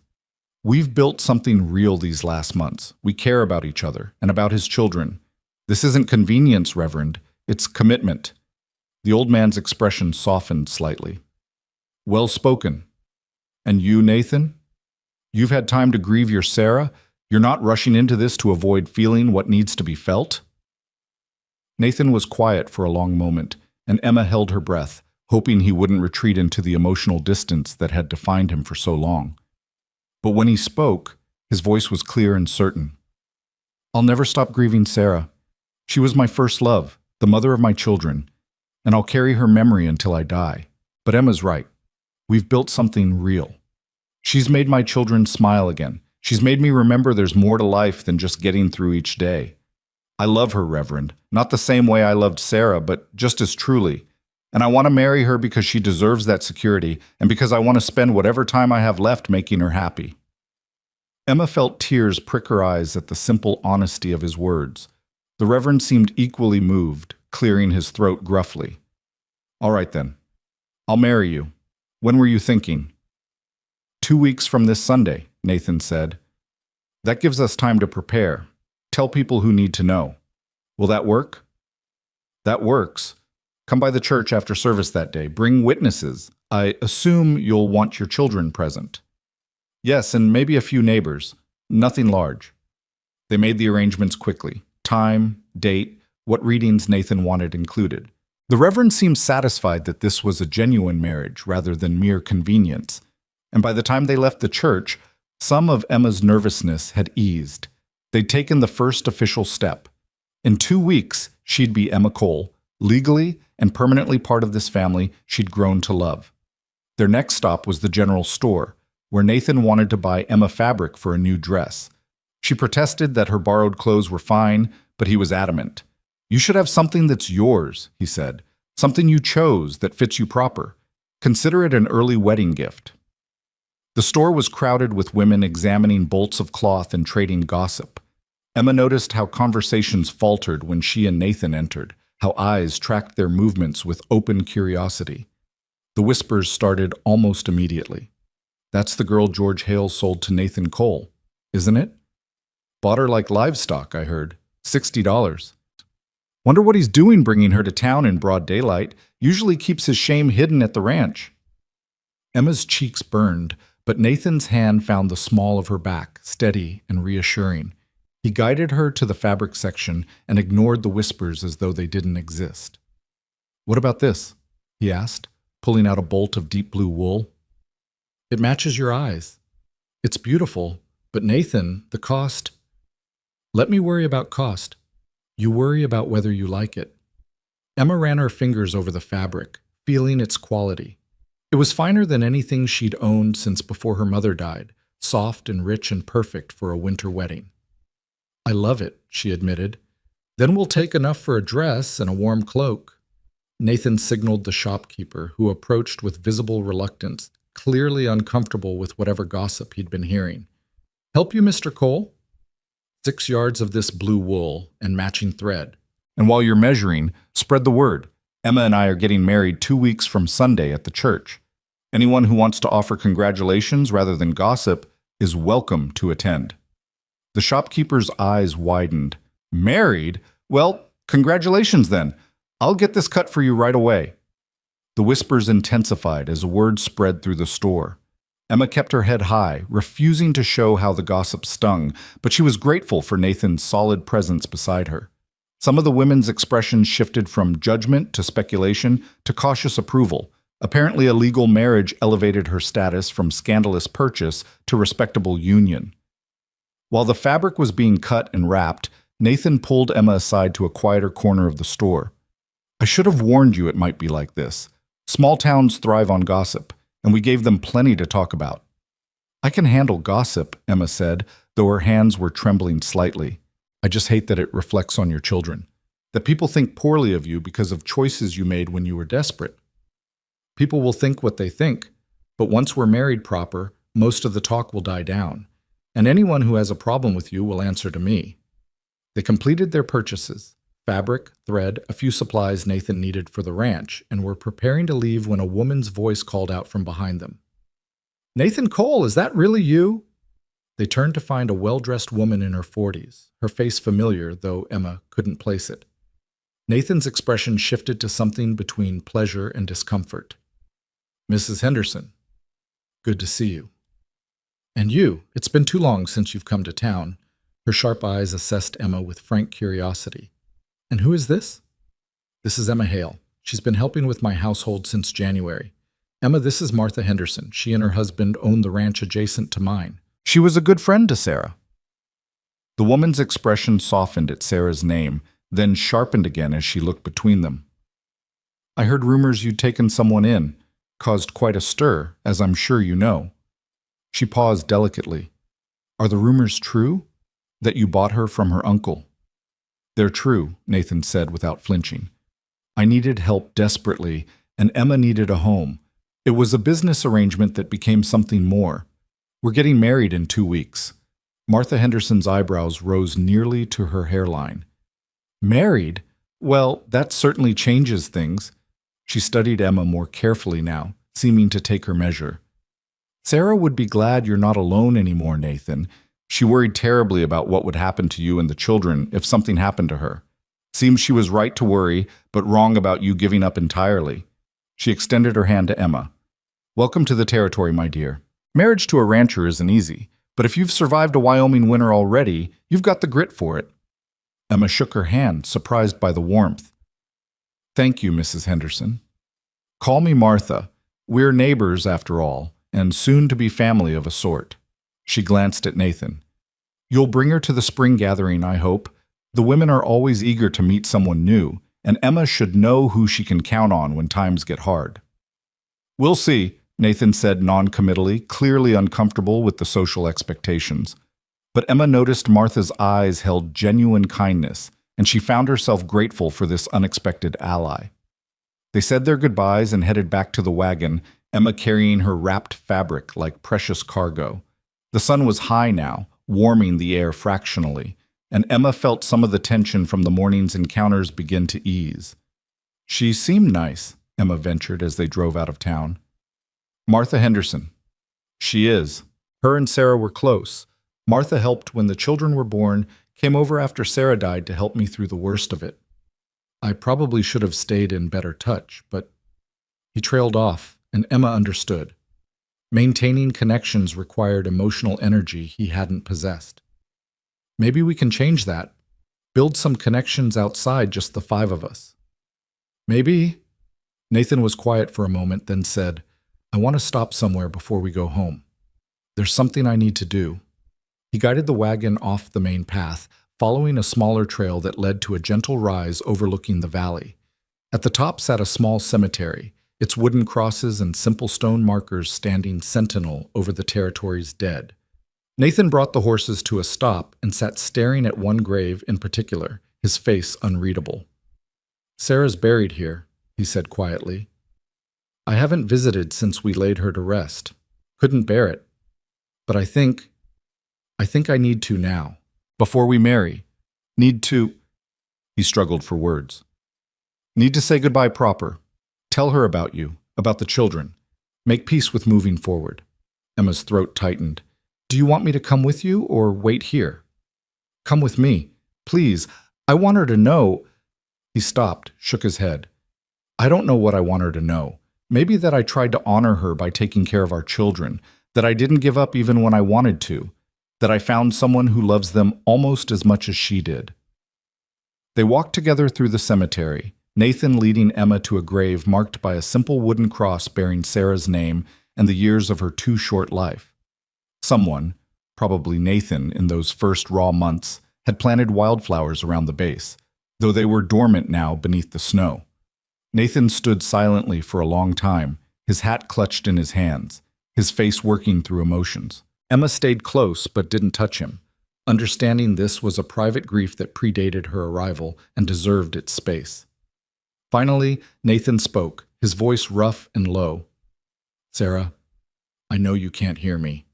We've built something real these last months. We care about each other and about his children. This isn't convenience, Reverend. It's commitment. The old man's expression softened slightly. Well spoken. And you, Nathan? You've had time to grieve your Sarah? You're not rushing into this to avoid feeling what needs to be felt? Nathan was quiet for a long moment, and Emma held her breath, hoping he wouldn't retreat into the emotional distance that had defined him for so long. But when he spoke, his voice was clear and certain. I'll never stop grieving Sarah. She was my first love, the mother of my children, and I'll carry her memory until I die. But Emma's right. We've built something real. She's made my children smile again. She's made me remember there's more to life than just getting through each day. I love her, Reverend, not the same way I loved Sarah, but just as truly. And I want to marry her because she deserves that security and because I want to spend whatever time I have left making her happy. Emma felt tears prick her eyes at the simple honesty of his words. The Reverend seemed equally moved, clearing his throat gruffly. All right then. I'll marry you. When were you thinking? 2 weeks from this Sunday, Nathan said. That gives us time to prepare. Tell people who need to know. Will that work? That works. Come by the church after service that day. Bring witnesses. I assume you'll want your children present. Yes, and maybe a few neighbors. Nothing large. They made the arrangements quickly. Time, date, what readings Nathan wanted included. The Reverend seemed satisfied that this was a genuine marriage rather than mere convenience, and by the time they left the church, some of Emma's nervousness had eased. They'd taken the first official step. In 2 weeks, she'd be Emma Cole, legally and permanently part of this family she'd grown to love. Their next stop was the general store, where Nathan wanted to buy Emma fabric for a new dress. She protested that her borrowed clothes were fine, but he was adamant. You should have something that's yours, he said. Something you chose that fits you proper. Consider it an early wedding gift. The store was crowded with women examining bolts of cloth and trading gossip. Emma noticed how conversations faltered when she and Nathan entered, how eyes tracked their movements with open curiosity. The whispers started almost immediately. That's the girl George Hale sold to Nathan Cole, isn't it? Bought her like livestock, I heard. $60. Wonder what he's doing bringing her to town in broad daylight. Usually keeps his shame hidden at the ranch. Emma's cheeks burned, but Nathan's hand found the small of her back, steady and reassuring. He guided her to the fabric section and ignored the whispers as though they didn't exist. What about this? He asked, pulling out a bolt of deep blue wool. It matches your eyes. It's beautiful, but Nathan, the cost... Let me worry about cost. You worry about whether you like it. Emma ran her fingers over the fabric, feeling its quality. It was finer than anything she'd owned since before her mother died, soft and rich and perfect for a winter wedding. I love it, she admitted. Then we'll take enough for a dress and a warm cloak. Nathan signaled the shopkeeper, who approached with visible reluctance, clearly uncomfortable with whatever gossip he'd been hearing. Help you, Mr. Cole? 6 yards of this blue wool and matching thread. And while you're measuring, spread the word. Emma and I are getting married 2 weeks from Sunday at the church. Anyone who wants to offer congratulations rather than gossip is welcome to attend. The shopkeeper's eyes widened. Married? Well, congratulations then. I'll get this cut for you right away. The whispers intensified as word spread through the store. Emma kept her head high, refusing to show how the gossip stung, but she was grateful for Nathan's solid presence beside her. Some of the women's expressions shifted from judgment to speculation to cautious approval. Apparently, a legal marriage elevated her status from scandalous purchase to respectable union. While the fabric was being cut and wrapped, Nathan pulled Emma aside to a quieter corner of the store. I should have warned you it might be like this. Small towns thrive on gossip, and we gave them plenty to talk about. I can handle gossip, Emma said, though her hands were trembling slightly. I just hate that it reflects on your children. That people think poorly of you because of choices you made when you were desperate. People will think what they think, but once we're married proper, most of the talk will die down, and anyone who has a problem with you will answer to me. They completed their purchases, fabric, thread, a few supplies Nathan needed for the ranch, and were preparing to leave when a woman's voice called out from behind them. "Nathan Cole, is that really you?" They turned to find a well-dressed woman in her 40s, her face familiar, though Emma couldn't place it. Nathan's expression shifted to something between pleasure and discomfort. "Mrs. Henderson, good to see you." "And you, it's been too long since you've come to town." Her sharp eyes assessed Emma with frank curiosity. "And who is this?" "This is Emma Hale. She's been helping with my household since January. Emma, this is Martha Henderson. She and her husband own the ranch adjacent to mine. She was a good friend to Sarah." The woman's expression softened at Sarah's name, then sharpened again as she looked between them. "I heard rumors you'd taken someone in, caused quite a stir, as I'm sure you know." She paused delicately. "Are the rumors true? That you bought her from her uncle?" "They're true," Nathan said without flinching. "I needed help desperately, and Emma needed a home. It was a business arrangement that became something more. We're getting married in 2 weeks." Martha Henderson's eyebrows rose nearly to her hairline. "Married? Well, that certainly changes things." She studied Emma more carefully now, seeming to take her measure. "Sarah would be glad you're not alone anymore, Nathan. She worried terribly about what would happen to you and the children if something happened to her. Seems she was right to worry, but wrong about you giving up entirely." She extended her hand to Emma. "Welcome to the territory, my dear. Marriage to a rancher isn't easy, but if you've survived a Wyoming winter already, you've got the grit for it." Emma shook her hand, surprised by the warmth. "Thank you, Mrs. Henderson. Call me Martha. We're neighbors, after all, and soon to be family of a sort." She glanced at Nathan. "You'll bring her to the spring gathering, I hope. The women are always eager to meet someone new, and Emma should know who she can count on when times get hard." "We'll see," Nathan said non-committally, clearly uncomfortable with the social expectations. But Emma noticed Martha's eyes held genuine kindness, and she found herself grateful for this unexpected ally. They said their goodbyes and headed back to the wagon, Emma carrying her wrapped fabric like precious cargo. The sun was high now, warming the air fractionally, and Emma felt some of the tension from the morning's encounters begin to ease. "She seemed nice," Emma ventured as they drove out of town. "Martha Henderson." "She is. Her and Sarah were close. Martha helped when the children were born, came over after Sarah died to help me through the worst of it. I probably should have stayed in better touch, but..." He trailed off, and Emma understood. Maintaining connections required emotional energy he hadn't possessed. "Maybe we can change that. Build some connections outside just the 5 of us." "Maybe." Nathan was quiet for a moment, then said, "I want to stop somewhere before we go home. There's something I need to do." He guided the wagon off the main path, following a smaller trail that led to a gentle rise overlooking the valley. At the top sat a small cemetery, its wooden crosses and simple stone markers standing sentinel over the territory's dead. Nathan brought the horses to a stop and sat staring at one grave in particular, his face unreadable. "Sarah's buried here," he said quietly. "I haven't visited since we laid her to rest. Couldn't bear it. But I think I need to now. Before we marry. Need to..." He struggled for words. "Need to say goodbye proper. Tell her about you, about the children. Make peace with moving forward." Emma's throat tightened. "Do you want me to come with you or wait here?" "Come with me. Please. I want her to know..." He stopped, shook his head. "I don't know what I want her to know. Maybe that I tried to honor her by taking care of our children, that I didn't give up even when I wanted to, that I found someone who loves them almost as much as she did." They walked together through the cemetery, Nathan leading Emma to a grave marked by a simple wooden cross bearing Sarah's name and the years of her too short life. Someone, Probably Nathan, in those first raw months, had planted wildflowers around the base, though they were dormant now beneath the snow. Nathan stood silently for a long time, his hat clutched in his hands, his face working through emotions. Emma stayed close but didn't touch him, understanding this was a private grief that predated her arrival and deserved its space. Finally, Nathan spoke, his voice rough and low. "Sarah, I know you can't hear me.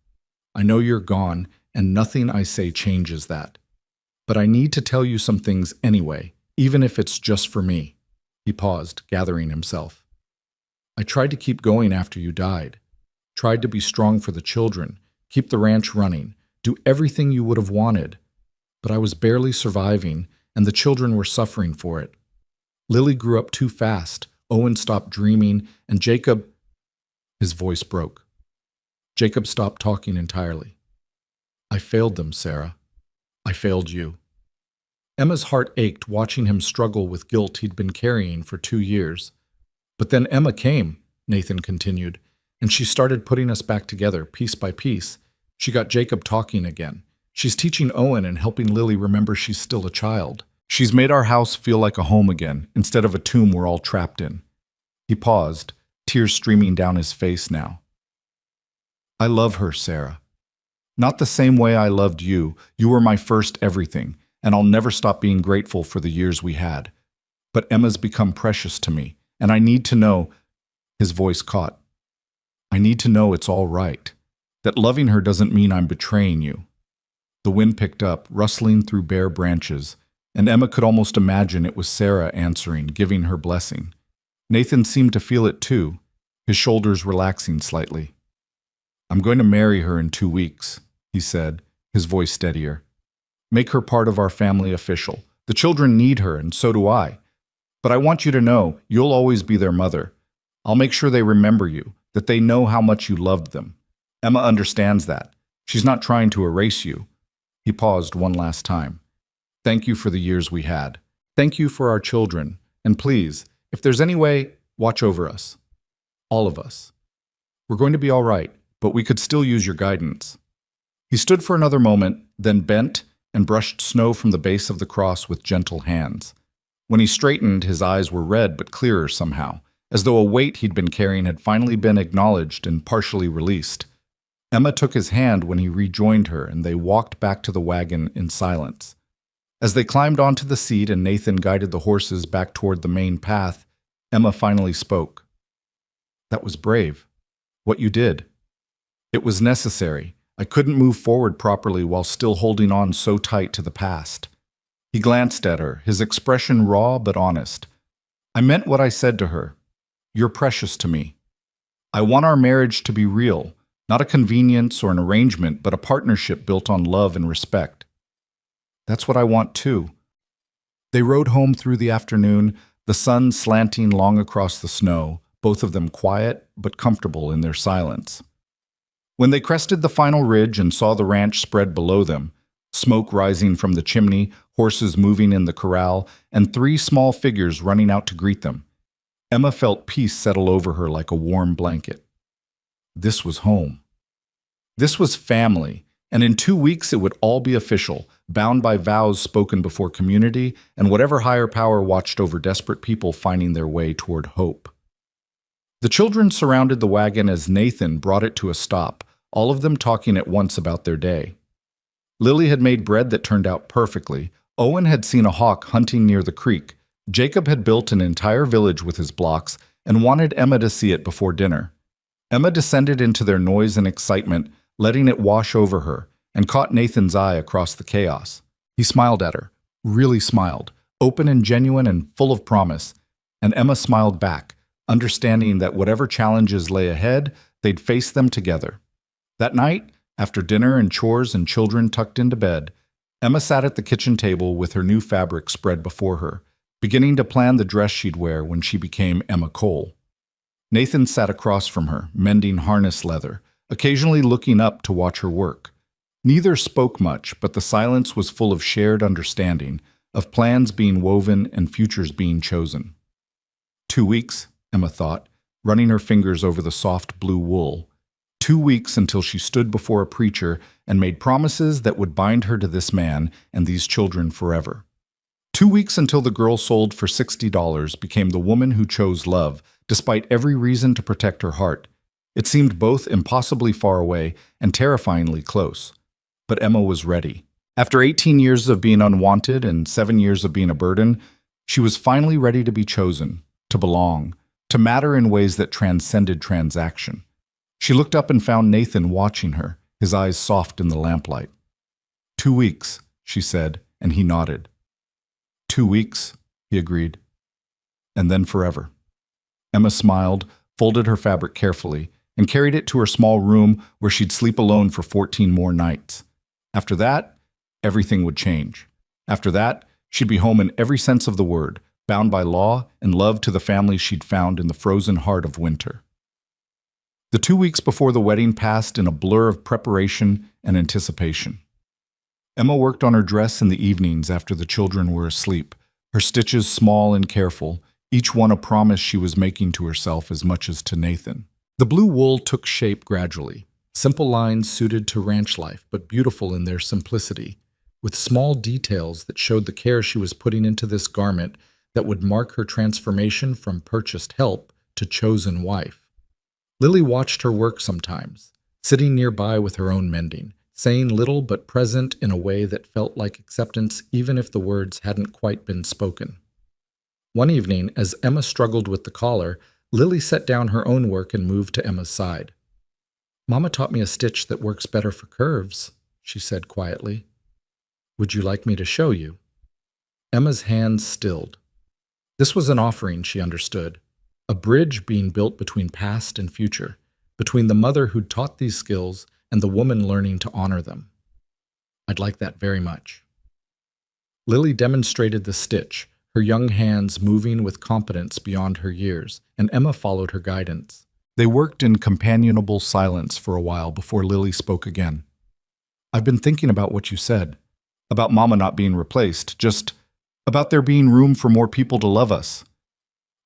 I know you're gone, and nothing I say changes that. But I need to tell you some things anyway, even if it's just for me." He paused, gathering himself. "I tried to keep going after you died. Tried to be strong for the children, keep the ranch running, do everything you would have wanted. But I was barely surviving, and the children were suffering for it. Lily grew up too fast, Owen stopped dreaming, and Jacob—" His voice broke. Jacob stopped talking entirely. "I failed them, Sarah. I failed you." Emma's heart ached watching him struggle with guilt he'd been carrying for 2 years. "But then Emma came," Nathan continued, "and she started putting us back together, piece by piece. She got Jacob talking again. She's teaching Owen and helping Lily remember she's still a child. She's made our house feel like a home again, instead of a tomb we're all trapped in." He paused, tears streaming down his face now. "I love her, Sarah. Not the same way I loved you. You were my first everything, and I'll never stop being grateful for the years we had. But Emma's become precious to me, and I need to know—" His voice caught. "I need to know it's all right. That loving her doesn't mean I'm betraying you." The wind picked up, rustling through bare branches, and Emma could almost imagine it was Sarah answering, giving her blessing. Nathan seemed to feel it too, his shoulders relaxing slightly. "I'm going to marry her in 2 weeks," he said, his voice steadier. "Make her part of our family official. The children need her, and so do I. But I want you to know you'll always be their mother. I'll make sure they remember you, that they know how much you loved them. Emma understands that. She's not trying to erase you." He paused one last time. "Thank you for the years we had. Thank you for our children. And please, if there's any way, watch over us. All of us. We're going to be all right, but we could still use your guidance." He stood for another moment, then bent and brushed snow from the base of the cross with gentle hands. When he straightened, his eyes were red but clearer somehow, as though a weight he'd been carrying had finally been acknowledged and partially released. Emma took his hand when he rejoined her, and they walked back to the wagon in silence. As they climbed onto the seat and Nathan guided the horses back toward the main path, Emma finally spoke. "That was brave. What you did. It was necessary. I couldn't move forward properly while still holding on so tight to the past." He glanced at her, his expression raw but honest. "I meant what I said to her. You're precious to me. I want our marriage to be real, not a convenience or an arrangement, but a partnership built on love and respect. That's what I want too." They rode home through the afternoon, the sun slanting long across the snow, both of them quiet but comfortable in their silence. When they crested the final ridge and saw the ranch spread below them, smoke rising from the chimney, horses moving in the corral, and 3 small figures running out to greet them, Emma felt peace settle over her like a warm blanket. This was home. This was family, and in 2 weeks it would all be official, bound by vows spoken before community and whatever higher power watched over desperate people finding their way toward hope. The children surrounded the wagon as Nathan brought it to a stop, all of them talking at once about their day. Lily had made bread that turned out perfectly. Owen had seen a hawk hunting near the creek. Jacob had built an entire village with his blocks and wanted Emma to see it before dinner. Emma descended into their noise and excitement, letting it wash over her, and caught Nathan's eye across the chaos. He smiled at her, really smiled, open and genuine and full of promise, and Emma smiled back, understanding that whatever challenges lay ahead, they'd face them together. That night, after dinner and chores and children tucked into bed, Emma sat at the kitchen table with her new fabric spread before her, beginning to plan the dress she'd wear when she became Emma Cole. Nathan sat across from her, mending harness leather, occasionally looking up to watch her work. Neither spoke much, but the silence was full of shared understanding, of plans being woven and futures being chosen. 2 weeks, Emma thought, running her fingers over the soft blue wool. 2 weeks until she stood before a preacher and made promises that would bind her to this man and these children forever. 2 weeks until the girl sold for $60 became the woman who chose love, despite every reason to protect her heart. It seemed both impossibly far away and terrifyingly close. But Emma was ready. After 18 years of being unwanted and 7 years of being a burden, she was finally ready to be chosen, to belong, to matter in ways that transcended transaction. She looked up and found Nathan watching her, his eyes soft in the lamplight. 2 weeks, she said, and he nodded. 2 weeks, he agreed. And then forever. Emma smiled, folded her fabric carefully, and carried it to her small room where she'd sleep alone for 14 more nights. After that, everything would change. After that, she'd be home in every sense of the word, bound by law and love to the family she'd found in the frozen heart of winter. The 2 weeks before the wedding passed in a blur of preparation and anticipation. Emma worked on her dress in the evenings after the children were asleep, her stitches small and careful, each one a promise she was making to herself as much as to Nathan. The blue wool took shape gradually, simple lines suited to ranch life, but beautiful in their simplicity, with small details that showed the care she was putting into this garment that would mark her transformation from purchased help to chosen wife. Lily watched her work sometimes, sitting nearby with her own mending, saying little but present in a way that felt like acceptance even if the words hadn't quite been spoken. One evening, as Emma struggled with the collar, Lily set down her own work and moved to Emma's side. "Mama taught me a stitch that works better for curves," she said quietly. "Would you like me to show you?" Emma's hands stilled. This was an offering, she understood, a bridge being built between past and future, between the mother who'd taught these skills and the woman learning to honor them. "I'd like that very much." Lily demonstrated the stitch, her young hands moving with competence beyond her years, and Emma followed her guidance. They worked in companionable silence for a while before Lily spoke again. "I've been thinking about what you said, about Mama not being replaced, just about there being room for more people to love us."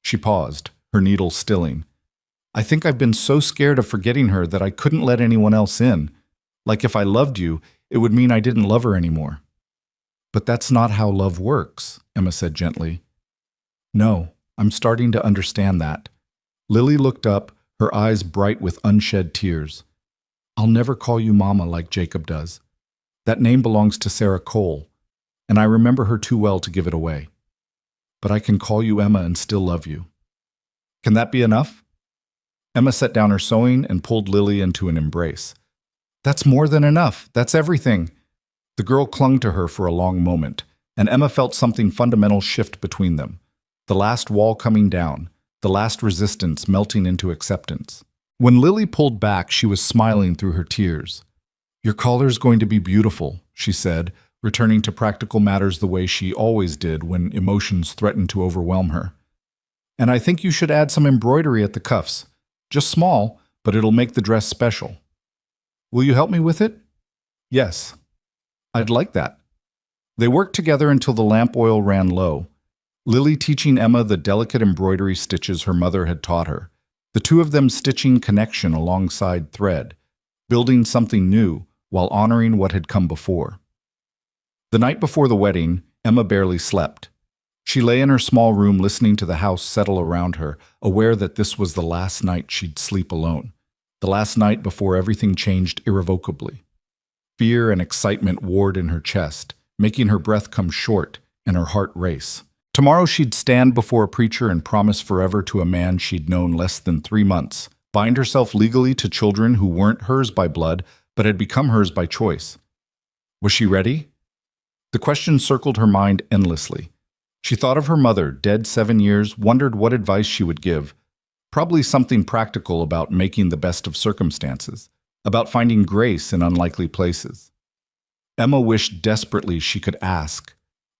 She paused, her needle stilling. "I think I've been so scared of forgetting her that I couldn't let anyone else in. Like if I loved you, it would mean I didn't love her anymore." "But that's not how love works," Emma said gently. "No, I'm starting to understand that." Lily looked up, her eyes bright with unshed tears. "I'll never call you Mama like Jacob does. That name belongs to Sarah Cole, and I remember her too well to give it away. But I can call you Emma and still love you. Can that be enough?" Emma set down her sewing and pulled Lily into an embrace. "That's more than enough. That's everything." The girl clung to her for a long moment, and Emma felt something fundamental shift between them. The last wall coming down, the last resistance melting into acceptance. When Lily pulled back, she was smiling through her tears. "Your collar's going to be beautiful," she said, returning to practical matters the way she always did when emotions threatened to overwhelm her. "And I think you should add some embroidery at the cuffs. Just small, but it'll make the dress special. Will you help me with it?" "Yes. I'd like that." They worked together until the lamp oil ran low, Lily teaching Emma the delicate embroidery stitches her mother had taught her, the two of them stitching connection alongside thread, building something new while honoring what had come before. The night before the wedding, Emma barely slept. She lay in her small room listening to the house settle around her, aware that this was the last night she'd sleep alone, the last night before everything changed irrevocably. Fear and excitement warred in her chest, making her breath come short and her heart race. Tomorrow she'd stand before a preacher and promise forever to a man she'd known less than 3 months, bind herself legally to children who weren't hers by blood, but had become hers by choice. Was she ready? The question circled her mind endlessly. She thought of her mother, dead 7 years, wondered what advice she would give. Probably something practical about making the best of circumstances, about finding grace in unlikely places. Emma wished desperately she could ask,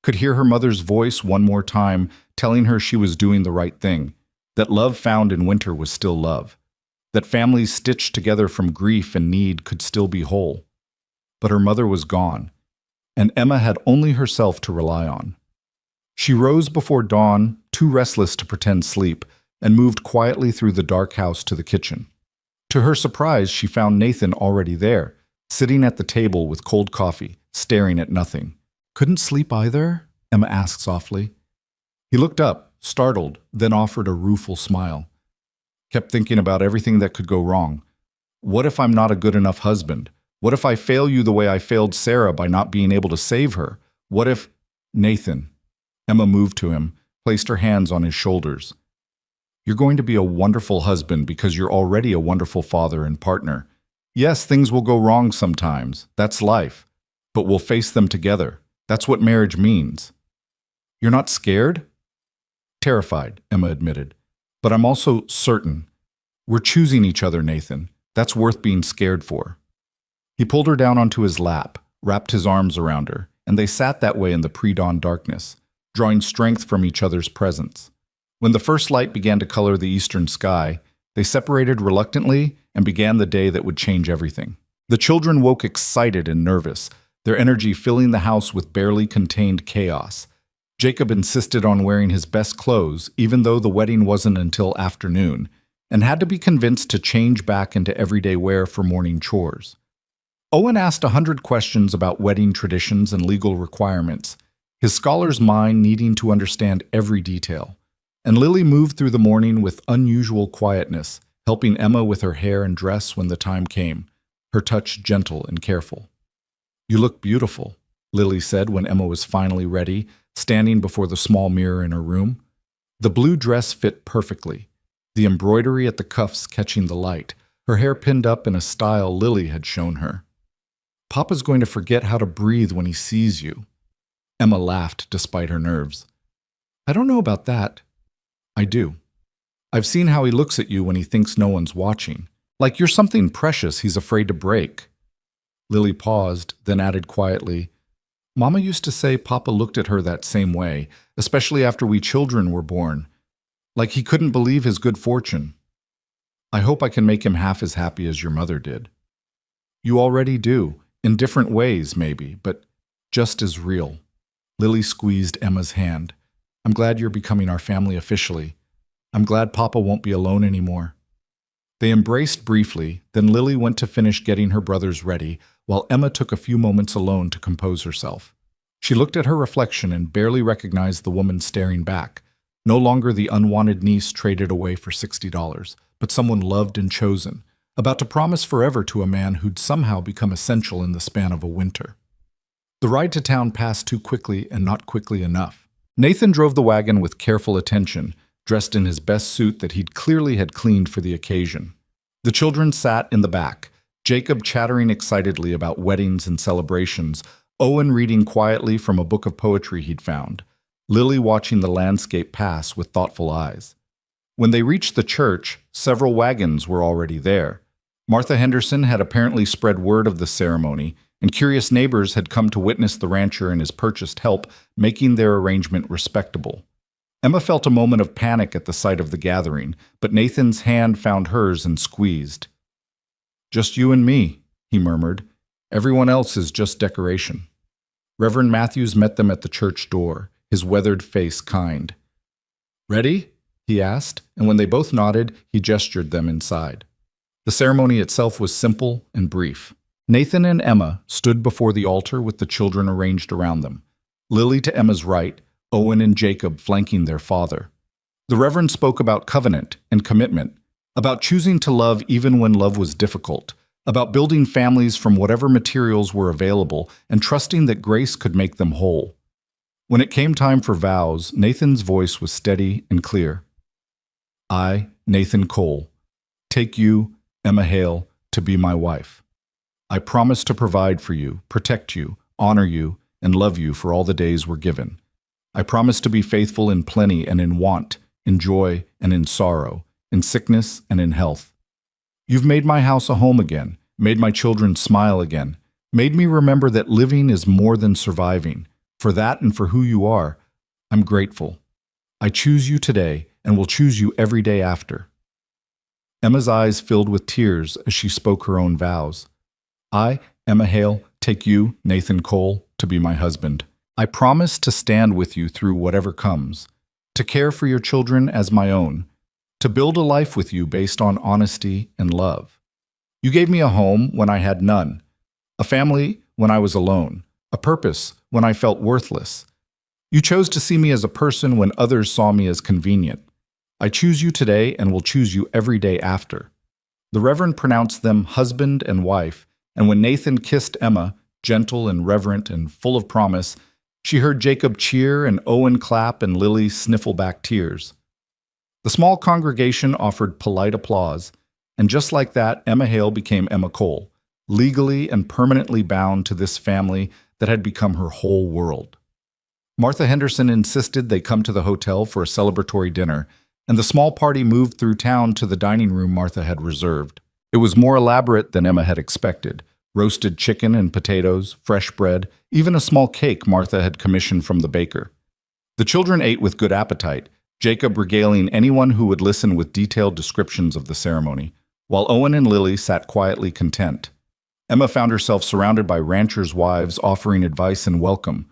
could hear her mother's voice one more time, telling her she was doing the right thing, that love found in winter was still love, that families stitched together from grief and need could still be whole. But her mother was gone, and Emma had only herself to rely on. She rose before dawn, too restless to pretend sleep, and moved quietly through the dark house to the kitchen. To her surprise, she found Nathan already there, sitting at the table with cold coffee, staring at nothing. "Couldn't sleep either?" Emma asked softly. He looked up, startled, then offered a rueful smile. "Kept thinking about everything that could go wrong. What if I'm not a good enough husband? What if I fail you the way I failed Sarah by not being able to save her? What if—" "Nathan." Emma moved to him, placed her hands on his shoulders. "You're going to be a wonderful husband because you're already a wonderful father and partner. Yes, things will go wrong sometimes. That's life. But we'll face them together. That's what marriage means." "You're not scared?" "Terrified," Emma admitted. "But I'm also certain. We're choosing each other, Nathan. That's worth being scared for." He pulled her down onto his lap, wrapped his arms around her, and they sat that way in the pre-dawn darkness, drawing strength from each other's presence. When the first light began to color the eastern sky, they separated reluctantly and began the day that would change everything. The children woke excited and nervous, their energy filling the house with barely contained chaos. Jacob insisted on wearing his best clothes, even though the wedding wasn't until afternoon, and had to be convinced to change back into everyday wear for morning chores. Owen asked 100 questions about wedding traditions and legal requirements, his scholar's mind needing to understand every detail. And Lily moved through the morning with unusual quietness, helping Emma with her hair and dress when the time came, her touch gentle and careful. "You look beautiful," Lily said when Emma was finally ready, standing before the small mirror in her room. The blue dress fit perfectly, the embroidery at the cuffs catching the light, her hair pinned up in a style Lily had shown her. "Papa's going to forget how to breathe when he sees you." Emma laughed despite her nerves. "I don't know about that." "I do. I've seen how he looks at you when he thinks no one's watching. Like you're something precious he's afraid to break." Lily paused, then added quietly, "Mama used to say Papa looked at her that same way, especially after we children were born. Like he couldn't believe his good fortune. I hope I can make him half as happy as your mother did." "You already do, in different ways maybe, but just as real." Lily squeezed Emma's hand. "I'm glad you're becoming our family officially. I'm glad Papa won't be alone anymore." They embraced briefly, then Lily went to finish getting her brothers ready, while Emma took a few moments alone to compose herself. She looked at her reflection and barely recognized the woman staring back, no longer the unwanted niece traded away for $60, but someone loved and chosen, about to promise forever to a man who'd somehow become essential in the span of a winter. The ride to town passed too quickly and not quickly enough. Nathan drove the wagon with careful attention, dressed in his best suit that he'd clearly had cleaned for the occasion. The children sat in the back, Jacob chattering excitedly about weddings and celebrations, Owen reading quietly from a book of poetry he'd found, Lily watching the landscape pass with thoughtful eyes. When they reached the church, several wagons were already there. Martha Henderson had apparently spread word of the ceremony, and curious neighbors had come to witness the rancher and his purchased help, making their arrangement respectable. Emma felt a moment of panic at the sight of the gathering, but Nathan's hand found hers and squeezed. "Just you and me," he murmured. "Everyone else is just decoration." Reverend Matthews met them at the church door, his weathered face kind. "Ready?" he asked, and when they both nodded, he gestured them inside. The ceremony itself was simple and brief. Nathan and Emma stood before the altar with the children arranged around them, Lily to Emma's right, Owen and Jacob flanking their father. The Reverend spoke about covenant and commitment, about choosing to love even when love was difficult, about building families from whatever materials were available and trusting that grace could make them whole. When it came time for vows, Nathan's voice was steady and clear. "I, Nathan Cole, take you, Emma Hale, to be my wife. I promise to provide for you, protect you, honor you, and love you for all the days we're given. I promise to be faithful in plenty and in want, in joy and in sorrow, in sickness and in health. You've made my house a home again, made my children smile again, made me remember that living is more than surviving. For that and for who you are, I'm grateful. I choose you today and will choose you every day after." Emma's eyes filled with tears as she spoke her own vows. "I, Emma Hale, take you, Nathan Cole, to be my husband. I promise to stand with you through whatever comes, to care for your children as my own, to build a life with you based on honesty and love. You gave me a home when I had none, a family when I was alone, a purpose when I felt worthless. You chose to see me as a person when others saw me as convenient. I choose you today and will choose you every day after." The Reverend pronounced them husband and wife, and when Nathan kissed Emma, gentle and reverent and full of promise, she heard Jacob cheer and Owen clap and Lily sniffle back tears. The small congregation offered polite applause, and just like that, Emma Hale became Emma Cole, legally and permanently bound to this family that had become her whole world. Martha Henderson insisted they come to the hotel for a celebratory dinner, and the small party moved through town to the dining room Martha had reserved. It was more elaborate than Emma had expected. Roasted chicken and potatoes, fresh bread, even a small cake Martha had commissioned from the baker. The children ate with good appetite, Jacob regaling anyone who would listen with detailed descriptions of the ceremony, while Owen and Lily sat quietly content. Emma found herself surrounded by ranchers' wives offering advice and welcome,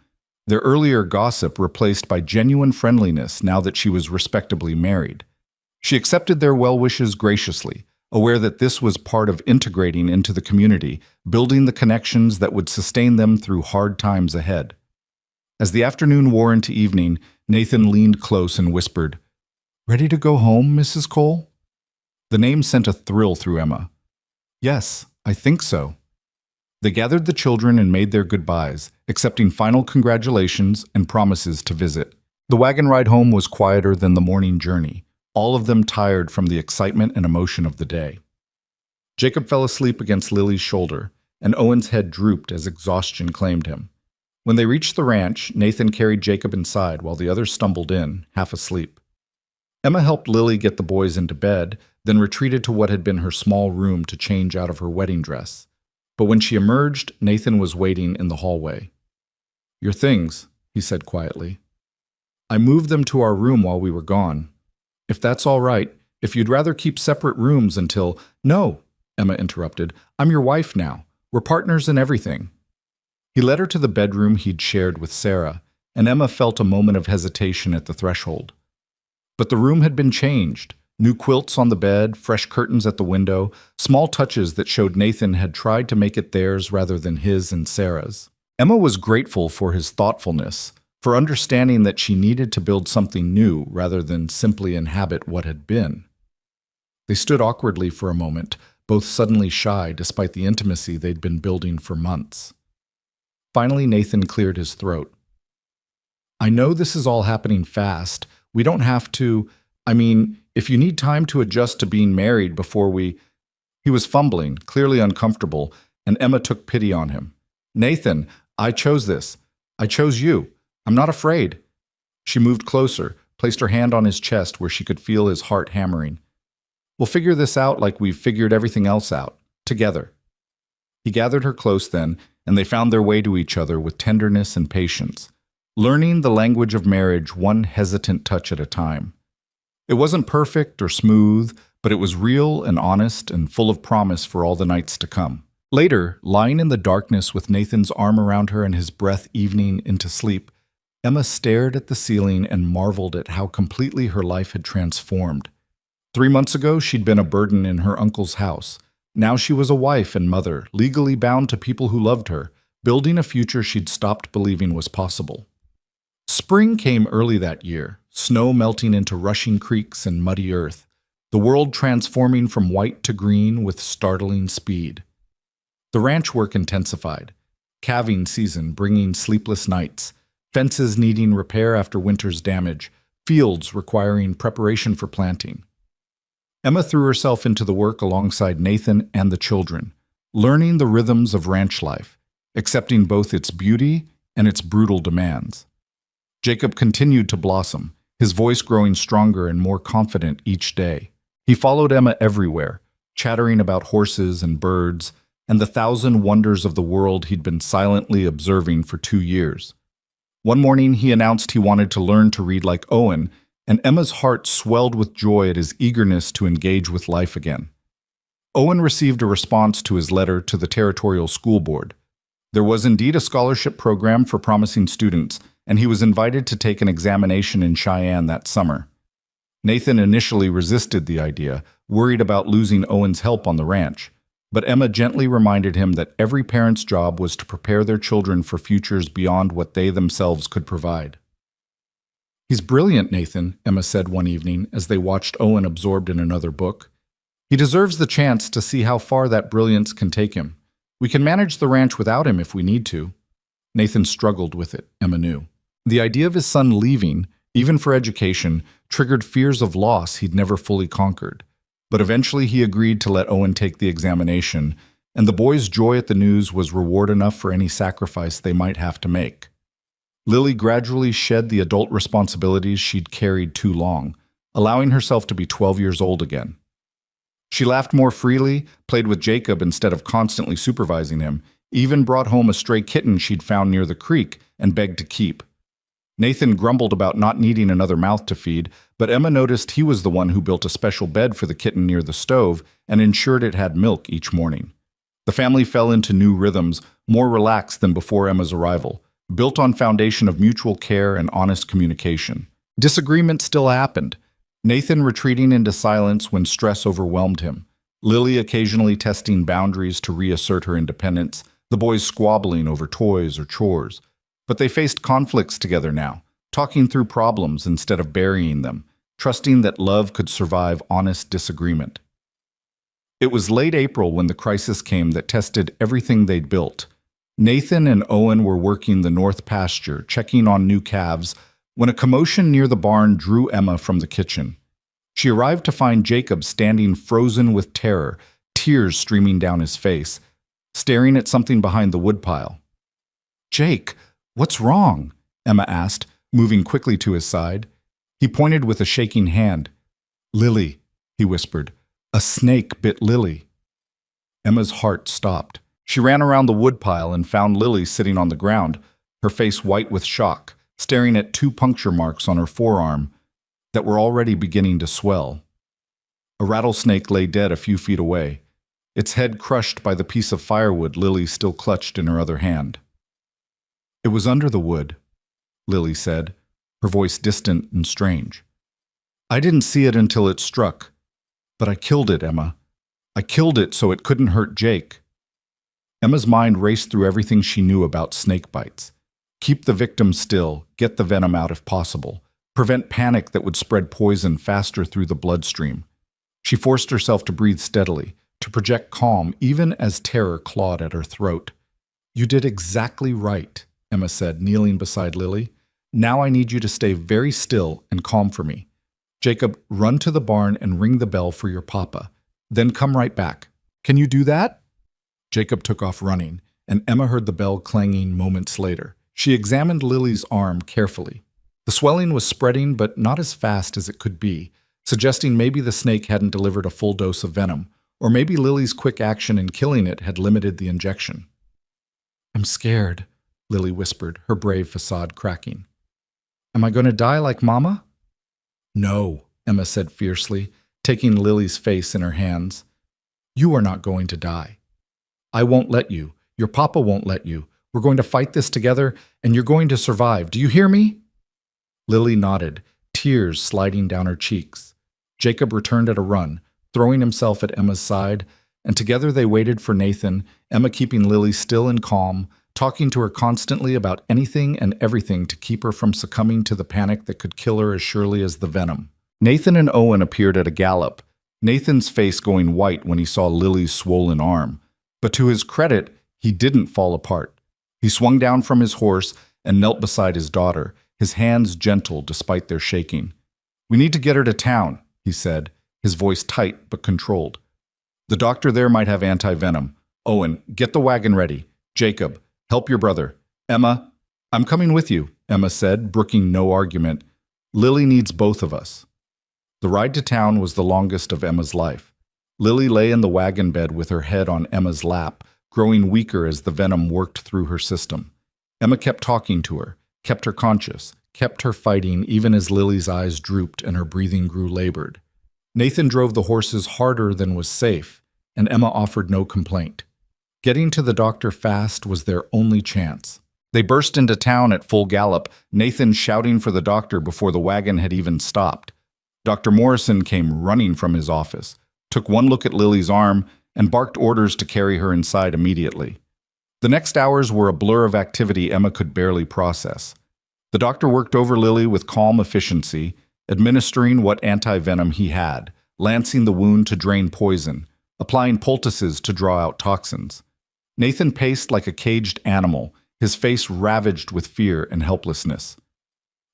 their earlier gossip replaced by genuine friendliness now that she was respectably married. She accepted their well wishes graciously, aware that this was part of integrating into the community, building the connections that would sustain them through hard times ahead. As the afternoon wore into evening, Nathan leaned close and whispered, "Ready to go home, Mrs. Cole?" The name sent a thrill through Emma. "Yes, I think so." They gathered the children and made their goodbyes, accepting final congratulations and promises to visit. The wagon ride home was quieter than the morning journey, all of them tired from the excitement and emotion of the day. Jacob fell asleep against Lily's shoulder, and Owen's head drooped as exhaustion claimed him. When they reached the ranch, Nathan carried Jacob inside while the others stumbled in, half asleep. Emma helped Lily get the boys into bed, then retreated to what had been her small room to change out of her wedding dress. But when she emerged, Nathan was waiting in the hallway. "Your things," he said quietly. "I moved them to our room while we were gone. If that's all right, if you'd rather keep separate rooms until—" "No," Emma interrupted. "I'm your wife now. We're partners in everything." He led her to the bedroom he'd shared with Sarah, and Emma felt a moment of hesitation at the threshold. But the room had been changed. New quilts on the bed, fresh curtains at the window, small touches that showed Nathan had tried to make it theirs rather than his and Sarah's. Emma was grateful for his thoughtfulness, for understanding that she needed to build something new rather than simply inhabit what had been. They stood awkwardly for a moment, both suddenly shy despite the intimacy they'd been building for months. Finally, Nathan cleared his throat. "I know this is all happening fast. We don't have to— if you need time to adjust to being married before we—" He was fumbling, clearly uncomfortable, and Emma took pity on him. "Nathan, I chose this. I chose you. I'm not afraid." She moved closer, placed her hand on his chest where she could feel his heart hammering. "We'll figure this out like we've figured everything else out, together." He gathered her close then, and they found their way to each other with tenderness and patience, learning the language of marriage one hesitant touch at a time. It wasn't perfect or smooth, but it was real and honest and full of promise for all the nights to come. Later, lying in the darkness with Nathan's arm around her and his breath evening into sleep, Emma stared at the ceiling and marveled at how completely her life had transformed. 3 months ago, she'd been a burden in her uncle's house. Now she was a wife and mother, legally bound to people who loved her, building a future she'd stopped believing was possible. Spring came early that year, snow melting into rushing creeks and muddy earth, the world transforming from white to green with startling speed. The ranch work intensified, calving season bringing sleepless nights, fences needing repair after winter's damage, fields requiring preparation for planting. Emma threw herself into the work alongside Nathan and the children, learning the rhythms of ranch life, accepting both its beauty and its brutal demands. Jacob continued to blossom, his voice growing stronger and more confident each day. He followed Emma everywhere, chattering about horses and birds and the 1,000 wonders of the world he'd been silently observing for 2 years. One morning, he announced he wanted to learn to read like Owen, and Emma's heart swelled with joy at his eagerness to engage with life again. Owen received a response to his letter to the Territorial School Board. There was indeed a scholarship program for promising students, and he was invited to take an examination in Cheyenne that summer. Nathan initially resisted the idea, worried about losing Owen's help on the ranch, but Emma gently reminded him that every parent's job was to prepare their children for futures beyond what they themselves could provide. "He's brilliant, Nathan," Emma said one evening as they watched Owen absorbed in another book. "He deserves the chance to see how far that brilliance can take him. We can manage the ranch without him if we need to." Nathan struggled with it, Emma knew. The idea of his son leaving, even for education, triggered fears of loss he'd never fully conquered. But eventually he agreed to let Owen take the examination, and the boys' joy at the news was reward enough for any sacrifice they might have to make. Lily gradually shed the adult responsibilities she'd carried too long, allowing herself to be 12 years old again. She laughed more freely, played with Jacob instead of constantly supervising him, even brought home a stray kitten she'd found near the creek and begged to keep. Nathan grumbled about not needing another mouth to feed, but Emma noticed he was the one who built a special bed for the kitten near the stove and ensured it had milk each morning. The family fell into new rhythms, more relaxed than before Emma's arrival, built on foundation of mutual care and honest communication. Disagreement still happened, Nathan retreating into silence when stress overwhelmed him, Lily occasionally testing boundaries to reassert her independence, the boys squabbling over toys or chores. But they faced conflicts together now, talking through problems instead of burying them, trusting that love could survive honest disagreement. It was late April when the crisis came that tested everything they'd built. Nathan and Owen were working the north pasture, checking on new calves, when a commotion near the barn drew Emma from the kitchen. She arrived to find Jacob standing frozen with terror, tears streaming down his face, staring at something behind the woodpile. "Jake, what's wrong?" Emma asked, moving quickly to his side. He pointed with a shaking hand. "Lily," he whispered. "A snake bit Lily." Emma's heart stopped. She ran around the woodpile and found Lily sitting on the ground, her face white with shock, staring at 2 puncture marks on her forearm that were already beginning to swell. A rattlesnake lay dead a few feet away, its head crushed by the piece of firewood Lily still clutched in her other hand. "It was under the wood," Lily said, her voice distant and strange. "I didn't see it until it struck. But I killed it, Emma. I killed it so it couldn't hurt Jake." Emma's mind raced through everything she knew about snake bites. Keep the victim still, get the venom out if possible, prevent panic that would spread poison faster through the bloodstream. She forced herself to breathe steadily, to project calm even as terror clawed at her throat. "You did exactly right," Emma said, kneeling beside Lily. "Now I need you to stay very still and calm for me. Jacob, run to the barn and ring the bell for your papa. Then come right back. Can you do that?" Jacob took off running, and Emma heard the bell clanging moments later. She examined Lily's arm carefully. The swelling was spreading, but not as fast as it could be, suggesting maybe the snake hadn't delivered a full dose of venom, or maybe Lily's quick action in killing it had limited the injection. "I'm scared," Lily whispered, her brave facade cracking. "Am I going to die like Mama?" "No," Emma said fiercely, taking Lily's face in her hands. "You are not going to die. I won't let you. Your papa won't let you. We're going to fight this together, and you're going to survive. Do you hear me?" Lily nodded, tears sliding down her cheeks. Jacob returned at a run, throwing himself at Emma's side, and together they waited for Nathan, Emma keeping Lily still and calm, talking to her constantly about anything and everything to keep her from succumbing to the panic that could kill her as surely as the venom. Nathan and Owen appeared at a gallop, Nathan's face going white when he saw Lily's swollen arm. But to his credit, he didn't fall apart. He swung down from his horse and knelt beside his daughter, his hands gentle despite their shaking. "We need to get her to town," he said, his voice tight but controlled. "The doctor there might have anti-venom. Owen, get the wagon ready. Jacob, help your brother. Emma, I'm coming with you," Emma said, brooking no argument. "Lily needs both of us." The ride to town was the longest of Emma's life. Lily lay in the wagon bed with her head on Emma's lap, growing weaker as the venom worked through her system. Emma kept talking to her, kept her conscious, kept her fighting even as Lily's eyes drooped and her breathing grew labored. Nathan drove the horses harder than was safe, and Emma offered no complaint. Getting to the doctor fast was their only chance. They burst into town at full gallop, Nathan shouting for the doctor before the wagon had even stopped. Dr. Morrison came running from his office, took one look at Lily's arm, and barked orders to carry her inside immediately. The next hours were a blur of activity Emma could barely process. The doctor worked over Lily with calm efficiency, administering what anti-venom he had, lancing the wound to drain poison, applying poultices to draw out toxins. Nathan paced like a caged animal, his face ravaged with fear and helplessness.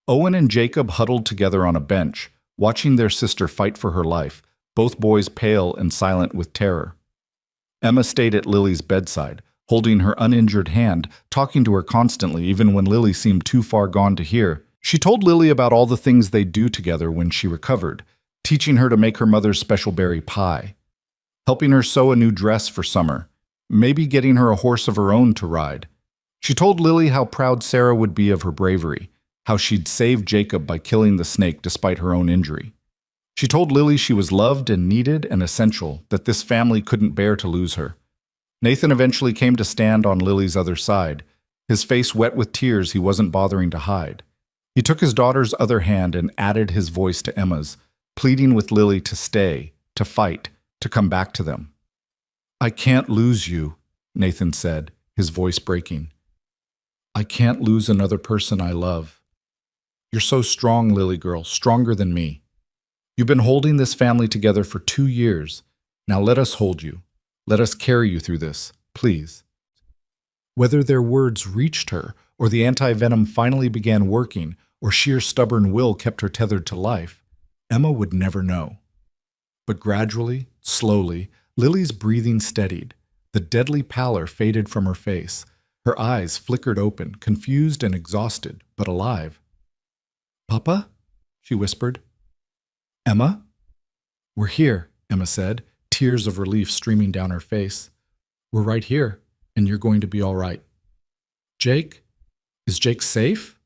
Owen and Jacob huddled together on a bench, watching their sister fight for her life, both boys pale and silent with terror. Emma stayed at Lily's bedside, holding her uninjured hand, talking to her constantly even when Lily seemed too far gone to hear. She told Lily about all the things they'd do together when she recovered, teaching her to make her mother's special berry pie, helping her sew a new dress for summer, maybe getting her a horse of her own to ride. She told Lily how proud Sarah would be of her bravery, how she'd saved Jacob by killing the snake despite her own injury. She told Lily she was loved and needed and essential, that this family couldn't bear to lose her. Nathan eventually came to stand on Lily's other side, his face wet with tears he wasn't bothering to hide. He took his daughter's other hand and added his voice to Emma's, pleading with Lily to stay, to fight, to come back to them. "I can't lose you," Nathan said, his voice breaking. "I can't lose another person I love. You're so strong, Lily girl, stronger than me. You've been holding this family together for 2 years. Now let us hold you. Let us carry you through this, please." Whether their words reached her, or the anti-venom finally began working, or sheer stubborn will kept her tethered to life, Emma would never know. But gradually, slowly, Lily's breathing steadied. The deadly pallor faded from her face. Her eyes flickered open, confused and exhausted, but alive. "Papa?" she whispered. "Emma?" "We're here," Emma said, tears of relief streaming down her face. "We're right here, and you're going to be all right." "Jake? Is Jake safe?"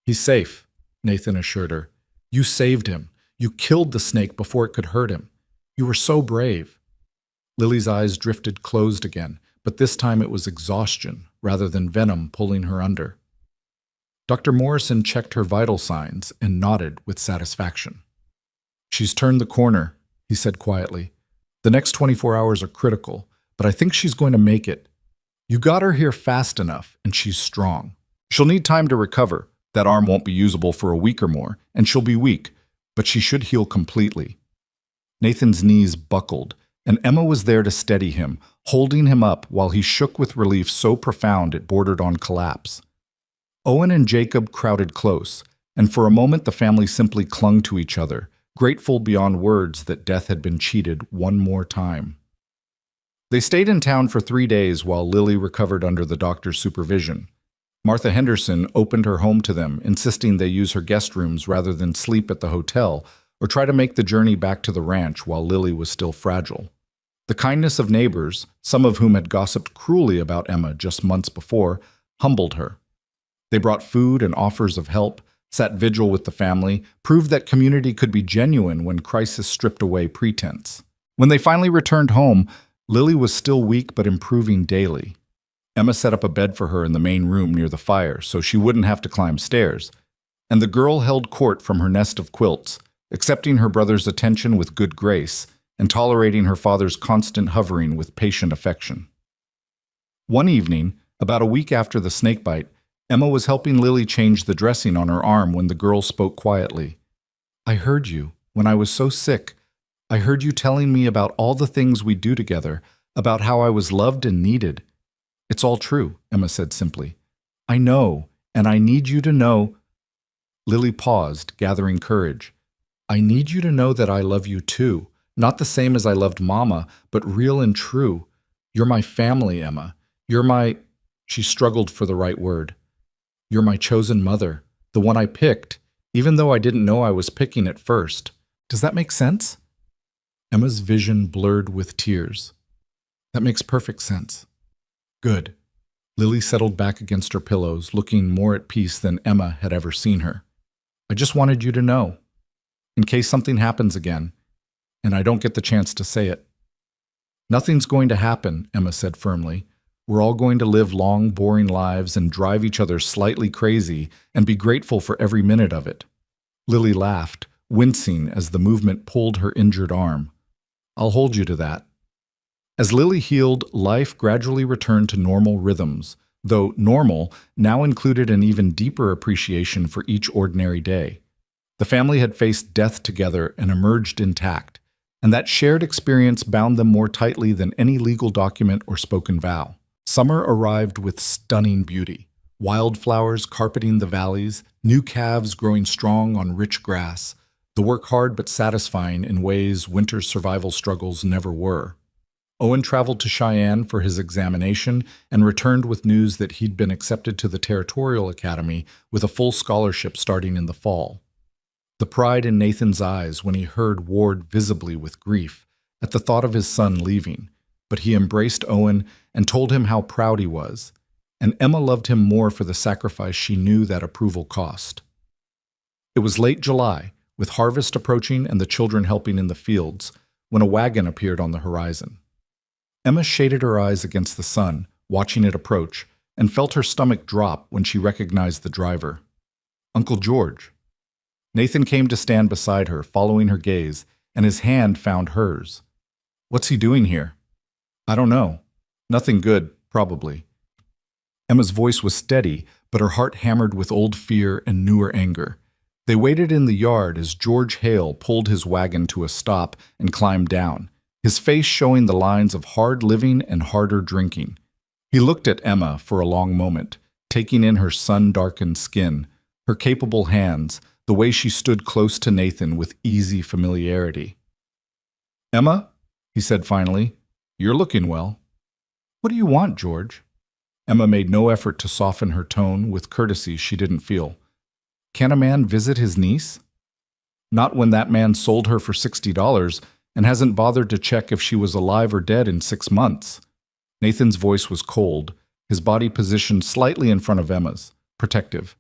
"He's safe," Nathan assured her. "You saved him. You killed the snake before it could hurt him. You were so brave." Lily's eyes drifted closed again, but this time it was exhaustion rather than venom pulling her under. Dr. Morrison checked her vital signs and nodded with satisfaction. "She's turned the corner," he said quietly. "The next 24 hours are critical, but I think she's going to make it. You got her here fast enough, and she's strong. She'll need time to recover. That arm won't be usable for a week or more, and she'll be weak, but she should heal completely." Nathan's knees buckled, and Emma was there to steady him, holding him up while he shook with relief so profound it bordered on collapse. Owen and Jacob crowded close, and for a moment the family simply clung to each other, grateful beyond words that death had been cheated one more time. They stayed in town for 3 days while Lily recovered under the doctor's supervision. Martha Henderson opened her home to them, insisting they use her guest rooms rather than sleep at the hotel or try to make the journey back to the ranch while Lily was still fragile. The kindness of neighbors, some of whom had gossiped cruelly about Emma just months before, humbled her. They brought food and offers of help, sat vigil with the family, proved that community could be genuine when crisis stripped away pretense. When they finally returned home, Lily was still weak but improving daily. Emma set up a bed for her in the main room near the fire so she wouldn't have to climb stairs, and the girl held court from her nest of quilts, accepting her brother's attention with good grace and tolerating her father's constant hovering with patient affection. One evening, about a week after the snakebite, Emma was helping Lily change the dressing on her arm when the girl spoke quietly. "I heard you, when I was so sick. I heard you telling me about all the things we do together, about how I was loved and needed." "It's all true," Emma said simply. "I know, and I need you to know—" Lily paused, gathering courage. "I need you to know that I love you too, not the same as I loved Mama, but real and true. You're my family, Emma. You're my—" She struggled for the right word. "You're my chosen mother, the one I picked, even though I didn't know I was picking at first. Does that make sense?" Emma's vision blurred with tears. "That makes perfect sense." "Good." Lily settled back against her pillows, looking more at peace than Emma had ever seen her. "I just wanted you to know, in case something happens again, and I don't get the chance to say it." "Nothing's going to happen," Emma said firmly. "We're all going to live long, boring lives and drive each other slightly crazy and be grateful for every minute of it." Lily laughed, wincing as the movement pulled her injured arm. "I'll hold you to that." As Lily healed, life gradually returned to normal rhythms, though normal now included an even deeper appreciation for each ordinary day. The family had faced death together and emerged intact, and that shared experience bound them more tightly than any legal document or spoken vow. Summer arrived with stunning beauty. Wildflowers carpeting the valleys, new calves growing strong on rich grass, the work hard but satisfying in ways winter's survival struggles never were. Owen traveled to Cheyenne for his examination and returned with news that he'd been accepted to the Territorial Academy with a full scholarship starting in the fall. The pride in Nathan's eyes when he heard Ward visibly with grief at the thought of his son leaving, but he embraced Owen and told him how proud he was, and Emma loved him more for the sacrifice she knew that approval cost. It was late July, with harvest approaching and the children helping in the fields, when a wagon appeared on the horizon. Emma shaded her eyes against the sun, watching it approach, and felt her stomach drop when she recognized the driver. Uncle George. Nathan came to stand beside her, following her gaze, and his hand found hers. "What's he doing here?" "I don't know. Nothing good, probably." Emma's voice was steady, but her heart hammered with old fear and newer anger. They waited in the yard as George Hale pulled his wagon to a stop and climbed down, his face showing the lines of hard living and harder drinking. He looked at Emma for a long moment, taking in her sun-darkened skin, her capable hands, the way she stood close to Nathan with easy familiarity. "Emma," he said finally, "you're looking well." "What do you want, George?" Emma made no effort to soften her tone with courtesy she didn't feel. "Can a man visit his niece?" "Not when that man sold her for $60 and hasn't bothered to check if she was alive or dead in 6 months. Nathan's voice was cold, his body positioned slightly in front of Emma's, protective.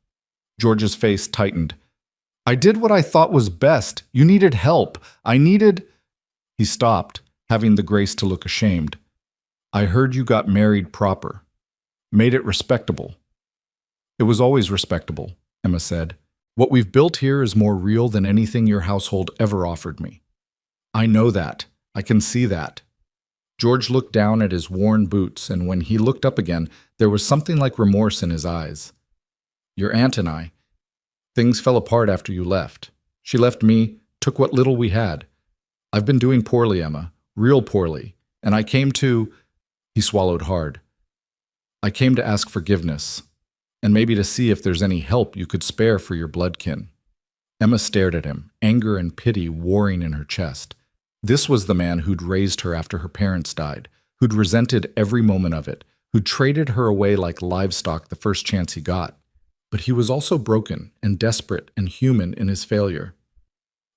George's face tightened. "I did what I thought was best. You needed help. I needed—" He stopped, having the grace to look ashamed. "I heard you got married proper. Made it respectable." "It was always respectable," Emma said. "What we've built here is more real than anything your household ever offered me." "I know that. I can see that." George looked down at his worn boots, and when he looked up again, there was something like remorse in his eyes. "Your aunt and I. Things fell apart after you left. She left me, took what little we had. I've been doing poorly, Emma, real poorly, and I came to—" He swallowed hard. "I came to ask forgiveness, and maybe to see if there's any help you could spare for your bloodkin." Emma stared at him, anger and pity warring in her chest. This was the man who'd raised her after her parents died, who'd resented every moment of it, who'd traded her away like livestock the first chance he got. But he was also broken and desperate and human in his failure.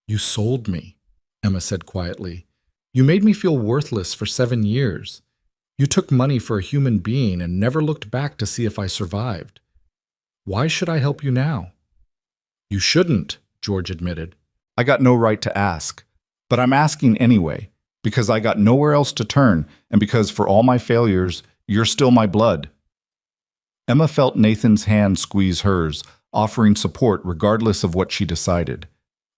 "You sold me," Emma said quietly. "You made me feel worthless for 7 years. You took money for a human being and never looked back to see if I survived. Why should I help you now?" "You shouldn't," George admitted. "I got no right to ask. But I'm asking anyway, because I got nowhere else to turn, and because for all my failures, you're still my blood." Emma felt Nathan's hand squeeze hers, offering support regardless of what she decided.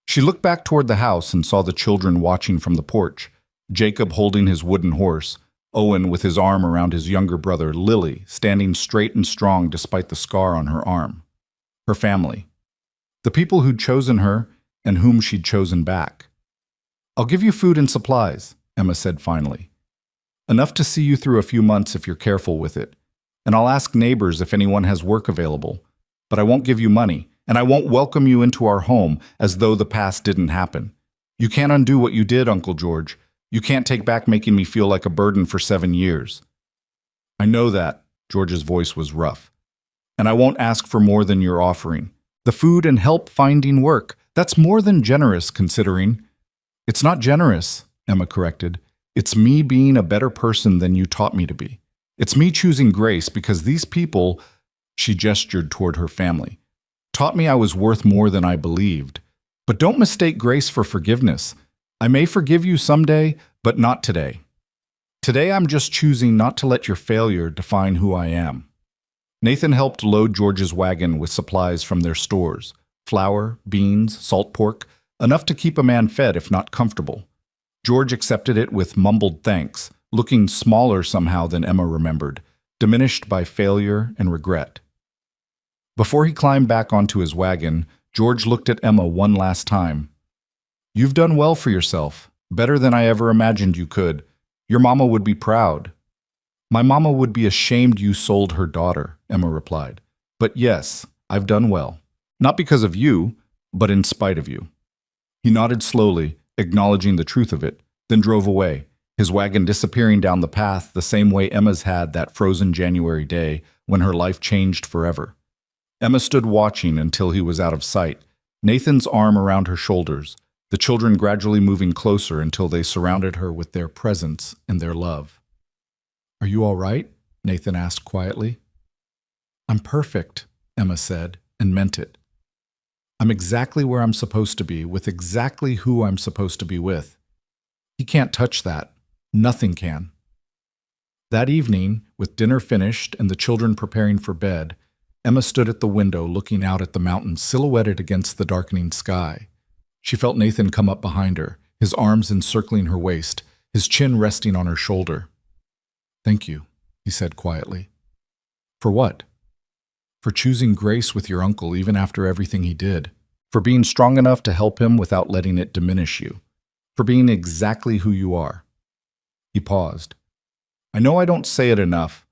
She looked back toward the house and saw the children watching from the porch, Jacob holding his wooden horse, Owen with his arm around his younger brother, Lily, standing straight and strong despite the scar on her arm. Her family. The people who'd chosen her and whom she'd chosen back. "I'll give you food and supplies," Emma said finally. "Enough to see you through a few months if you're careful with it. And I'll ask neighbors if anyone has work available. But I won't give you money, and I won't welcome you into our home as though the past didn't happen. You can't undo what you did, Uncle George. You can't take back making me feel like a burden for 7 years." "I know that," George's voice was rough. "And I won't ask for more than you're offering. The food and help finding work, that's more than generous considering—" "It's not generous," Emma corrected. "It's me being a better person than you taught me to be. It's me choosing grace because these people," she gestured toward her family, "taught me I was worth more than I believed. But don't mistake grace for forgiveness. I may forgive you someday, but not today. Today I'm just choosing not to let your failure define who I am." Nathan helped load George's wagon with supplies from their stores, flour, beans, salt pork, enough to keep a man fed if not comfortable. George accepted it with mumbled thanks, looking smaller somehow than Emma remembered, diminished by failure and regret. Before he climbed back onto his wagon, George looked at Emma one last time. "You've done well for yourself, better than I ever imagined you could. Your mama would be proud." "My mama would be ashamed you sold her daughter," Emma replied. "But yes, I've done well. Not because of you, but in spite of you." He nodded slowly, acknowledging the truth of it, then drove away, his wagon disappearing down the path the same way Emma's had that frozen January day when her life changed forever. Emma stood watching until he was out of sight, Nathan's arm around her shoulders, the children gradually moving closer until they surrounded her with their presence and their love. "Are you all right?" Nathan asked quietly. "I'm perfect," Emma said, and meant it. "I'm exactly where I'm supposed to be, with exactly who I'm supposed to be with. He can't touch that. Nothing can." That evening, with dinner finished and the children preparing for bed, Emma stood at the window looking out at the mountains silhouetted against the darkening sky. She felt Nathan come up behind her, his arms encircling her waist, his chin resting on her shoulder. "Thank you," he said quietly. "For what?" "For choosing grace with your uncle even after everything he did. For being strong enough to help him without letting it diminish you. For being exactly who you are." He paused. "I know I don't say it enough,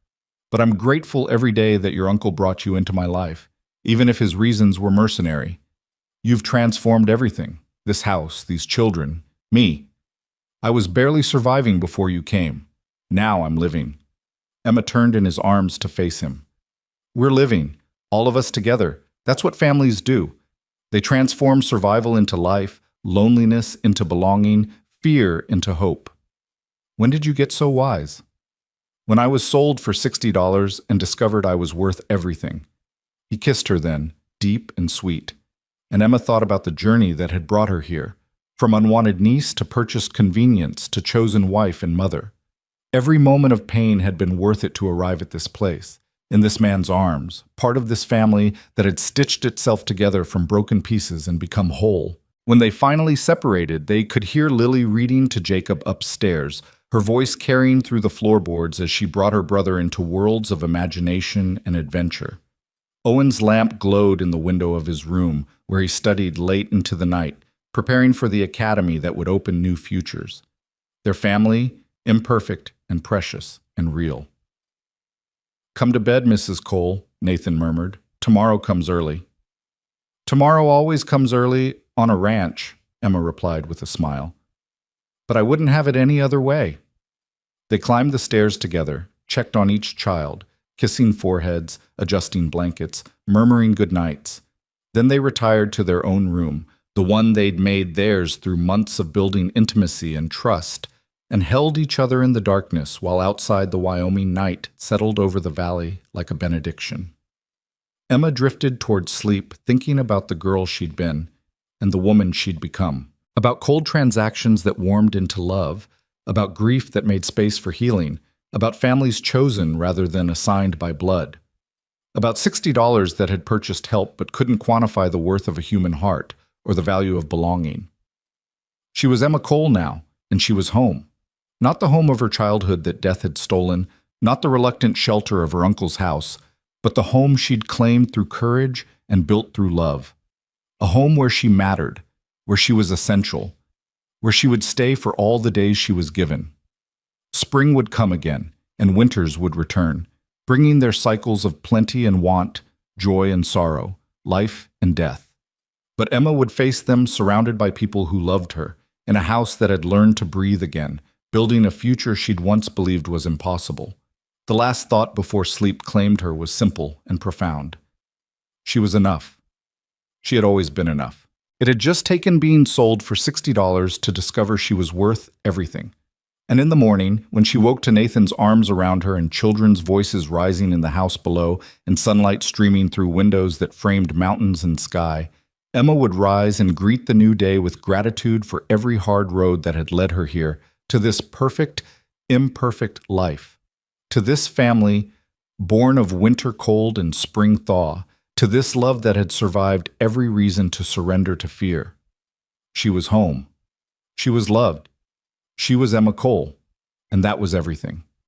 but I'm grateful every day that your uncle brought you into my life, even if his reasons were mercenary. You've transformed everything. This house, these children, me. I was barely surviving before you came. Now I'm living." Emma turned in his arms to face him. "We're living, all of us together. That's what families do. They transform survival into life, loneliness into belonging, fear into hope. When did you get so wise?" "When I was sold for $60 and discovered I was worth everything." He kissed her then, deep and sweet. And Emma thought about the journey that had brought her here, from unwanted niece to purchased convenience to chosen wife and mother. Every moment of pain had been worth it to arrive at this place, in this man's arms, part of this family that had stitched itself together from broken pieces and become whole. When they finally separated, they could hear Lily reading to Jacob upstairs, her voice carrying through the floorboards as she brought her brother into worlds of imagination and adventure. Owen's lamp glowed in the window of his room, where he studied late into the night, preparing for the academy that would open new futures. Their family, imperfect and precious and real. "Come to bed, Mrs. Cole," Nathan murmured. "Tomorrow comes early." "Tomorrow always comes early on a ranch," Emma replied with a smile. "But I wouldn't have it any other way." They climbed the stairs together, checked on each child, kissing foreheads, adjusting blankets, murmuring good nights. Then they retired to their own room, the one they'd made theirs through months of building intimacy and trust, and held each other in the darkness while outside the Wyoming night settled over the valley like a benediction. Emma drifted toward sleep, thinking about the girl she'd been and the woman she'd become, about cold transactions that warmed into love, about grief that made space for healing, about families chosen rather than assigned by blood, about $60 that had purchased help but couldn't quantify the worth of a human heart or the value of belonging. She was Emma Cole now, and she was home. Not the home of her childhood that death had stolen, not the reluctant shelter of her uncle's house, but the home she'd claimed through courage and built through love. A home where she mattered, where she was essential, where she would stay for all the days she was given. Spring would come again, and winters would return, bringing their cycles of plenty and want, joy and sorrow, life and death. But Emma would face them surrounded by people who loved her, in a house that had learned to breathe again, building a future she'd once believed was impossible. The last thought before sleep claimed her was simple and profound. She was enough. She had always been enough. It had just taken being sold for $60 to discover she was worth everything. And in the morning, when she woke to Nathan's arms around her and children's voices rising in the house below and sunlight streaming through windows that framed mountains and sky, Emma would rise and greet the new day with gratitude for every hard road that had led her here, to this perfect, imperfect life, to this family born of winter cold and spring thaw, to this love that had survived every reason to surrender to fear. She was home. She was loved. She was Emma Cole. And that was everything.